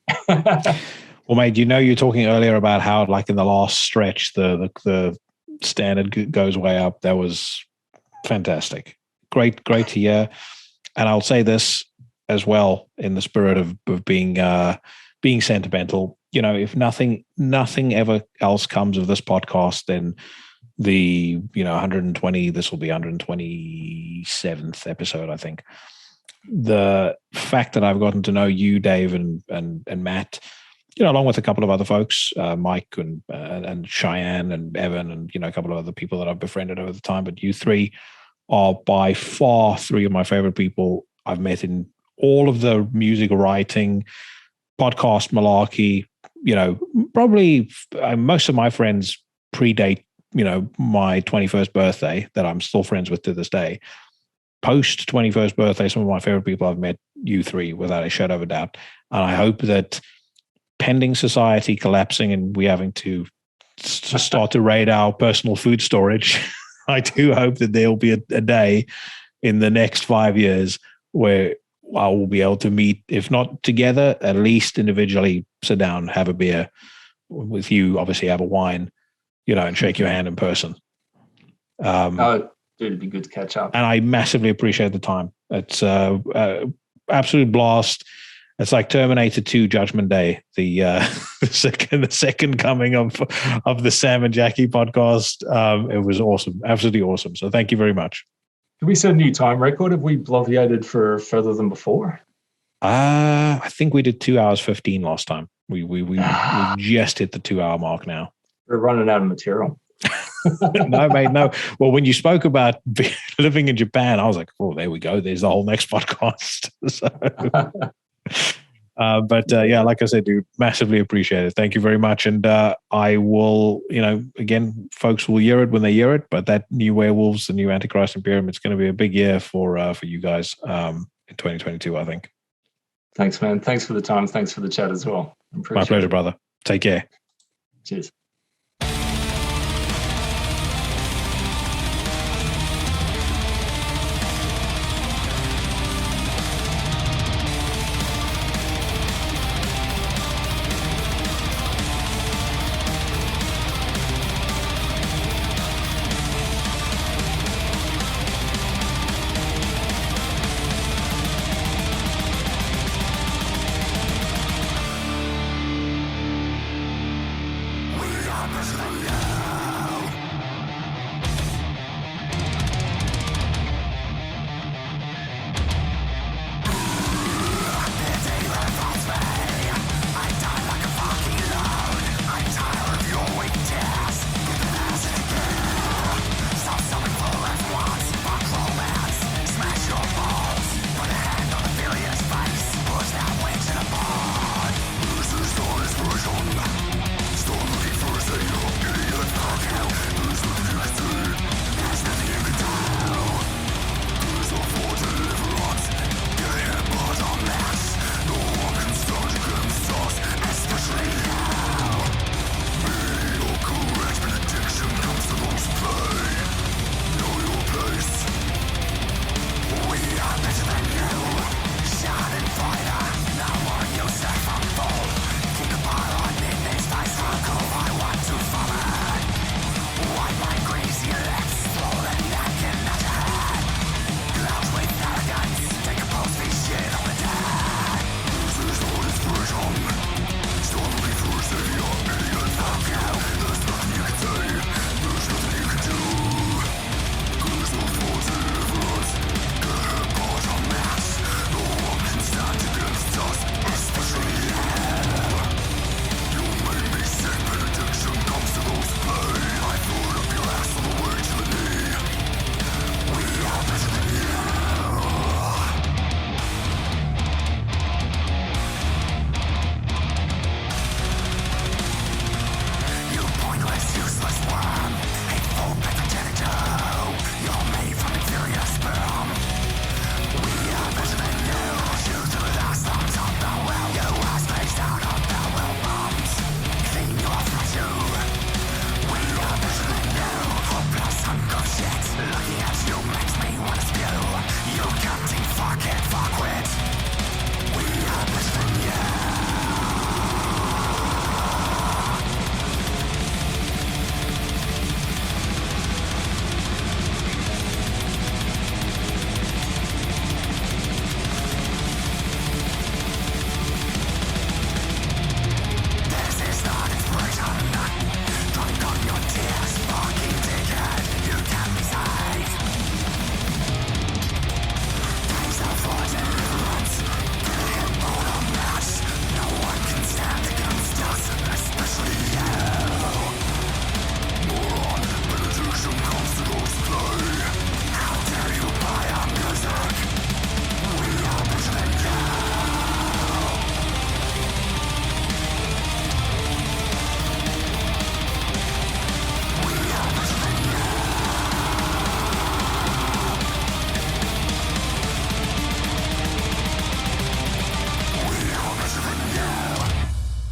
Well, mate, you're talking earlier about how in the last stretch the standard goes way up. That was fantastic. Great to hear. And I'll say this as well, in the spirit of being sentimental. If nothing ever else comes of this podcast, then the 120, this will be 127th episode, I think. The fact that I've gotten to know you, Dave, and Matt, along with a couple of other folks, Mike and Cheyenne and Evan, and a couple of other people that I've befriended over the time, but you three are by far three of my favorite people I've met in all of the music writing, podcast malarkey. Probably most of my friends predate my 21st birthday, that I'm still friends with to this day. Post 21st birthday, some of my favorite people I've met, you three, without a shadow of a doubt. And I hope that pending society collapsing and we having to start to raid our personal food storage, I do hope that there'll be a day in the next 5 years where I will be able to meet, if not together, at least individually, sit down, have a beer with you, obviously have a wine, and shake your hand in person. Dude, it'd be good to catch up. And I massively appreciate the time. It's absolute blast. It's like Terminator 2 Judgment Day, the second coming of the Sam and Jackie podcast. It was awesome, absolutely awesome. So thank you very much. Did we set a new time record? Have we bloviated for further than before? I think we did 2 hours 15 last time. We just hit the 2 hour mark now. We're running out of material. No, mate, no. Well, when you spoke about living in Japan, I was like, oh, there we go. There's the whole next podcast. But like I said, dude, massively appreciate it. Thank you very much. And I will, again, folks will hear it when they hear it, but that new Werewolves, the new Antichrist Imperium, it's going to be a big year for you guys in 2022, I think. Thanks, man. Thanks for the time. Thanks for the chat as well. My pleasure, brother. Take care. Cheers.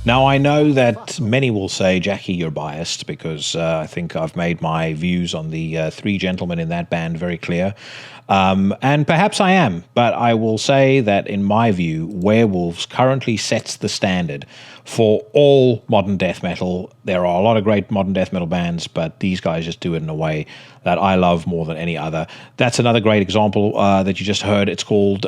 Now, I know that many will say, Jackie, you're biased, because I think I've made my views on the three gentlemen in that band very clear. And perhaps I am, but I will say that in my view, Werewolves currently sets the standard for all modern death metal. There are a lot of great modern death metal bands, but these guys just do it in a way that I love more than any other. That's another great example that you just heard. It's called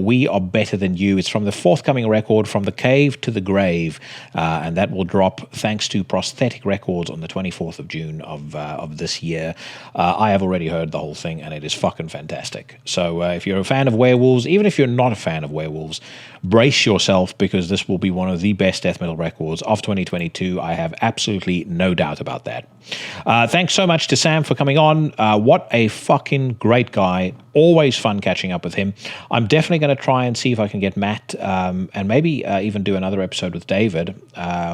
We Are Better Than You. It's from the forthcoming record, From the Cave to the Grave, and that will drop thanks to Prosthetic Records on the 24th of June of this year. I have already heard the whole thing, and it is fucking fantastic. So if you're a fan of Werewolves, even if you're not a fan of Werewolves, brace yourself, because this will be one of the best death metal records of 2022. I have absolutely no doubt about that. Thanks so much to Sam for coming on. What a fucking great guy. Always fun catching up with him. I'm definitely going to try and see if I can get Matt and maybe even do another episode with David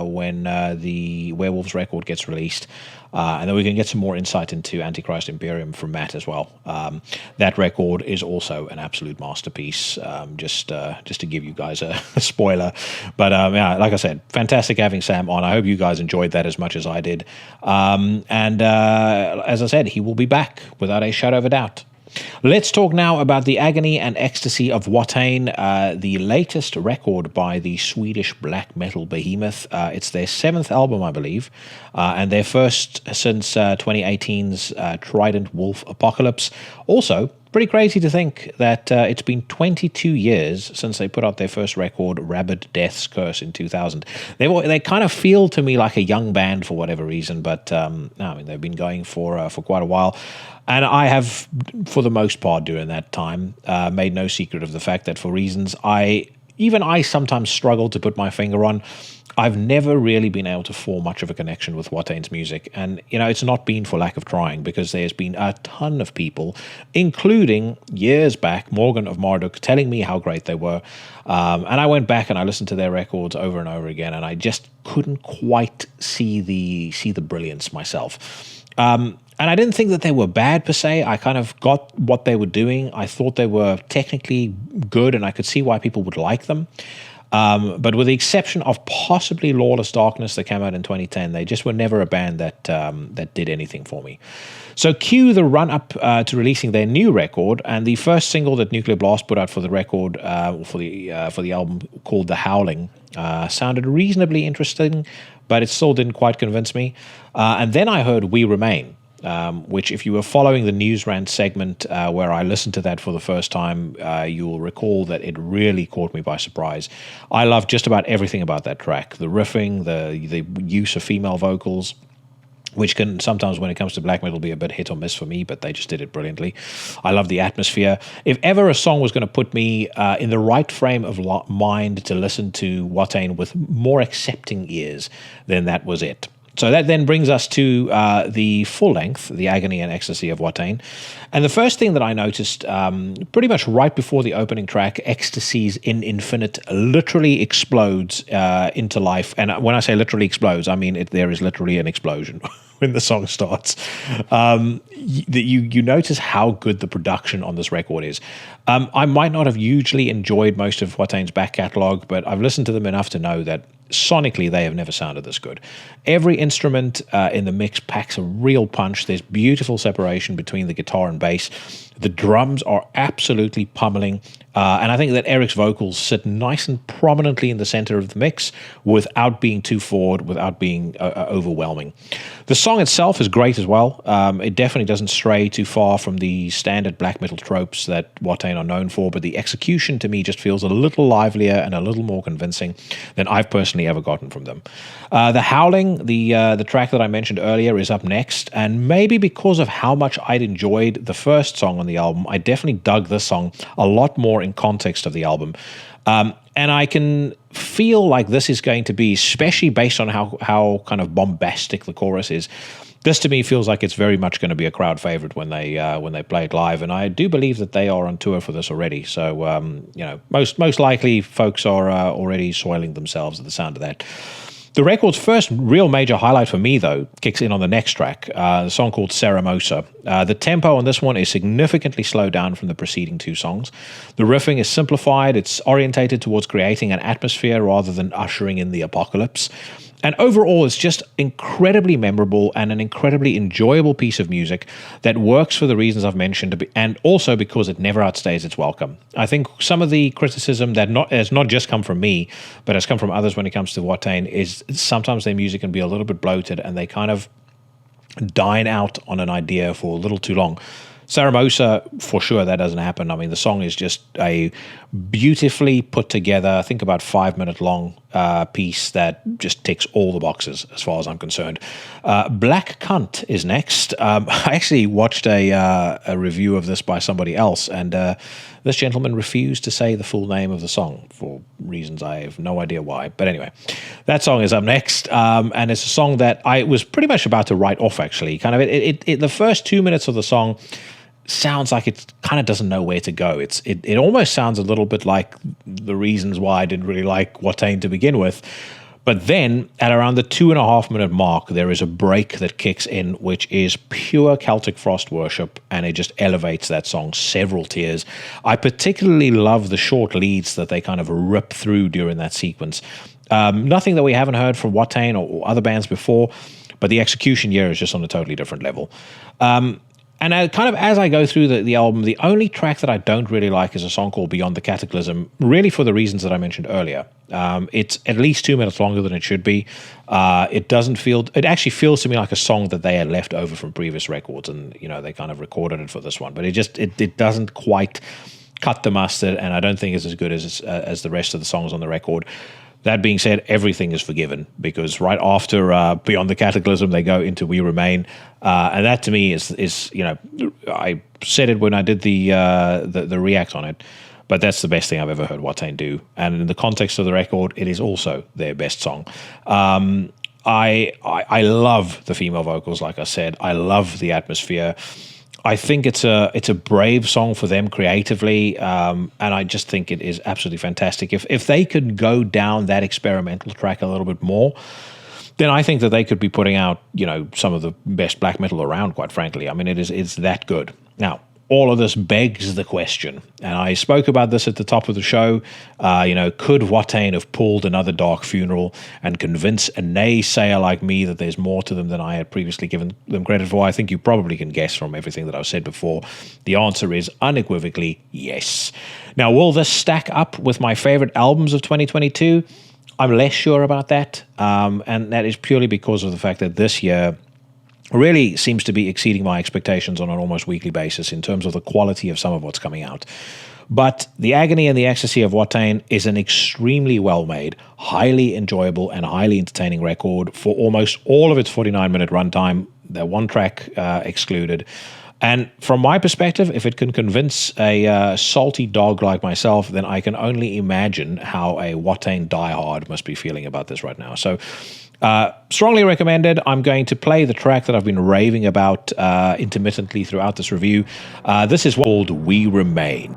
when the Werewolves record gets released. And then we can get some more insight into Antichrist Imperium from Matt as well. That record is also an absolute masterpiece, just to give you guys a spoiler. But yeah, like I said, fantastic having Sam on. I hope you guys enjoyed that as much as I did. And as I said, he will be back without a shadow of a doubt. Let's talk now about the Agony and Ecstasy of Watain, the latest record by the Swedish black metal behemoth. It's their 7th album, I believe, and their first since 2018's Trident Wolf Apocalypse. Also, pretty crazy to think that it's been 22 years since they put out their first record, Rabid Death's Curse, in 2000. They kind of feel to me like a young band for whatever reason, but no, I mean, they've been going for quite a while. And I have, for the most part during that time, made no secret of the fact that for reasons I sometimes struggle to put my finger on, I've never really been able to form much of a connection with Watain's music. And, you know, it's not been for lack of trying, because there's been a ton of people, including years back, Morgan of Marduk, telling me how great they were. And I went back and I listened to their records over and over again, and I just couldn't quite see the brilliance myself. And I didn't think that they were bad per se. I kind of got what they were doing. I thought they were technically good, and I could see why people would like them. But with the exception of possibly Lawless Darkness that came out in 2010, they just were never a band that did anything for me. So cue the run-up to releasing their new record, and the first single that Nuclear Blast put out for the record, for the album, called The Howling, sounded reasonably interesting, but it still didn't quite convince me. And then I heard We Remain, which, if you were following the News Rant segment where I listened to that for the first time, you will recall that it really caught me by surprise. I love just about everything about that track. The riffing, the use of female vocals, which can sometimes, when it comes to black metal, be a bit hit or miss for me, but they just did it brilliantly. I love the atmosphere. If ever a song was going to put me in the right frame of mind to listen to Watain with more accepting ears, then that was it. So that then brings us to the full length, the Agony and Ecstasy of Watain. And the first thing that I noticed pretty much right before the opening track, Ecstasies in Infinite, literally explodes into life. And when I say literally explodes, I mean there is literally an explosion when the song starts. You notice how good the production on this record is. I might not have hugely enjoyed most of Watain's back catalogue, but I've listened to them enough to know that sonically they have never sounded this good. Every instrument in the mix packs a real punch. There's beautiful separation between the guitar and bass. The drums are absolutely pummeling. And I think that Eric's vocals sit nice and prominently in the center of the mix without being too forward, without being overwhelming. The song itself is great as well. It definitely doesn't stray too far from the standard black metal tropes that Watain are known for, but the execution to me just feels a little livelier and a little more convincing than I've personally ever gotten from them. The Howling, the track that I mentioned earlier, is up next, and maybe because of how much I'd enjoyed the first song on the album, I definitely dug this song a lot more in context of the album. And I can feel like this is going to be, especially based on how kind of bombastic the chorus is, this to me feels like it's very much going to be a crowd favorite when they play it live. And I do believe that they are on tour for this already. So, most likely folks are already soiling themselves at the sound of that. The record's first real major highlight for me, though, kicks in on the next track, the song called Ceramosa. The tempo on this one is significantly slowed down from the preceding two songs. The riffing is simplified. It's orientated towards creating an atmosphere rather than ushering in the apocalypse. And overall, it's just incredibly memorable and an incredibly enjoyable piece of music that works for the reasons I've mentioned, and also because it never outstays its welcome. I think some of the criticism that has not just come from me, but has come from others when it comes to WAITAIN is sometimes their music can be a little bit bloated and they kind of dine out on an idea for a little too long. Saramosa, for sure, that doesn't happen. I mean, the song is just a beautifully put together, I think about 5-minute long piece that just ticks all the boxes as far as I'm concerned. Black Cunt is next. I actually watched a review of this by somebody else, and this gentleman refused to say the full name of the song for reasons I have no idea why. But anyway, that song is up next, and it's a song that I was pretty much about to write off, actually. Kind of, the first 2 minutes of the song sounds like it kind of doesn't know where to go. It almost sounds a little bit like the reasons why I didn't really like WAITAIN to begin with. But then at around the 2.5 minute mark, there is a break that kicks in, which is pure Celtic frost worship, and it just elevates that song several tiers. I particularly love the short leads that they kind of rip through during that sequence. Nothing that we haven't heard from WAITAIN or other bands before, but the execution here is just on a totally different level. And kind of as I go through the album, the only track that I don't really like is a song called Beyond the Cataclysm, really for the reasons that I mentioned earlier. It's at least 2 minutes longer than it should be. It actually feels to me like a song that they had left over from previous records, and they kind of recorded it for this one. But it doesn't quite cut the mustard, and I don't think it's as good as the rest of the songs on the record. That being said, everything is forgiven, because right after Beyond the Cataclysm, they go into We Remain. And that to me is I said it when I did the react on it, but that's the best thing I've ever heard WAITAIN do. And in the context of the record, it is also their best song. I love the female vocals, like I said. I love the atmosphere. I think it's a brave song for them creatively, and I just think it is absolutely fantastic. If they could go down that experimental track a little bit more, then I think that they could be putting out some of the best black metal around. Quite frankly, I mean it's that good. Now, all of this begs the question, and I spoke about this at the top of the show. Could WAITAIN have pulled another dark funeral and convince a naysayer like me that there's more to them than I had previously given them credit for? I think you probably can guess from everything that I've said before. The answer is unequivocally yes. Now, will this stack up with my favorite albums of 2022? I'm less sure about that, and that is purely because of the fact that this year really seems to be exceeding my expectations on an almost weekly basis in terms of the quality of some of what's coming out. But the Agony and the Ecstasy of Watain is an extremely well-made, highly enjoyable, and highly entertaining record for almost all of its 49-minute runtime, the one track excluded. And from my perspective, if it can convince a salty dog like myself, then I can only imagine how a Watain diehard must be feeling about this right now. So strongly recommended. I'm going to play the track that I've been raving about intermittently throughout this review. This is called We Remain.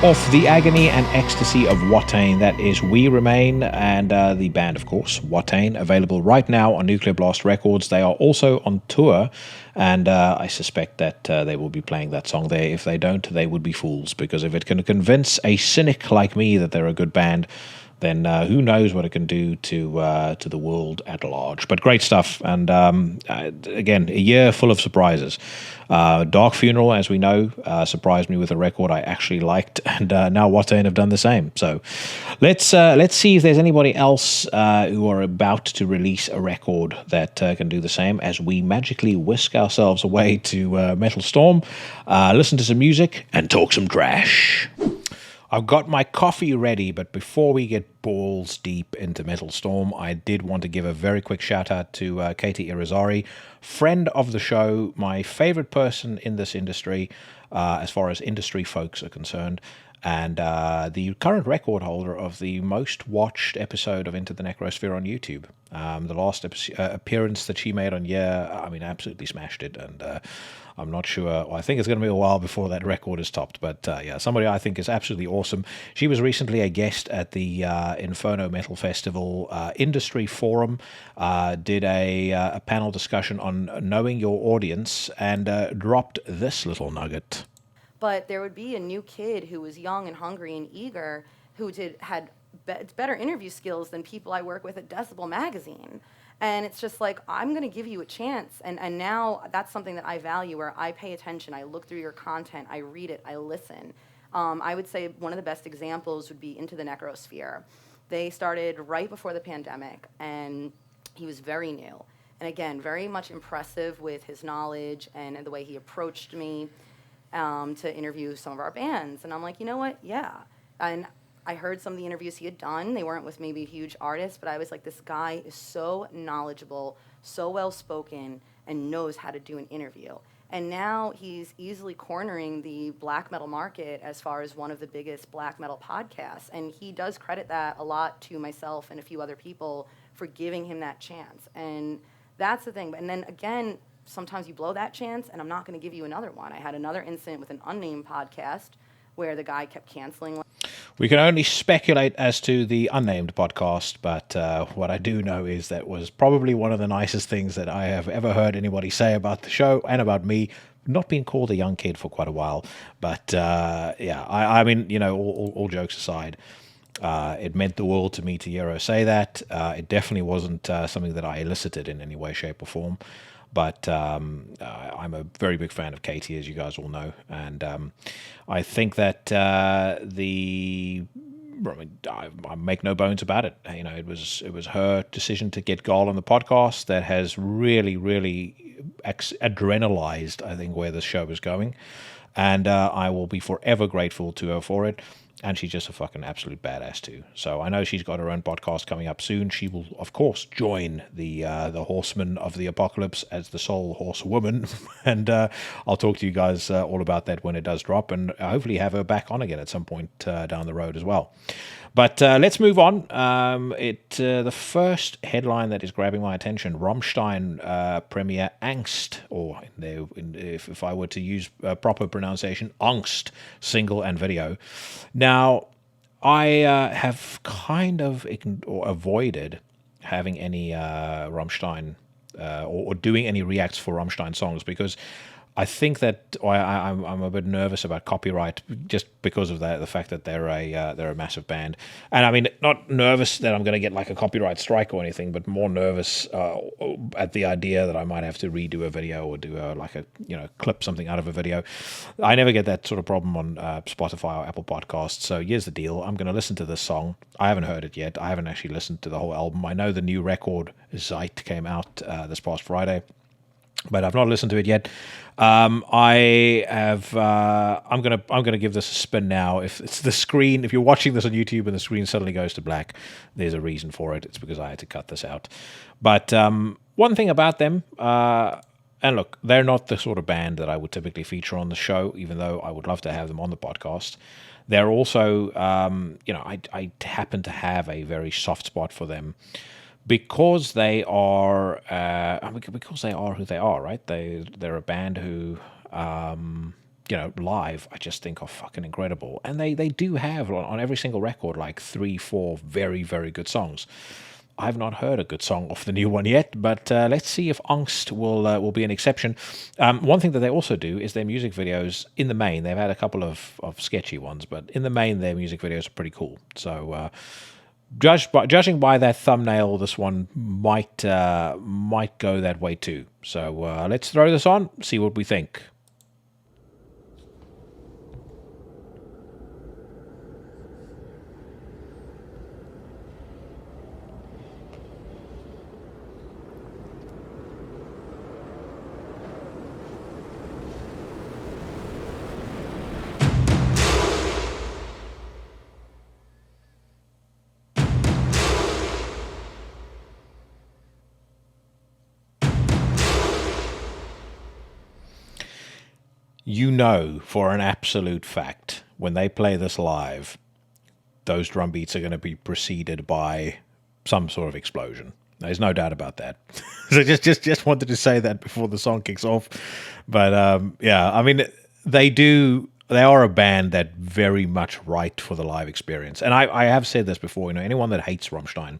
Off the Agony and Ecstasy of Watain, that is We Remain, and the band, of course, Watain, available right now on Nuclear Blast Records. They are also on tour, and I suspect that they will be playing that song there. If they don't, they would be fools, because if it can convince a cynic like me that they're a good band, then who knows what it can do to the world at large. But great stuff, and again, a year full of surprises. Dark Funeral, as we know, surprised me with a record I actually liked, and now Watain have done the same. So let's see if there's anybody else who are about to release a record that can do the same, as we magically whisk ourselves away to Metal Storm, listen to some music, and talk some trash. I've got my coffee ready, but before we get balls deep into Metal Storm, I did want to give a very quick shout out to Katie Irizarry, friend of the show, my favorite person in this industry, as far as industry folks are concerned, and the current record holder of the most watched episode of Into the Necrosphere on YouTube. The last appearance that she made on absolutely smashed it, and I'm not sure. Well, I think it's going to be a while before that record is topped. But somebody I think is absolutely awesome. She was recently a guest at the Inferno Metal Festival Industry Forum, did a panel discussion on knowing your audience, and dropped this little nugget. But there would be a new kid who was young and hungry and eager, who had better interview skills than people I work with at Decibel Magazine. And it's just like, I'm going to give you a chance. And now that's something that I value, where I pay attention. I look through your content. I read it. I listen. I would say one of the best examples would be Into the Necrosphere. They started right before the pandemic, and he was very new. And again, very much impressive with his knowledge and the way he approached me to interview some of our bands. And I'm like, you know what? Yeah. And I heard some of the interviews he had done. They weren't with maybe huge artists, but I was like, this guy is so knowledgeable, so well-spoken, and knows how to do an interview. And now he's easily cornering the black metal market as far as one of the biggest black metal podcasts. And he does credit that a lot to myself and a few other people for giving him that chance. And that's the thing. And then again, sometimes you blow that chance, and I'm not going to give you another one. I had another incident with an unnamed podcast where the guy kept canceling. We can only speculate as to the unnamed podcast, but what I do know is that was probably one of the nicest things that I have ever heard anybody say about the show and about me. Not being called a young kid for quite a while, but I mean, you know, all jokes aside, it meant the world to me to hear her say that. It definitely wasn't something that I elicited in any way, shape, or form. But I'm a very big fan of Katie, as you guys all know, and I think that I make no bones about it. You know, it was her decision to get Gol on the podcast that has really, really adrenalized, I think, where the show is going, and I will be forever grateful to her for it. And she's just a fucking absolute badass too. So I know she's got her own podcast coming up soon. She will, of course, join the Horsemen of the Apocalypse as the sole horsewoman. And I'll talk to you guys all about that when it does drop, and hopefully have her back on again at some point down the road as well. But let's move on. The first headline that is grabbing my attention: Rammstein premiere Angst, or if I were to use proper pronunciation, Angst, single and video. Now, I have kind of avoided having any Rammstein or doing any reacts for Rammstein songs, because I think that I'm a bit nervous about copyright, just because of the fact that they're a massive band. And I mean, not nervous that I'm going to get like a copyright strike or anything, but more nervous at the idea that I might have to redo a video or do clip something out of a video. I never get that sort of problem on Spotify or Apple Podcasts. So here's the deal: I'm going to listen to this song. I haven't heard it yet. I haven't actually listened to the whole album. I know the new record Zeit came out this past Friday, but I've not listened to it yet. I'm gonna give this a spin now. If it's the screen, if you're watching this on YouTube and the screen suddenly goes to black, there's a reason for it. It's because I had to cut this out. But one thing about them, and look, they're not the sort of band that I would typically feature on the show, even though I would love to have them on the podcast. They're also, I happen to have a very soft spot for them, because they are who they are, right? They're a band who live, I just think are fucking incredible. And they do have on every single record like 3-4 very, very good songs. I've not heard a good song off the new one yet, but let's see if Angst will be an exception. One thing that they also do is their music videos, in the main, they've had a couple of sketchy ones, but in the main, their music videos are pretty cool. So judging by that thumbnail, this one might go that way too. So let's throw this on, see what we think. You know for an absolute fact, when they play this live, those drum beats are going to be preceded by some sort of explosion. There's no doubt about that. So just wanted to say that before the song kicks off. But yeah, I mean, they are a band that very much write for the live experience. And I have said this before, anyone that hates Rammstein,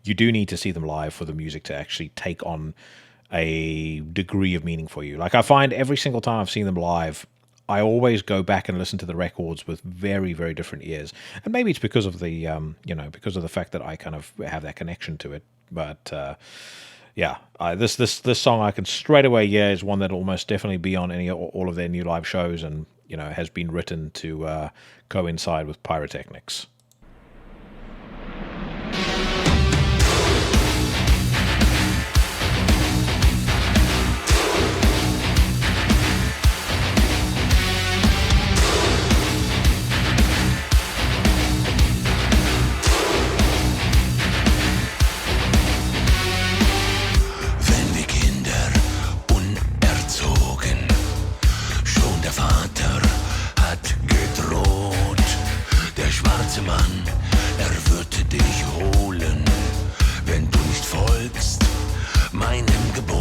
you do need to see them live for the music to actually take on a degree of meaning for you. Like, I find every single time I've seen them live, I always go back and listen to the records with very, very different ears. And maybe it's because of the because of the fact that I kind of have that connection to it. But yeah, this song I can straight away is one that will almost definitely be on all of their new live shows, and has been written to coincide with pyrotechnics. Mann, wird dich holen, wenn du nicht folgst meinem Gebot.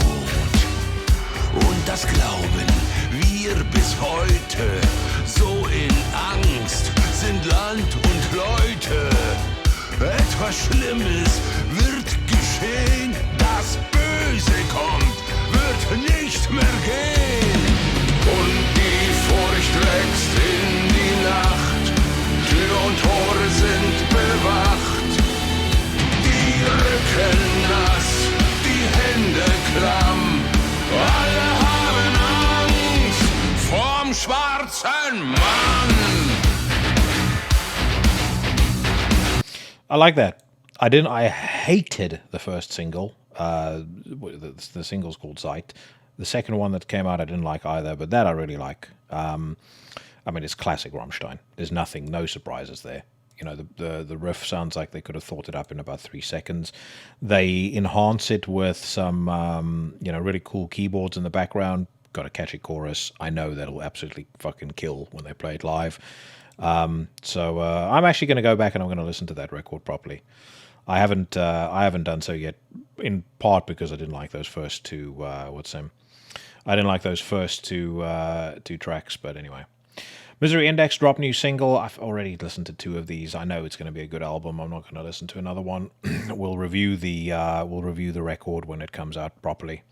Und das glauben wir bis heute, so in Angst sind Land und Leute. Etwas Schlimmes wird geschehen, das Böse kommt, wird nicht mehr gehen. Und die Furcht wächst in die Nacht. Tür und Tore sind bewacht, die Rücken nass, die Hände klamm, alle haben Angst vorm schwarzen Mann. I like that. I hated the first single. The single's called Zeit. The second one that came out I didn't like either, but that I really like. I mean, it's classic Rammstein. There's no surprises there. The riff sounds like they could have thought it up in about 3 seconds. They enhance it with some, really cool keyboards in the background. Got a catchy chorus. I know that'll absolutely fucking kill when they play it live. So I'm actually going to go back and I'm going to listen to that record properly. I haven't done so yet, in part because I didn't like those first two. I didn't like those first two tracks, but anyway. Misery Index dropped new single. I've already listened to 2 of these. I know it's going to be a good album. I'm not going to listen to another one. We'll review the record when it comes out properly.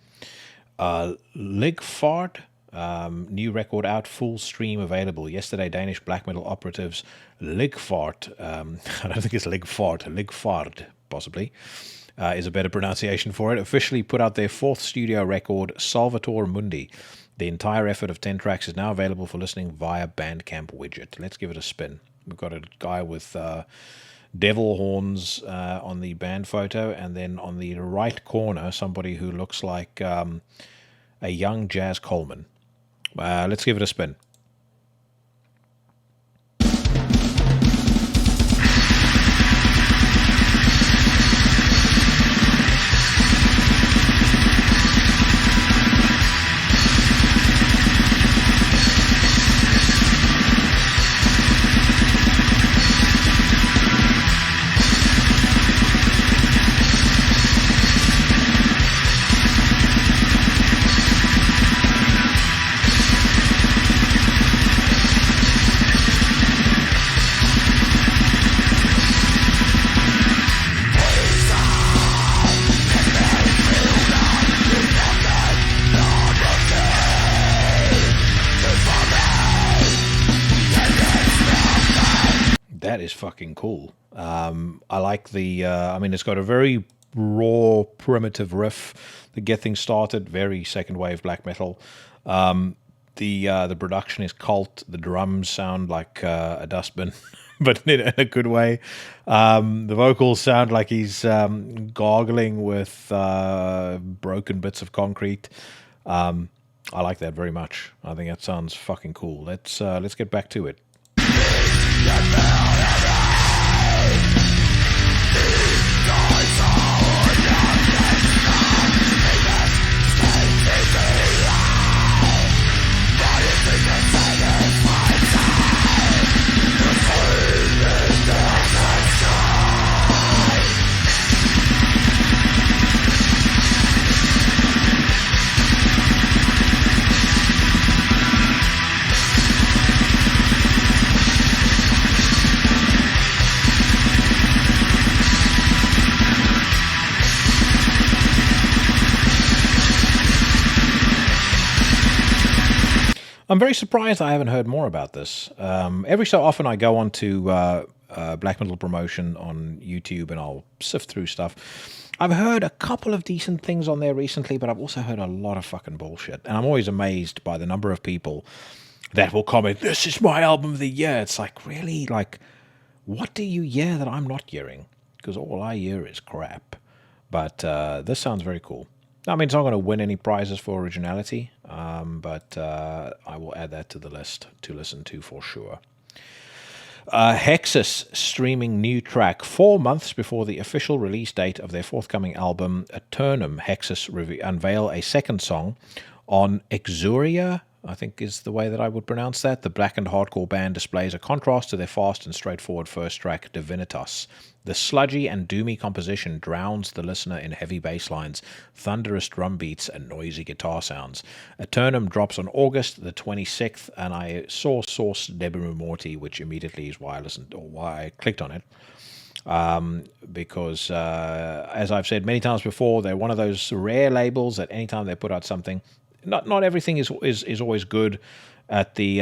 Ligfaerd, new record out, full stream available. Yesterday, Danish black metal operatives Ligfaerd, I don't think it's Ligfaerd, possibly, is a better pronunciation for it, officially put out their 4th studio record, Salvator Mundi. The entire effort of 10 tracks is now available for listening via Bandcamp widget. Let's give it a spin. We've got a guy with devil horns on the band photo, and then on the right corner, somebody who looks like a young Jazz Coleman. Let's give it a spin. is fucking cool. I like the. I mean, it's got a very raw, primitive riff to get things started. Very second wave black metal. The production is cult. The drums sound like a dustbin, but in a good way. The vocals sound like he's gargling with broken bits of concrete. I like that very much. I think that sounds fucking cool. Let's get back to it. I'm very surprised I haven't heard more about this. Every so often I go on to Black Metal Promotion on YouTube and I'll sift through stuff. I've heard a couple of decent things on there recently, but I've also heard a lot of fucking bullshit. And I'm always amazed by the number of people that will comment, "This is my album of the year." It's like, really? Like, what do you hear that I'm not hearing? Because all I hear is crap. But this sounds very cool. I mean, it's not going to win any prizes for originality, but I will add that to the list to listen to for sure. Hexis streaming new track 4 months before the official release date of their forthcoming album, Eternum. Hexis unveil a second song on Exuria, I think is the way that I would pronounce that. The blackened hardcore band displays a contrast to their fast and straightforward first track, Divinitas. The sludgy and doomy composition drowns the listener in heavy bass lines, thunderous drum beats, and noisy guitar sounds. Eternum drops on August the 26th, and I saw Source Debimu Morti, which immediately is why I listened, or why I clicked on it. Because as I've said many times before, they're one of those rare labels that anytime they put out something, not everything is always good at the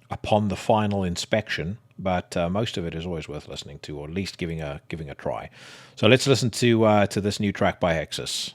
upon the final inspection, but most of it is always worth listening to, or at least giving a try. So let's listen to this new track by Hexis.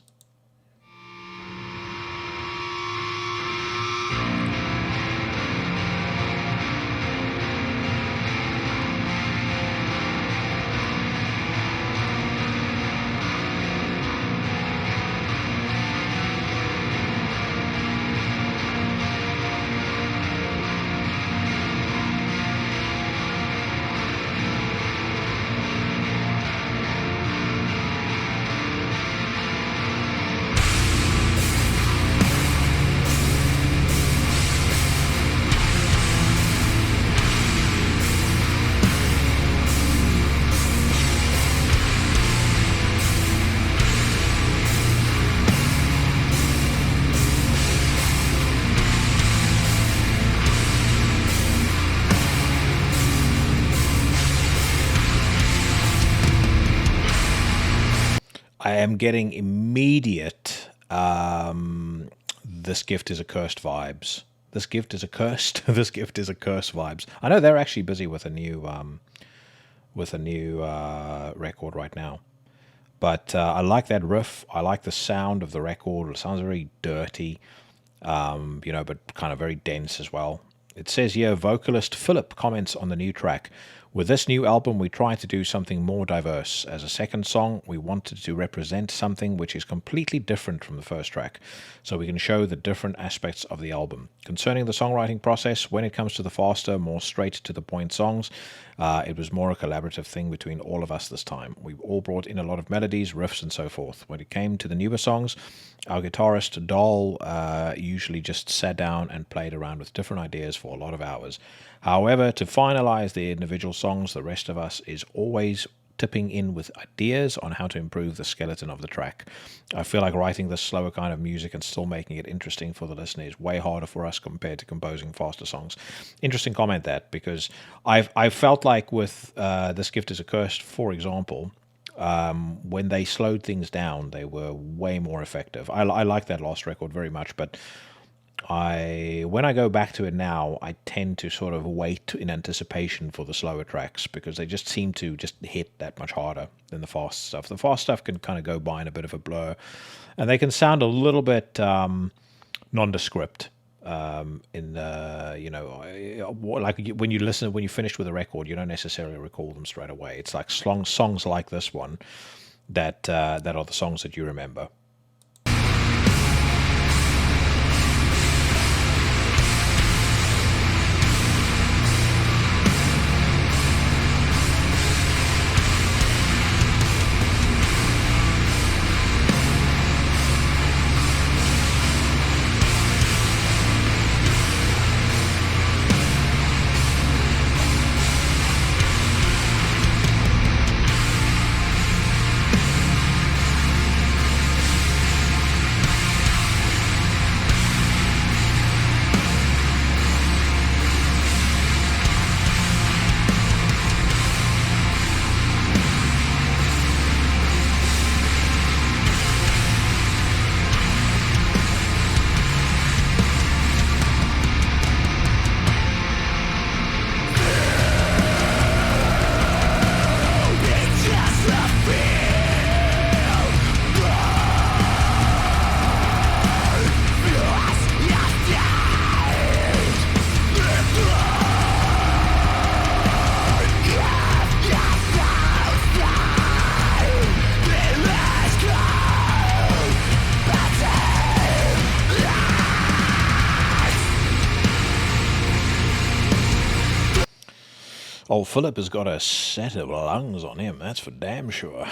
I am getting immediate "this gift is a cursed" vibes. This gift is a cursed. This gift is a curse vibes. I know they're actually busy with a new record right now, but I like that riff. I like the sound of the record. It sounds very dirty, but kind of very dense as well. It says here, vocalist Philip comments on the new track. With this new album, we tried to do something more diverse. As a second song, we wanted to represent something which is completely different from the first track, so we can show the different aspects of the album. Concerning the songwriting process, when it comes to the faster, more straight-to-the-point songs, it was more a collaborative thing between all of us this time. We all brought in a lot of melodies, riffs, and so forth. When it came to the newer songs, our guitarist, Dahl, usually just sat down and played around with different ideas for a lot of hours. However, to finalize the individual songs, the rest of us is always tipping in with ideas on how to improve the skeleton of the track. I feel like writing this slower kind of music and still making it interesting for the listener is way harder for us compared to composing faster songs. Interesting comment that, because I've felt like with This Gift is a Curse, for example, when they slowed things down, they were way more effective. I like that last record very much, but when I go back to it now, I tend to sort of wait in anticipation for the slower tracks because they just seem to just hit that much harder than the fast stuff. The fast stuff can kind of go by in a bit of a blur, and they can sound a little bit nondescript. In the, like when you listen, when you finish with a record, you don't necessarily recall them straight away. It's like songs like this one that are the songs that you remember. Old Philip has got a set of lungs on him. That's for damn sure.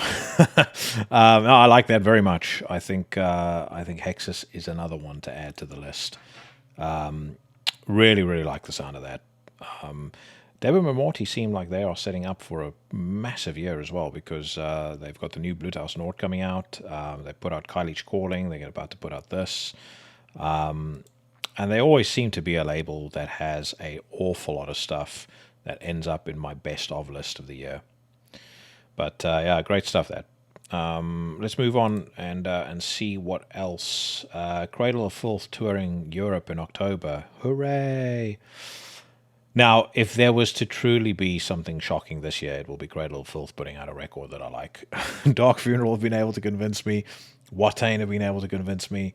No, I like that very much. I think Hexis is another one to add to the list. Really, really like the sound of that. David and Morty seem like they are setting up for a massive year as well because they've got the new Bluthaus Nord coming out. They put out Kylie's Calling. They're about to put out this. And they always seem to be a label that has an awful lot of stuff that ends up in my best of list of the year. But yeah, great stuff that. Let's move on and see what else. Cradle of Filth touring Europe in October. Hooray! Now, if there was to truly be something shocking this year, it will be Cradle of Filth putting out a record that I like. Dark Funeral have been able to convince me. WAITAIN have been able to convince me.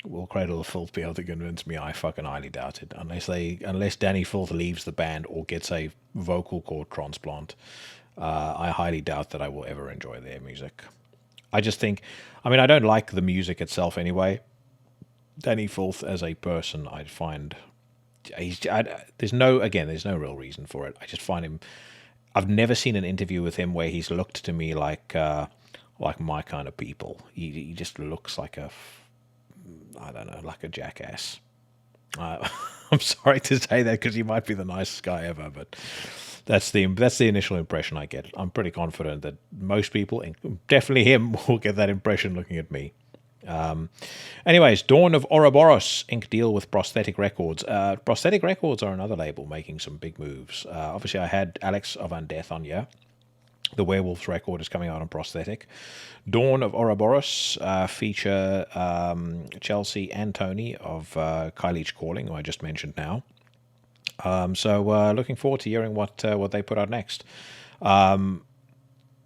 Will Cradle of Filth be able to convince me? I fucking highly doubt it. Unless Danny Filth leaves the band or gets a vocal cord transplant, I highly doubt that I will ever enjoy their music. I just think, I don't like the music itself anyway. Danny Filth as a person, I find, there's no real reason for it. I just find him. I've never seen an interview with him where he's looked to me like my kind of people. He just looks like like a jackass. I'm sorry to say that because he might be the nicest guy ever, but that's the initial impression I get. I'm pretty confident that most people, definitely him, will get that impression looking at me. Anyways, Dawn of Ouroboros ink deal with Prosthetic Records. Prosthetic Records are another label making some big moves. Obviously, I had Alex of Undeath on here. The Werewolves record is coming out on Prosthetic. Dawn of Ouroboros feature Chelsea and Tony of Kylie's Calling, who I just mentioned now. So looking forward to hearing what they put out next.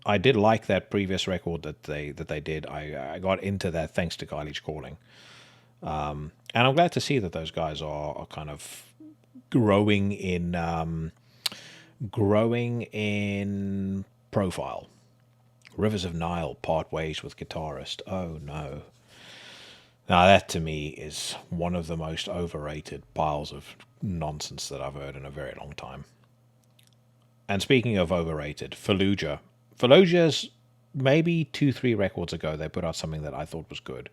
I did like that previous record that they did. I got into that thanks to Kylie's Calling. And I'm glad to see that those guys are kind of growing in profile. Rivers of Nile part ways with guitarist. Oh no. Now that to me is one of the most overrated piles of nonsense that I've heard in a very long time. And speaking of overrated, Fallujah's maybe 2-3 records ago they put out something that I thought was good.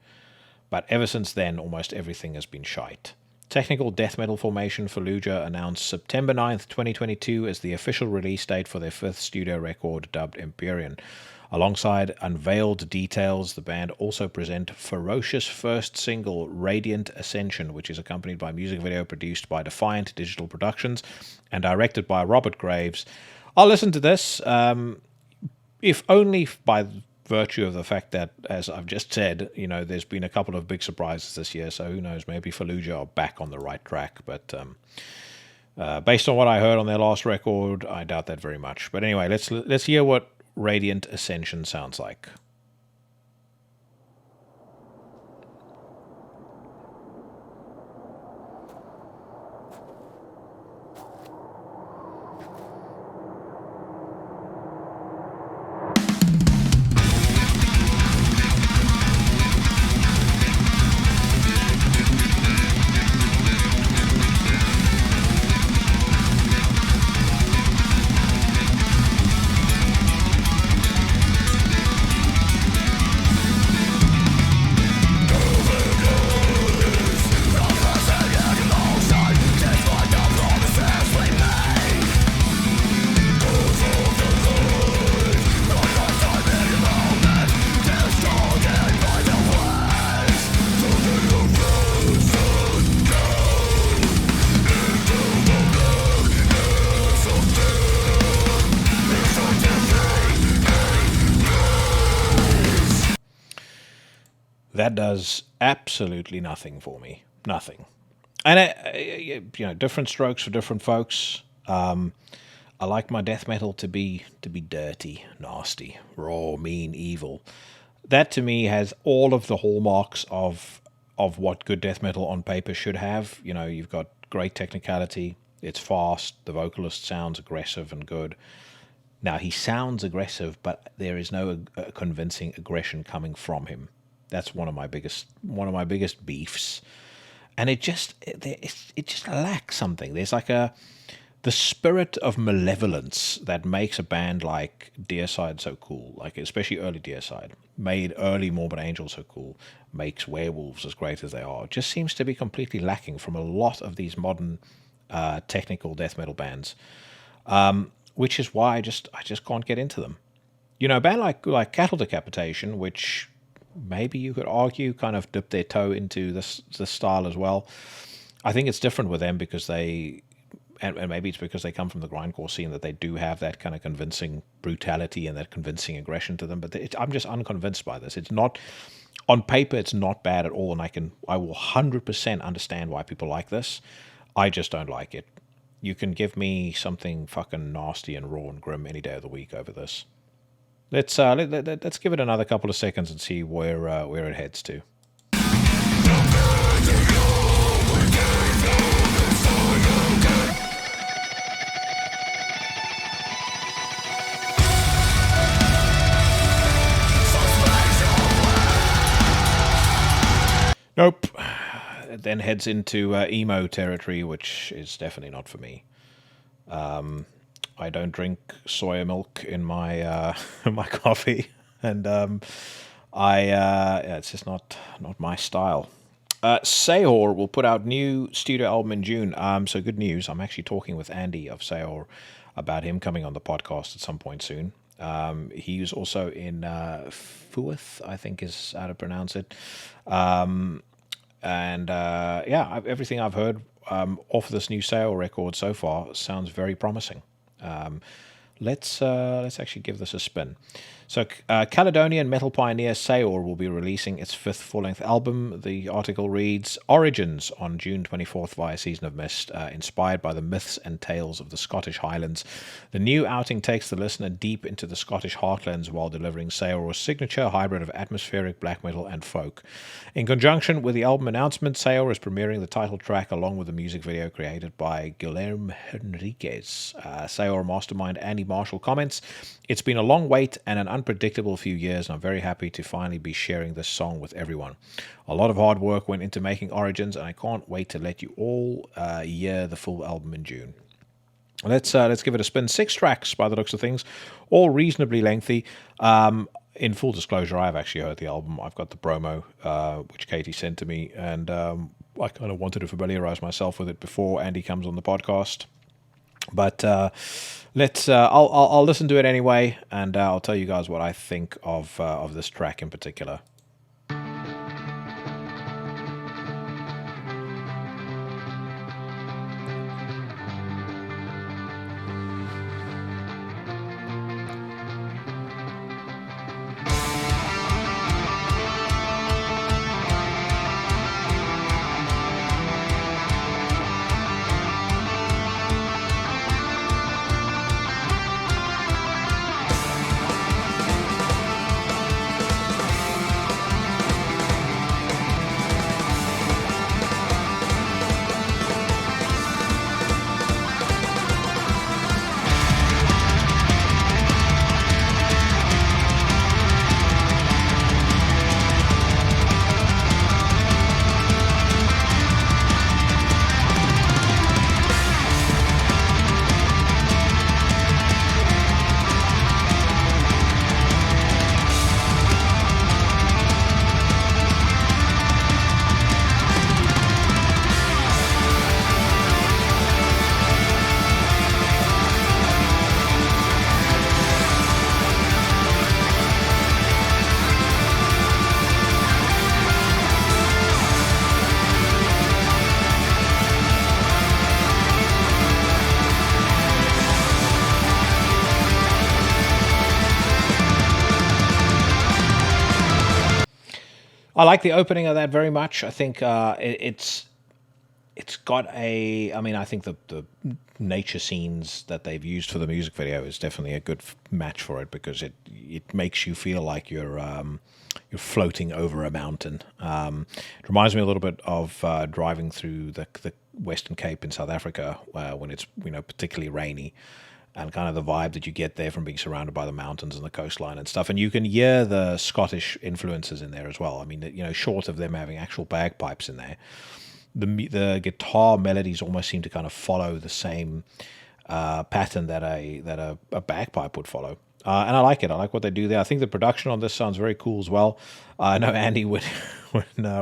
But ever since then almost everything has been shite. Technical death metal formation Fallujah announced September 9th, 2022 as the official release date for their 5th studio record dubbed Empyrean. Alongside unveiled details, the band also present Ferocious first single Radiant Ascension, which is accompanied by a music video produced by Defiant Digital Productions and directed by Robert Graves. I'll listen to this, if only by virtue of the fact that, as I've just said, there's been a couple of big surprises this year. So who knows? Maybe Fallujah are back on the right track. But based on what I heard on their last record, I doubt that very much. But anyway, let's hear what Radiant Ascension sounds like. That does absolutely nothing for me. Nothing. And different strokes for different folks. I like my death metal to be dirty, nasty, raw, mean, evil. That to me has all of the hallmarks of what good death metal on paper should have. You've got great technicality. It's fast. The vocalist sounds aggressive and good. Now he sounds aggressive, but there is no convincing aggression coming from him. That's one of my biggest beefs, and it just lacks something. There's like the spirit of malevolence that makes a band like Deicide so cool, like especially early Deicide, made early Morbid Angel so cool, makes Werewolves as great as they are. It just seems to be completely lacking from a lot of these modern technical death metal bands, which is why I just can't get into them. A band like Cattle Decapitation, which maybe you could argue kind of dip their toe into this style as well. I think it's different with them because and maybe it's because they come from the grindcore scene, that they do have that kind of convincing brutality and that convincing aggression to them. But I'm just unconvinced by this. It's not, on paper, it's not bad at all, and I will 100% understand why people like this. I just don't like it. You can give me something fucking nasty and raw and grim any day of the week over this. Let's give it another couple of seconds and see where it heads to. Nope. It then heads into emo territory, which is definitely not for me. I don't drink soya milk in my my coffee, and it's just not my style. Saor will put out new studio album in June. So good news. I'm actually talking with Andy of Saor about him coming on the podcast at some point soon. He's also in Fuith, I think is how to pronounce it. Everything I've heard off this new Saor record so far sounds very promising. Let's actually give this a spin. So, Caledonian metal pioneer Saor will be releasing its 5th full-length album. The article reads, Origins on June 24th via Season of Mist, inspired by the myths and tales of the Scottish Highlands. The new outing takes the listener deep into the Scottish heartlands while delivering Saor's signature hybrid of atmospheric black metal and folk. In conjunction with the album announcement, Saor is premiering the title track along with a music video created by Guilherme Henriquez. Saor mastermind Andy Marshall comments, "It's been a long wait and an unpredictable few years, and I'm very happy to finally be sharing this song with everyone. A lot of hard work went into making Origins, and I can't wait to let you all hear the full album in June." Let's give it a spin. 6 tracks by the looks of things, all reasonably lengthy. In full disclosure, I've actually heard the album. I've got the promo, which Katie sent to me, and I kind of wanted to familiarize myself with it before Andy comes on the podcast. But I'll listen to it anyway, and I'll tell you guys what I think of this track in particular. I like the opening of that very much. I think it's got a. I mean, I think the nature scenes that they've used for the music video is definitely a good match for it, because it makes you feel like you're floating over a mountain. It reminds me a little bit of driving through the Western Cape in South Africa when it's particularly rainy, and kind of the vibe that you get there from being surrounded by the mountains and the coastline and stuff. And you can hear the Scottish influences in there as well. I mean, short of them having actual bagpipes in there, the guitar melodies almost seem to kind of follow the same pattern that a bagpipe would follow. And I like it. I like what they do there. I think the production on this sounds very cool as well. I know Andy, when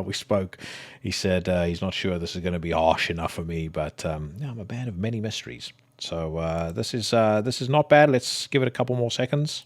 we spoke, he said he's not sure this is going to be harsh enough for me, but I'm a man of many mysteries. So this is not bad. Let's give it a couple more seconds.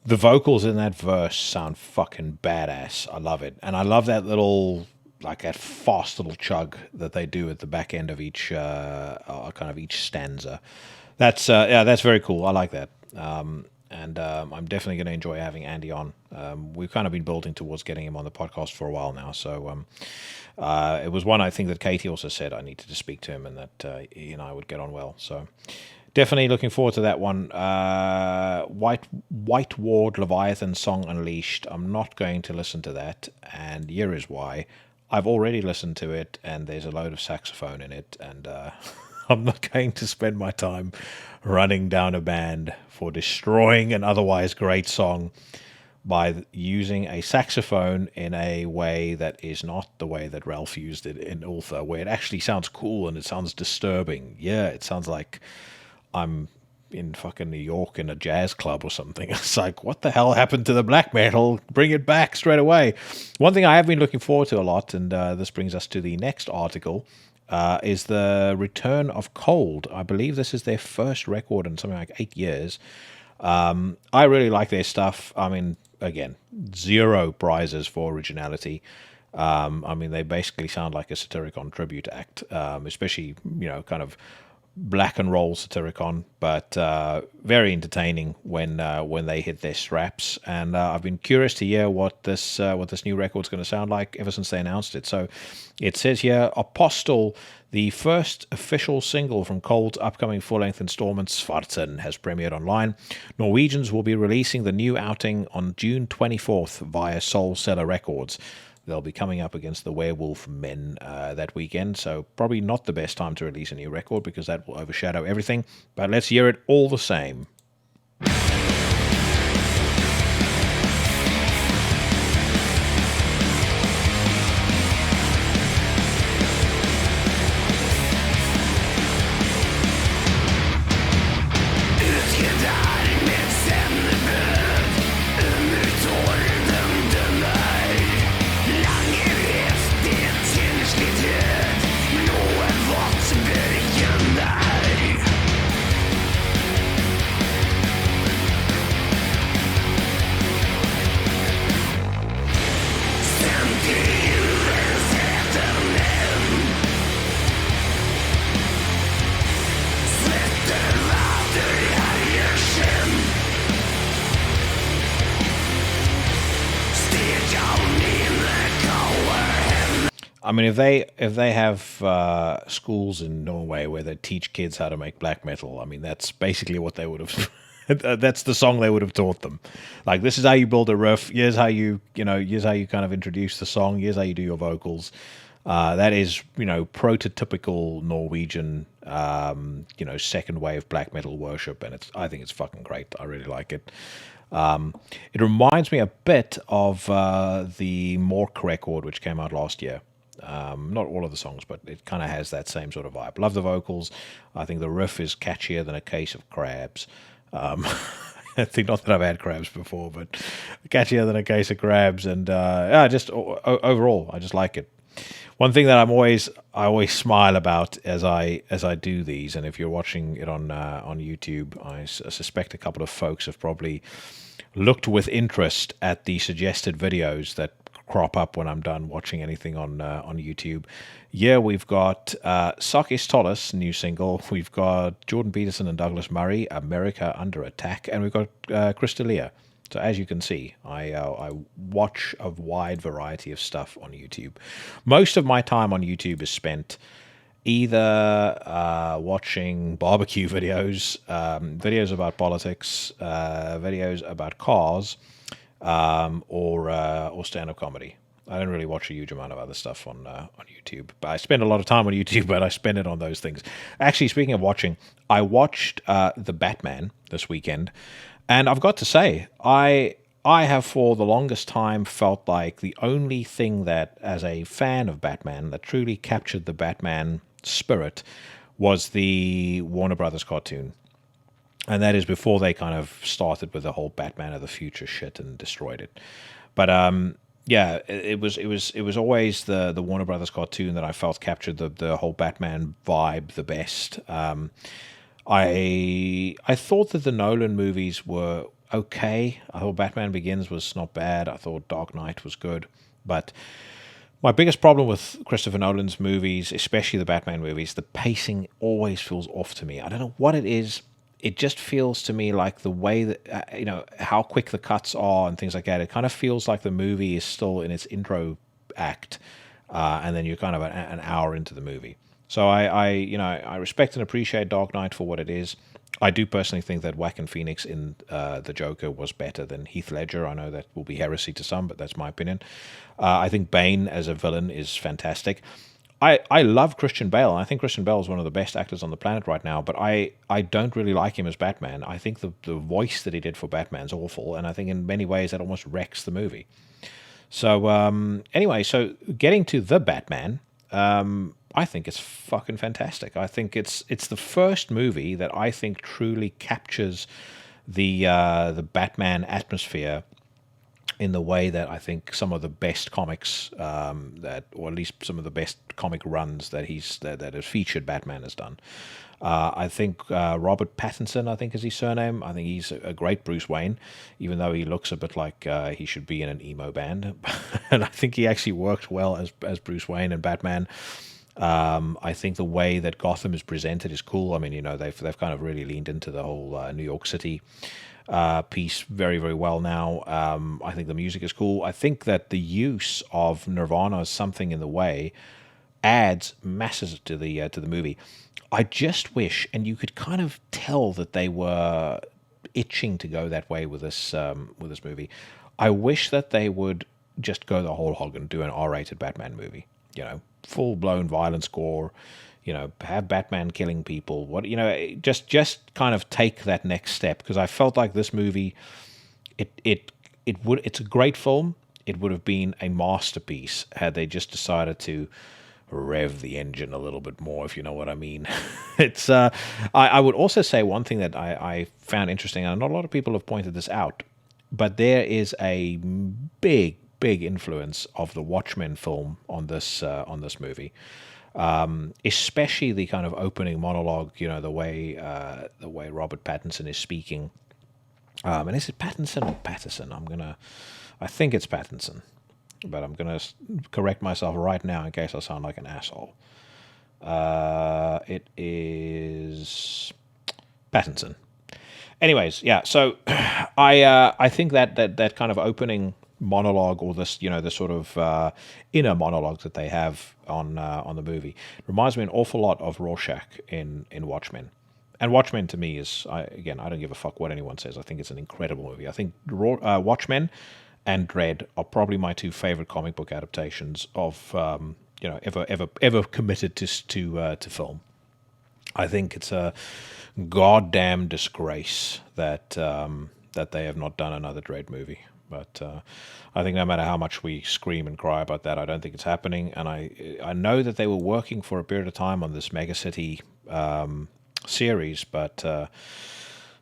The vocals in that verse sound fucking badass. I love it. And I love that that fast little chug that they do at the back end of each stanza. That's very cool. I like that. And I'm definitely going to enjoy having Andy on. We've kind of been building towards getting him on the podcast for a while now. So it was one I think that Katie also said I needed to speak to him, and that he and I would get on well. So definitely looking forward to that one. White Ward Leviathan Song Unleashed. I'm not going to listen to that, and here is why. I've already listened to it, and there's a load of saxophone in it, and I'm not going to spend my time running down a band for destroying an otherwise great song by using a saxophone in a way that is not the way that Ralph used it in Ultha, where it actually sounds cool and it sounds disturbing. Yeah, it sounds like I'm in fucking New York in a jazz club or something. It's like, what the hell happened to the black metal? Bring it back straight away. One thing I have been looking forward to a lot, and this brings us to the next article, is the return of Khold. I believe this is their first record in something like 8 years. I really like their stuff. I mean, again, 0 prizes for originality. I mean, they basically sound like a Satyricon tribute act, especially, kind of black and roll Satyricon, but very entertaining when they hit their straps. And I've been curious to hear what this new record's going to sound like ever since they announced it. So it says here, Apostle, the first official single from Kold's upcoming full-length installment Svarten, has premiered online. Norwegians will be releasing the new outing on June 24th via Soul Cellar Records. They'll be coming up against the Werewolf Men that weekend, so probably not the best time to release a new record because that will overshadow everything, but let's hear it all the same. I mean, if they have schools in Norway where they teach kids how to make black metal, I mean, that's basically what they would have. That's the song they would have taught them. Like, this is how you build a riff. Here's how you kind of introduce the song. Here's how you do your vocals. That is, prototypical Norwegian, second wave black metal worship, and I think it's fucking great. I really like it. It reminds me a bit of the Mork record, which came out last year. Not all of the songs, but it kind of has that same sort of vibe. Love the vocals. I think the riff is catchier than a case of crabs. I think not that I've had crabs before, but catchier than a case of crabs, and just overall, I just like it. One thing that I always smile about as I do these, and if you're watching it on YouTube, I suspect a couple of folks have probably looked with interest at the suggested videos that crop up when I'm done watching anything on YouTube. Yeah, we've got Sakis Tollis, new single. We've got Jordan Peterson and Douglas Murray, America Under Attack, and we've got Chris D'Elia. So as you can see, I watch a wide variety of stuff on YouTube. Most of my time on YouTube is spent either watching barbecue videos, videos about politics, videos about cars, or stand-up comedy. I don't really watch a huge amount of other stuff on YouTube, but I spend a lot of time on YouTube, but I spend it on those things. Actually, speaking of watching, I watched The Batman this weekend, and I've got to say, I have for the longest time felt like the only thing that, as a fan of Batman, that truly captured the Batman spirit was the Warner Brothers cartoon. And that is before they kind of started with the whole Batman of the Future shit and destroyed it. But yeah, it was always the Warner Brothers cartoon that I felt captured the whole Batman vibe the best. I thought that the Nolan movies were okay. I thought Batman Begins was not bad. I thought Dark Knight was good. But my biggest problem with Christopher Nolan's movies, especially the Batman movies, the pacing always feels off to me. I don't know what it is. It just feels to me like the way that, how quick the cuts are and things like that. It kind of feels like the movie is still in its intro act, and then you're kind of an hour into the movie. So I respect and appreciate Dark Knight for what it is. I do personally think that Joaquin Phoenix in The Joker was better than Heath Ledger. I know that will be heresy to some, but that's my opinion. I think Bane as a villain is fantastic. I love Christian Bale, and I think Christian Bale is one of the best actors on the planet right now, but I don't really like him as Batman. I think the voice that he did for Batman's awful, and I think in many ways that almost wrecks the movie. So anyway, so getting to The Batman, I think it's fucking fantastic. I think it's the first movie that I think truly captures the Batman atmosphere in the way that I think some of the best comics or at least some of the best comic runs that that has featured Batman has done. I think Robert Pattinson, I think is his surname. I think he's a great Bruce Wayne, even though he looks a bit like he should be in an emo band. And I think he actually works well as Bruce Wayne and Batman. I think the way that Gotham is presented is cool. I mean, they've kind of really leaned into the whole New York City piece very, very well now. I think the music is cool. I think that the use of Nirvana's Something in the Way adds masses to the movie. I just wish, and you could kind of tell that they were itching to go that way with this movie. I wish that they would just go the whole hog and do an R-rated Batman movie. Full-blown violence gore. Have Batman killing people. Just kind of take that next step, because I felt like this movie, it's a great film. It would have been a masterpiece had they just decided to rev the engine a little bit more, if you know what I mean. It's I would also say one thing that I found interesting, and not a lot of people have pointed this out, but there is a big influence of the Watchmen film on this movie. Especially the kind of opening monologue, the way Robert Pattinson is speaking. And is it Pattinson or Patterson? I think it's Pattinson, but I'm gonna correct myself right now in case I sound like an asshole. It is Pattinson. Anyways, yeah. So I think that kind of opening monologue, or this the sort of inner monologue that they have on the movie, reminds me an awful lot of Rorschach in Watchmen. And Watchmen to me is, I don't give a fuck what anyone says. I think it's an incredible movie. I think Watchmen and Dredd are probably my two favorite comic book adaptations of ever committed to film. I think it's a goddamn disgrace that that they have not done another Dredd movie. But I think no matter how much we scream and cry about that, I don't think it's happening. And I know that they were working for a period of time on this Megacity series, but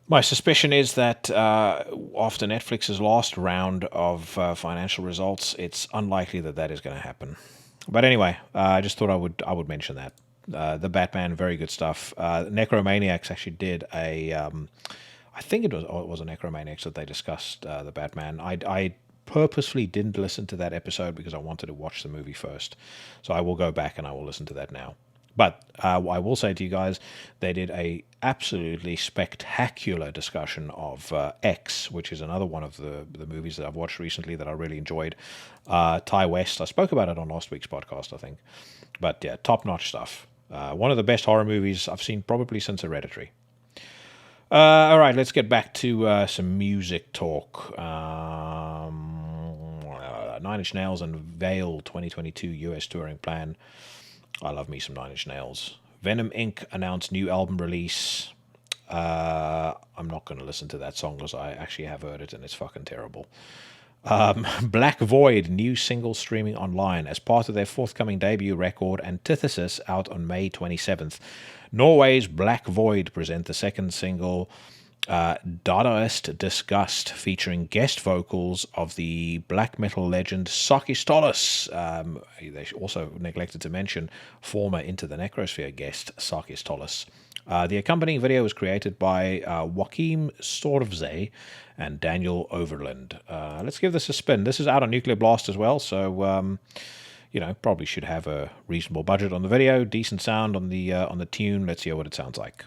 my suspicion is that after Netflix's last round of financial results, it's unlikely that that is going to happen. But anyway, I just thought I would mention that. The Batman, very good stuff. Necromaniacs actually did a, I think it was a Necromaniacs that they discussed the Batman. I purposefully didn't listen to that episode because I wanted to watch the movie first. So I will go back and I will listen to that now. But I will say to you guys, they did a absolutely spectacular discussion of X, which is another one of the movies that I've watched recently that I really enjoyed. Ty West, I spoke about it on last week's podcast, I think. But yeah, top-notch stuff. One of the best horror movies I've seen probably since Hereditary. All right, let's get back to some music talk. 9 Inch Nails unveil 2022 US touring plan. I love me some 9 Inch Nails. Venom Inc. announced new album release. I'm not going to listen to that song because I actually have heard it and it's fucking terrible. Black Void, new single streaming online as part of their forthcoming debut record Antithesis, out on May 27th. Norway's Black Void present the second single, Dadaist Disgust, featuring guest vocals of the black metal legend Sakis Tolis. They also neglected to mention former Into the Necrosphere guest Sakis Tolis. The accompanying video was created by Joachim Storvze and Daniel Overland. Let's give this a spin. This is out on Nuclear Blast as well, so probably should have a reasonable budget on the video, decent sound on the tune. Let's hear what it sounds like.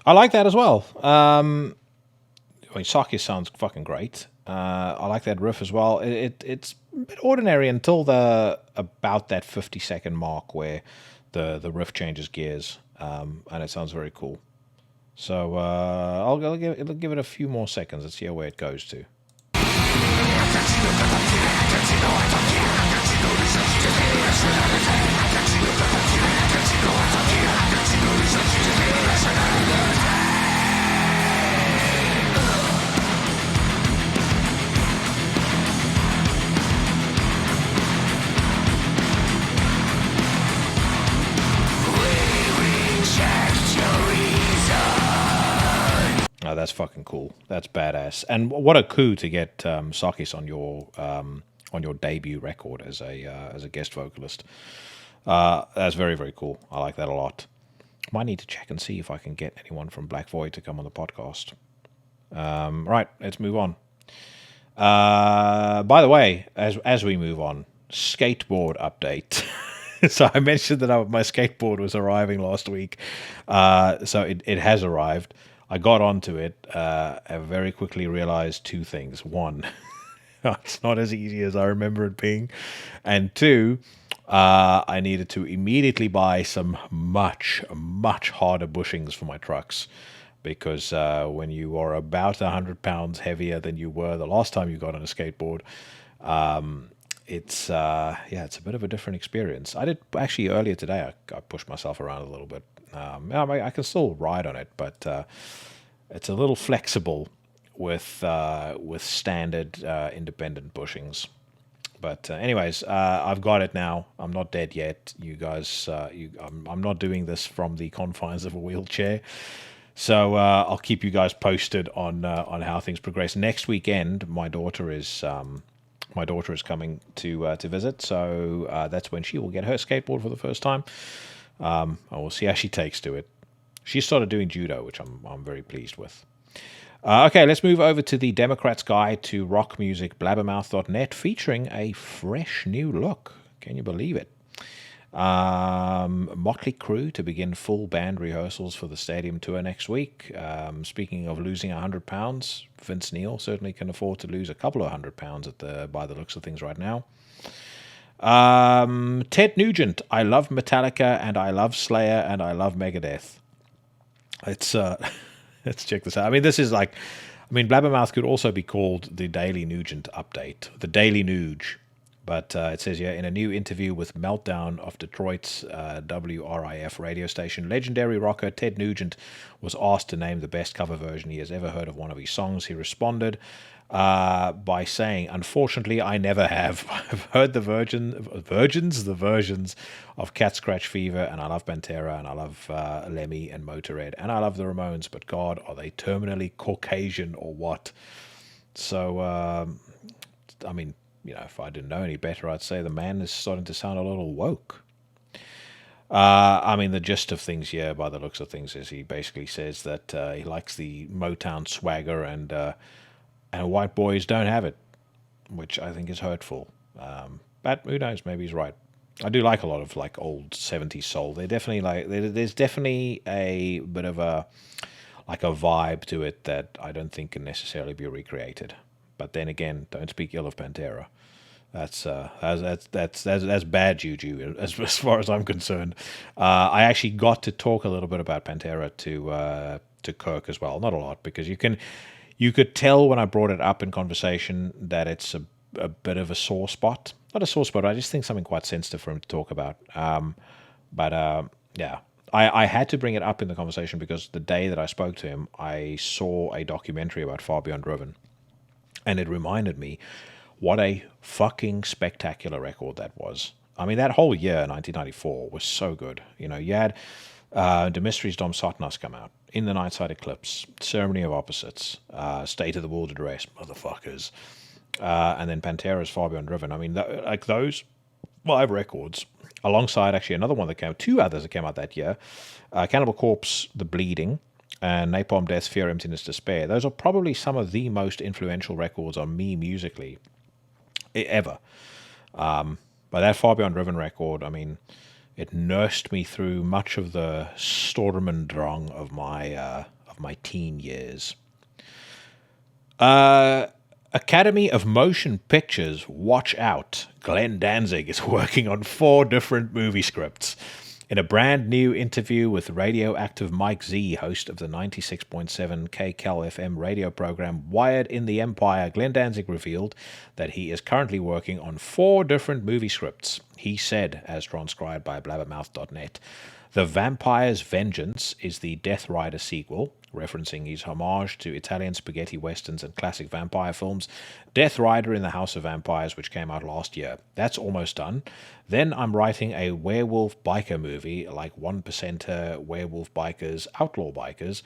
I like that as well. Sakis sounds fucking great. I like that riff as well. It's a bit ordinary until about that 50-second mark where the riff changes gears, and it sounds very cool. So I'll give it a few more seconds. Let's see where it goes to. Oh, that's fucking cool. That's badass. And what a coup to get Sakis on your debut record as a guest vocalist. That's very, very cool. I like that a lot. Might need to check and see if I can get anyone from Black Void to come on the podcast. Right, let's move on. By the way, as we move on, skateboard update. So I mentioned that my skateboard was arriving last week. So it has arrived. I got onto it. I very quickly realized two things. One, it's not as easy as I remember it being. And two, I needed to immediately buy some much, much harder bushings for my trucks. Because when you are about 100 pounds heavier than you were the last time you got on a skateboard, it's a bit of a different experience. I did actually earlier today. I pushed myself around a little bit. I can still ride on it, but it's a little flexible with standard independent bushings. But anyways, I've got it now. I'm not dead yet. You guys, I'm not doing this from the confines of a wheelchair. So I'll keep you guys posted on how things progress. Next weekend, my daughter is coming to visit, so that's when she will get her skateboard for the first time. I will see how she takes to it. She started doing judo, which I'm very pleased with. Okay, let's move over to the Democrats' Guide to Rock Music, blabbermouth.net, featuring a fresh new look. Can you believe it? Motley Crue to begin full band rehearsals for the stadium tour next week. Speaking of losing 100 pounds, Vince Neil certainly can afford to lose a couple of 100 pounds by the looks of things right now. Ted Nugent, I love Metallica and I love Slayer and I love Megadeth. It's let's check this out. I mean, Blabbermouth could also be called the Daily Nugent Update, the Daily Nuge. But it says here, in a new interview with Meltdown of Detroit's WRIF radio station, legendary rocker Ted Nugent was asked to name the best cover version he has ever heard of one of his songs. He responded by saying, unfortunately, I never have. I've heard the versions of Cat Scratch Fever, and I love Pantera, and I love Lemmy and Motorhead, and I love the Ramones, but God, are they terminally Caucasian or what? So, I mean, if I didn't know any better, I'd say the man is starting to sound a little woke. The gist of things here, by the looks of things, is he basically says that he likes the Motown swagger and white boys don't have it, which I think is hurtful. But who knows? Maybe he's right. I do like a lot of old 70s soul. There's definitely a bit of a vibe to it that I don't think can necessarily be recreated. But then again, don't speak ill of Pantera. That's bad juju as far as I'm concerned. I actually got to talk a little bit about Pantera to Kirk as well. Not a lot, because you could tell when I brought it up in conversation that it's a bit of a sore spot. Not a sore spot. I just think something quite sensitive for him to talk about. Yeah. I had to bring it up in the conversation because the day that I spoke to him, I saw a documentary about Far Beyond Driven. And it reminded me what a fucking spectacular record that was. I mean, that whole year, 1994, was so good. You had Dimitris Dom Sotnas come out, In the Nightside Eclipse, Ceremony of Opposites, State of the World Address, motherfuckers, and then Pantera's Far Beyond Driven. I mean, those 5 records, alongside actually another one that came out, 2 others that came out that year, Cannibal Corpse, The Bleeding, and Napalm Death, Fear, Emptiness, Despair. Those are probably some of the most influential records on me musically ever. But that Far Beyond Driven record, I mean, it nursed me through much of the Storm and Drang of my teen years. Academy of Motion Pictures, watch out. Glenn Danzig is working on 4 different movie scripts. In a brand new interview with radioactive Mike Z, host of the 96.7 KCAL FM radio program Wired in the Empire, Glenn Danzig revealed that he is currently working on 4 different movie scripts. He said, as transcribed by blabbermouth.net, The Vampire's Vengeance is the Death Rider sequel, referencing his homage to Italian spaghetti westerns and classic vampire films, Death Rider in the House of Vampires, which came out last year. That's almost done. Then I'm writing a werewolf biker movie, like 1%er werewolf bikers, outlaw bikers.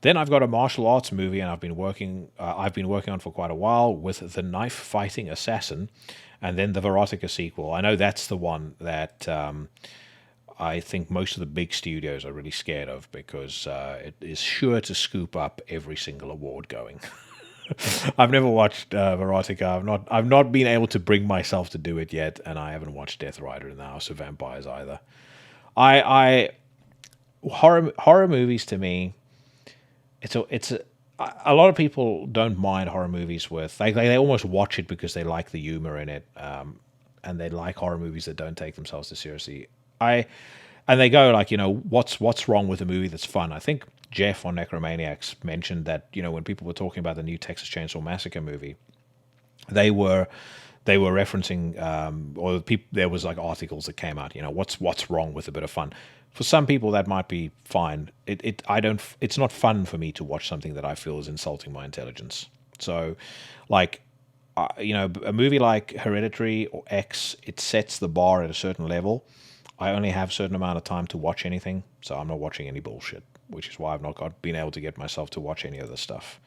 Then I've got a martial arts movie, and I've been working on for quite a while with The Knife Fighting Assassin, and then the Verotica sequel. I know that's the one that I think most of the big studios are really scared of because it is sure to scoop up every single award going. I've never watched Verotica. I've not been able to bring myself to do it yet, and I haven't watched Death Rider in the House of Vampires either. Horror movies to me, it's a lot of people don't mind horror movies with they almost watch it because they like the humor in it, and they like horror movies that don't take themselves too seriously. And they go what's wrong with a movie that's fun? I think Jeff on Necromaniacs mentioned that when people were talking about the new Texas Chainsaw Massacre movie, they were referencing there was articles that came out. What's wrong with a bit of fun? For some people that might be fine. It's not fun for me to watch something that I feel is insulting my intelligence. So, a movie like Hereditary or X, it sets the bar at a certain level. I only have a certain amount of time to watch anything, so I'm not watching any bullshit, which is why I've not been able to get myself to watch any of this stuff.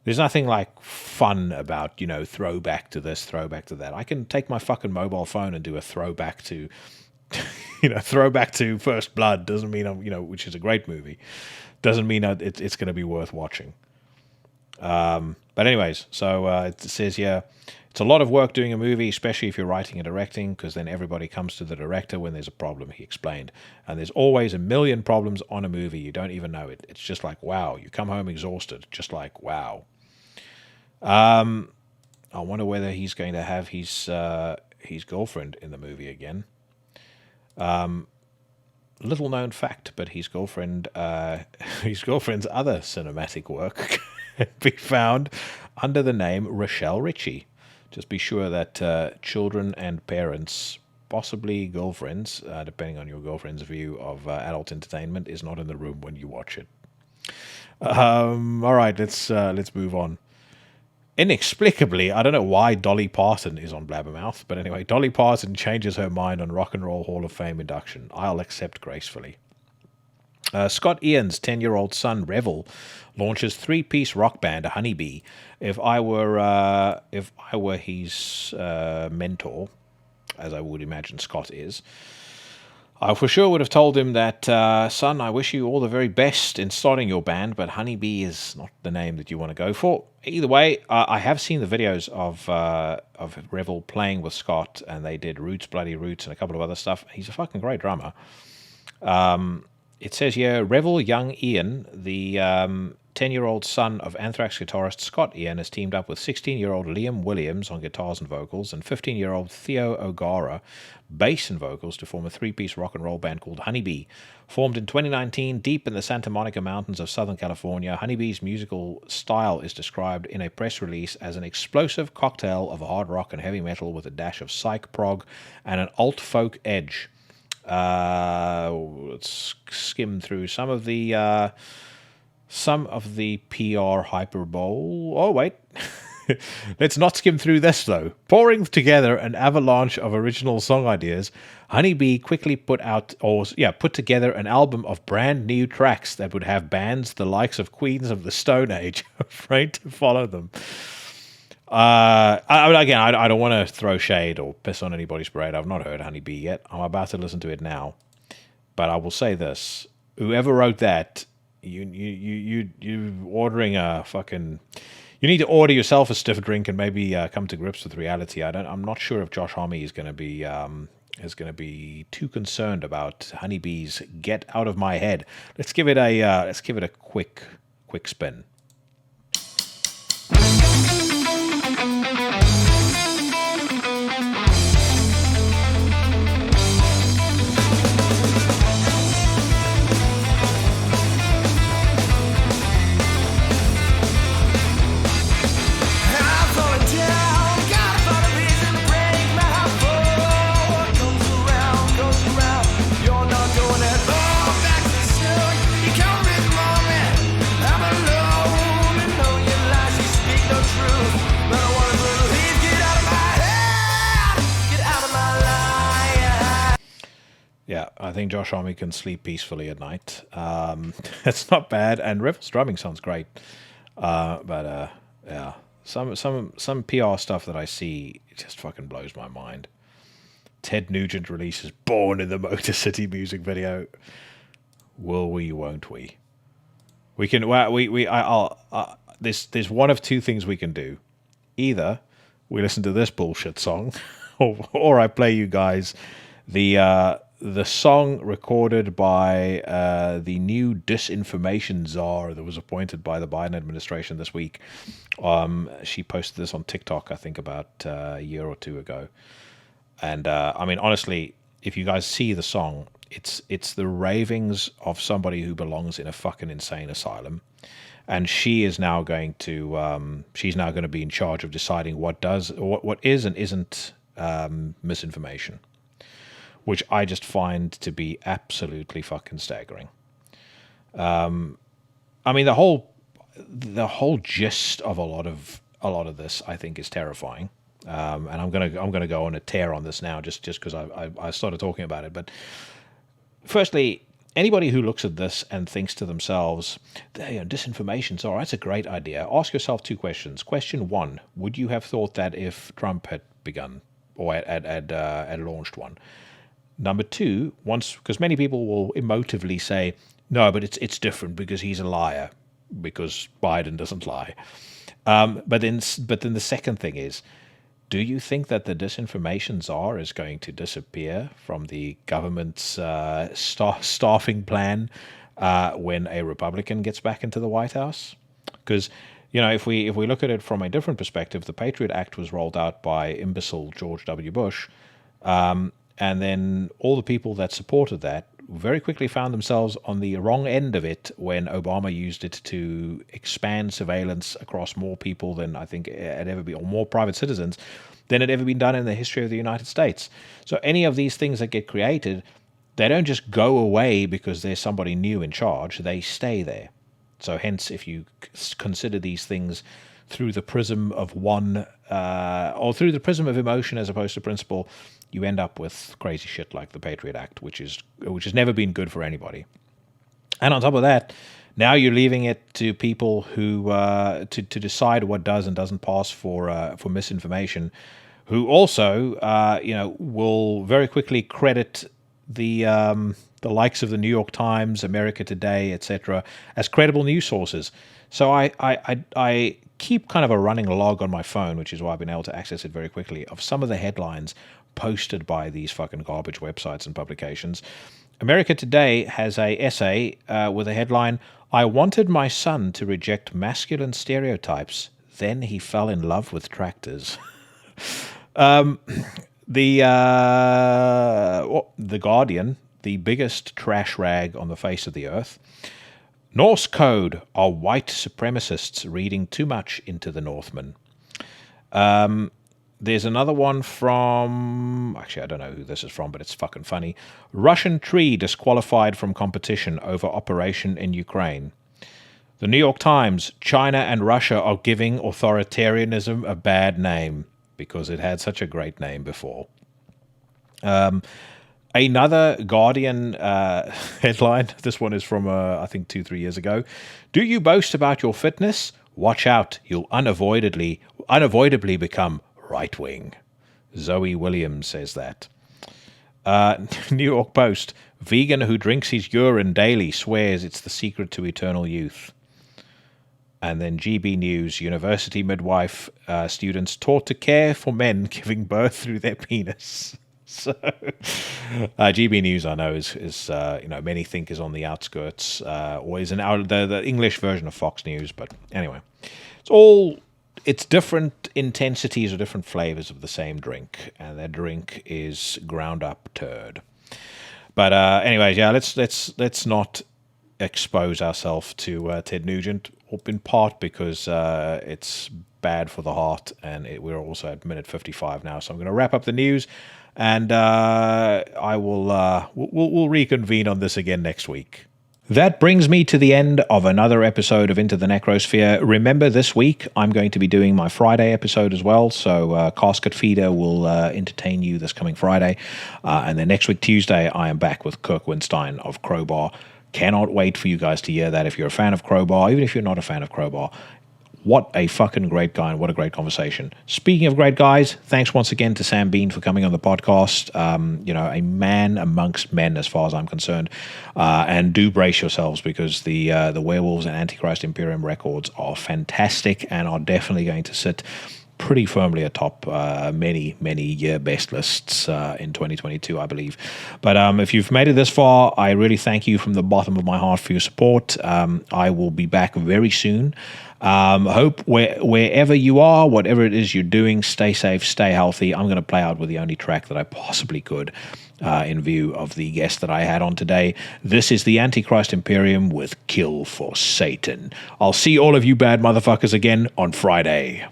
There's nothing like fun about, throwback to this, throwback to that. I can take my fucking mobile phone and do a throwback to, throwback to First Blood. Doesn't mean which is a great movie. Doesn't mean it's going to be worth watching. But anyways, so it says here, it's a lot of work doing a movie, especially if you're writing and directing, because then everybody comes to the director when there's a problem, he explained. And there's always a million problems on a movie. You don't even know it. It's just like, wow. You come home exhausted. Just like, wow. I wonder whether he's going to have his girlfriend in the movie again. Little known fact, but his girlfriend's other cinematic work can be found under the name Rochelle Ritchie. Just be sure that children and parents, possibly girlfriends, depending on your girlfriend's view of adult entertainment, is not in the room when you watch it. All right, let's move on. Inexplicably, I don't know why Dolly Parton is on Blabbermouth, but anyway, Dolly Parton changes her mind on Rock and Roll Hall of Fame induction. I'll accept gracefully. Scott Ian's 10-year-old son, Revel, launches three-piece rock band, Honeybee. If I were his mentor, as I would imagine Scott is, I for sure would have told him that, son, I wish you all the very best in starting your band, but Honeybee is not the name that you want to go for. Either way, I have seen the videos of Revel playing with Scott, and they did Roots, Bloody Roots, and a couple of other stuff. He's a fucking great drummer. It says here, Revel Young Ian, the 10-year-old son of Anthrax guitarist Scott Ian, has teamed up with 16-year-old Liam Williams on guitars and vocals and 15-year-old Theo O'Gara, bass and vocals, to form a three-piece rock and roll band called Honeybee. Formed in 2019 deep in the Santa Monica Mountains of Southern California, Honeybee's musical style is described in a press release as an explosive cocktail of hard rock and heavy metal with a dash of psych prog and an alt-folk edge. Let's skim through some of the PR hyperbole. Oh, wait. Let's not skim through this, though. Pouring together an avalanche of original song ideas, Honeybee quickly put together an album of brand new tracks that would have bands the likes of Queens of the Stone Age afraid to follow them. I don't want to throw shade or piss on anybody's parade. I've not heard Honeybee yet. I'm about to listen to it now. But I will say this. Whoever wrote that, you ordering a fucking... You need to order yourself a stiff drink and maybe come to grips with reality. I'm not sure if Josh Homme is going to be too concerned about Honeybee's "Get Out of My Head." Let's give it a quick spin. Yeah, I think Josh Homme can sleep peacefully at night. It's not bad, and Revel's drumming sounds great. But some PR stuff that I see, it just fucking blows my mind. Ted Nugent releases "Born in the Motor City" music video. Will we? Won't we? We can. There's one of two things we can do. Either we listen to this bullshit song, or I play you guys the song recorded by the new disinformation czar that was appointed by the Biden administration this week. She posted this on TikTok, I think, about a year or two ago. And I mean, honestly, if you guys see the song, it's the ravings of somebody who belongs in a fucking insane asylum. And she is now going to be in charge of deciding what is and isn't misinformation, which I just find to be absolutely fucking staggering. I mean, the whole gist of a lot a lot of this, I think, is terrifying. And I'm gonna go on a tear on this now, just because I started talking about it. But firstly, anybody who looks at this and thinks to themselves, disinformation's all right, it's a great idea. Ask yourself 2 questions. Question 1: would you have thought that if Trump had begun or had launched one? Number 2, because many people will emotively say, no, but it's different because he's a liar, because Biden doesn't lie. But then the second thing is, do you think that the disinformation czar is going to disappear from the government's staffing plan when a Republican gets back into the White House? Because, if we look at it from a different perspective, the Patriot Act was rolled out by imbecile George W. Bush, and then all the people that supported that very quickly found themselves on the wrong end of it when Obama used it to expand surveillance across more people than I think had ever been, or more private citizens than had ever been done in the history of the United States. So any of these things that get created, they don't just go away because there's somebody new in charge, they stay there. So hence, if you consider these things through the prism of or through the prism of emotion as opposed to principle, you end up with crazy shit like the Patriot Act, which has never been good for anybody. And on top of that, now you're leaving it to people who to decide what does and doesn't pass for misinformation, who also will very quickly credit the likes of the New York Times, America Today, etc., as credible news sources. So I keep kind of a running log on my phone, which is why I've been able to access it very quickly, of some of the headlines posted by these fucking garbage websites and publications. America Today has a essay with a headline, "I wanted my son to reject masculine stereotypes, then he fell in love with tractors." The Guardian, the biggest trash rag on the face of the earth. Norse code, are white supremacists reading too much into the Northmen? There's another one from, actually I don't know who this is from, but it's fucking funny. Russian tree disqualified from competition over operation in Ukraine. The New York Times, China and Russia are giving authoritarianism a bad name because it had such a great name before. Another Guardian headline, this one is from, I think, 2-3 years ago. Do you boast about your fitness? Watch out, you'll unavoidably become right-wing. Zoe Williams says that. New York Post, vegan who drinks his urine daily swears it's the secret to eternal youth. And then GB News, university midwife students taught to care for men giving birth through their penis. So, GB News, I know, is many think is on the outskirts, or is the English version of Fox News. But anyway, it's different intensities or different flavors of the same drink, and that drink is ground up turd. But anyways, yeah, let's not expose ourselves to Ted Nugent, in part because it's bad for the heart, and we're also at minute 55 now. So I'm going to wrap up the news. And we'll reconvene on this again next week. That brings me to the end of another episode of Into the Necrosphere. Remember, this week I'm going to be doing my Friday episode as well, so Casket Feeder will entertain you this coming Friday. And then next week, Tuesday, I am back with Kirk Winstein of Crowbar. Cannot wait for you guys to hear that if you're a fan of Crowbar, even if you're not a fan of Crowbar. What a fucking great guy and what a great conversation. Speaking of great guys, thanks once again to Sam Bean for coming on the podcast. A man amongst men as far as I'm concerned. And do brace yourselves because the Werewolves and Antichrist Imperium records are fantastic and are definitely going to sit pretty firmly atop many year best lists in 2022, I believe. But if you've made it this far, I really thank you from the bottom of my heart for your support. I will be back very soon. Hope wherever you are, whatever it is you're doing, stay safe, stay healthy. I'm going to play out with the only track that I possibly could in view of the guest that I had on today. This is the Antichrist Imperium with Kill for Satan. I'll see all of you bad motherfuckers again on Friday.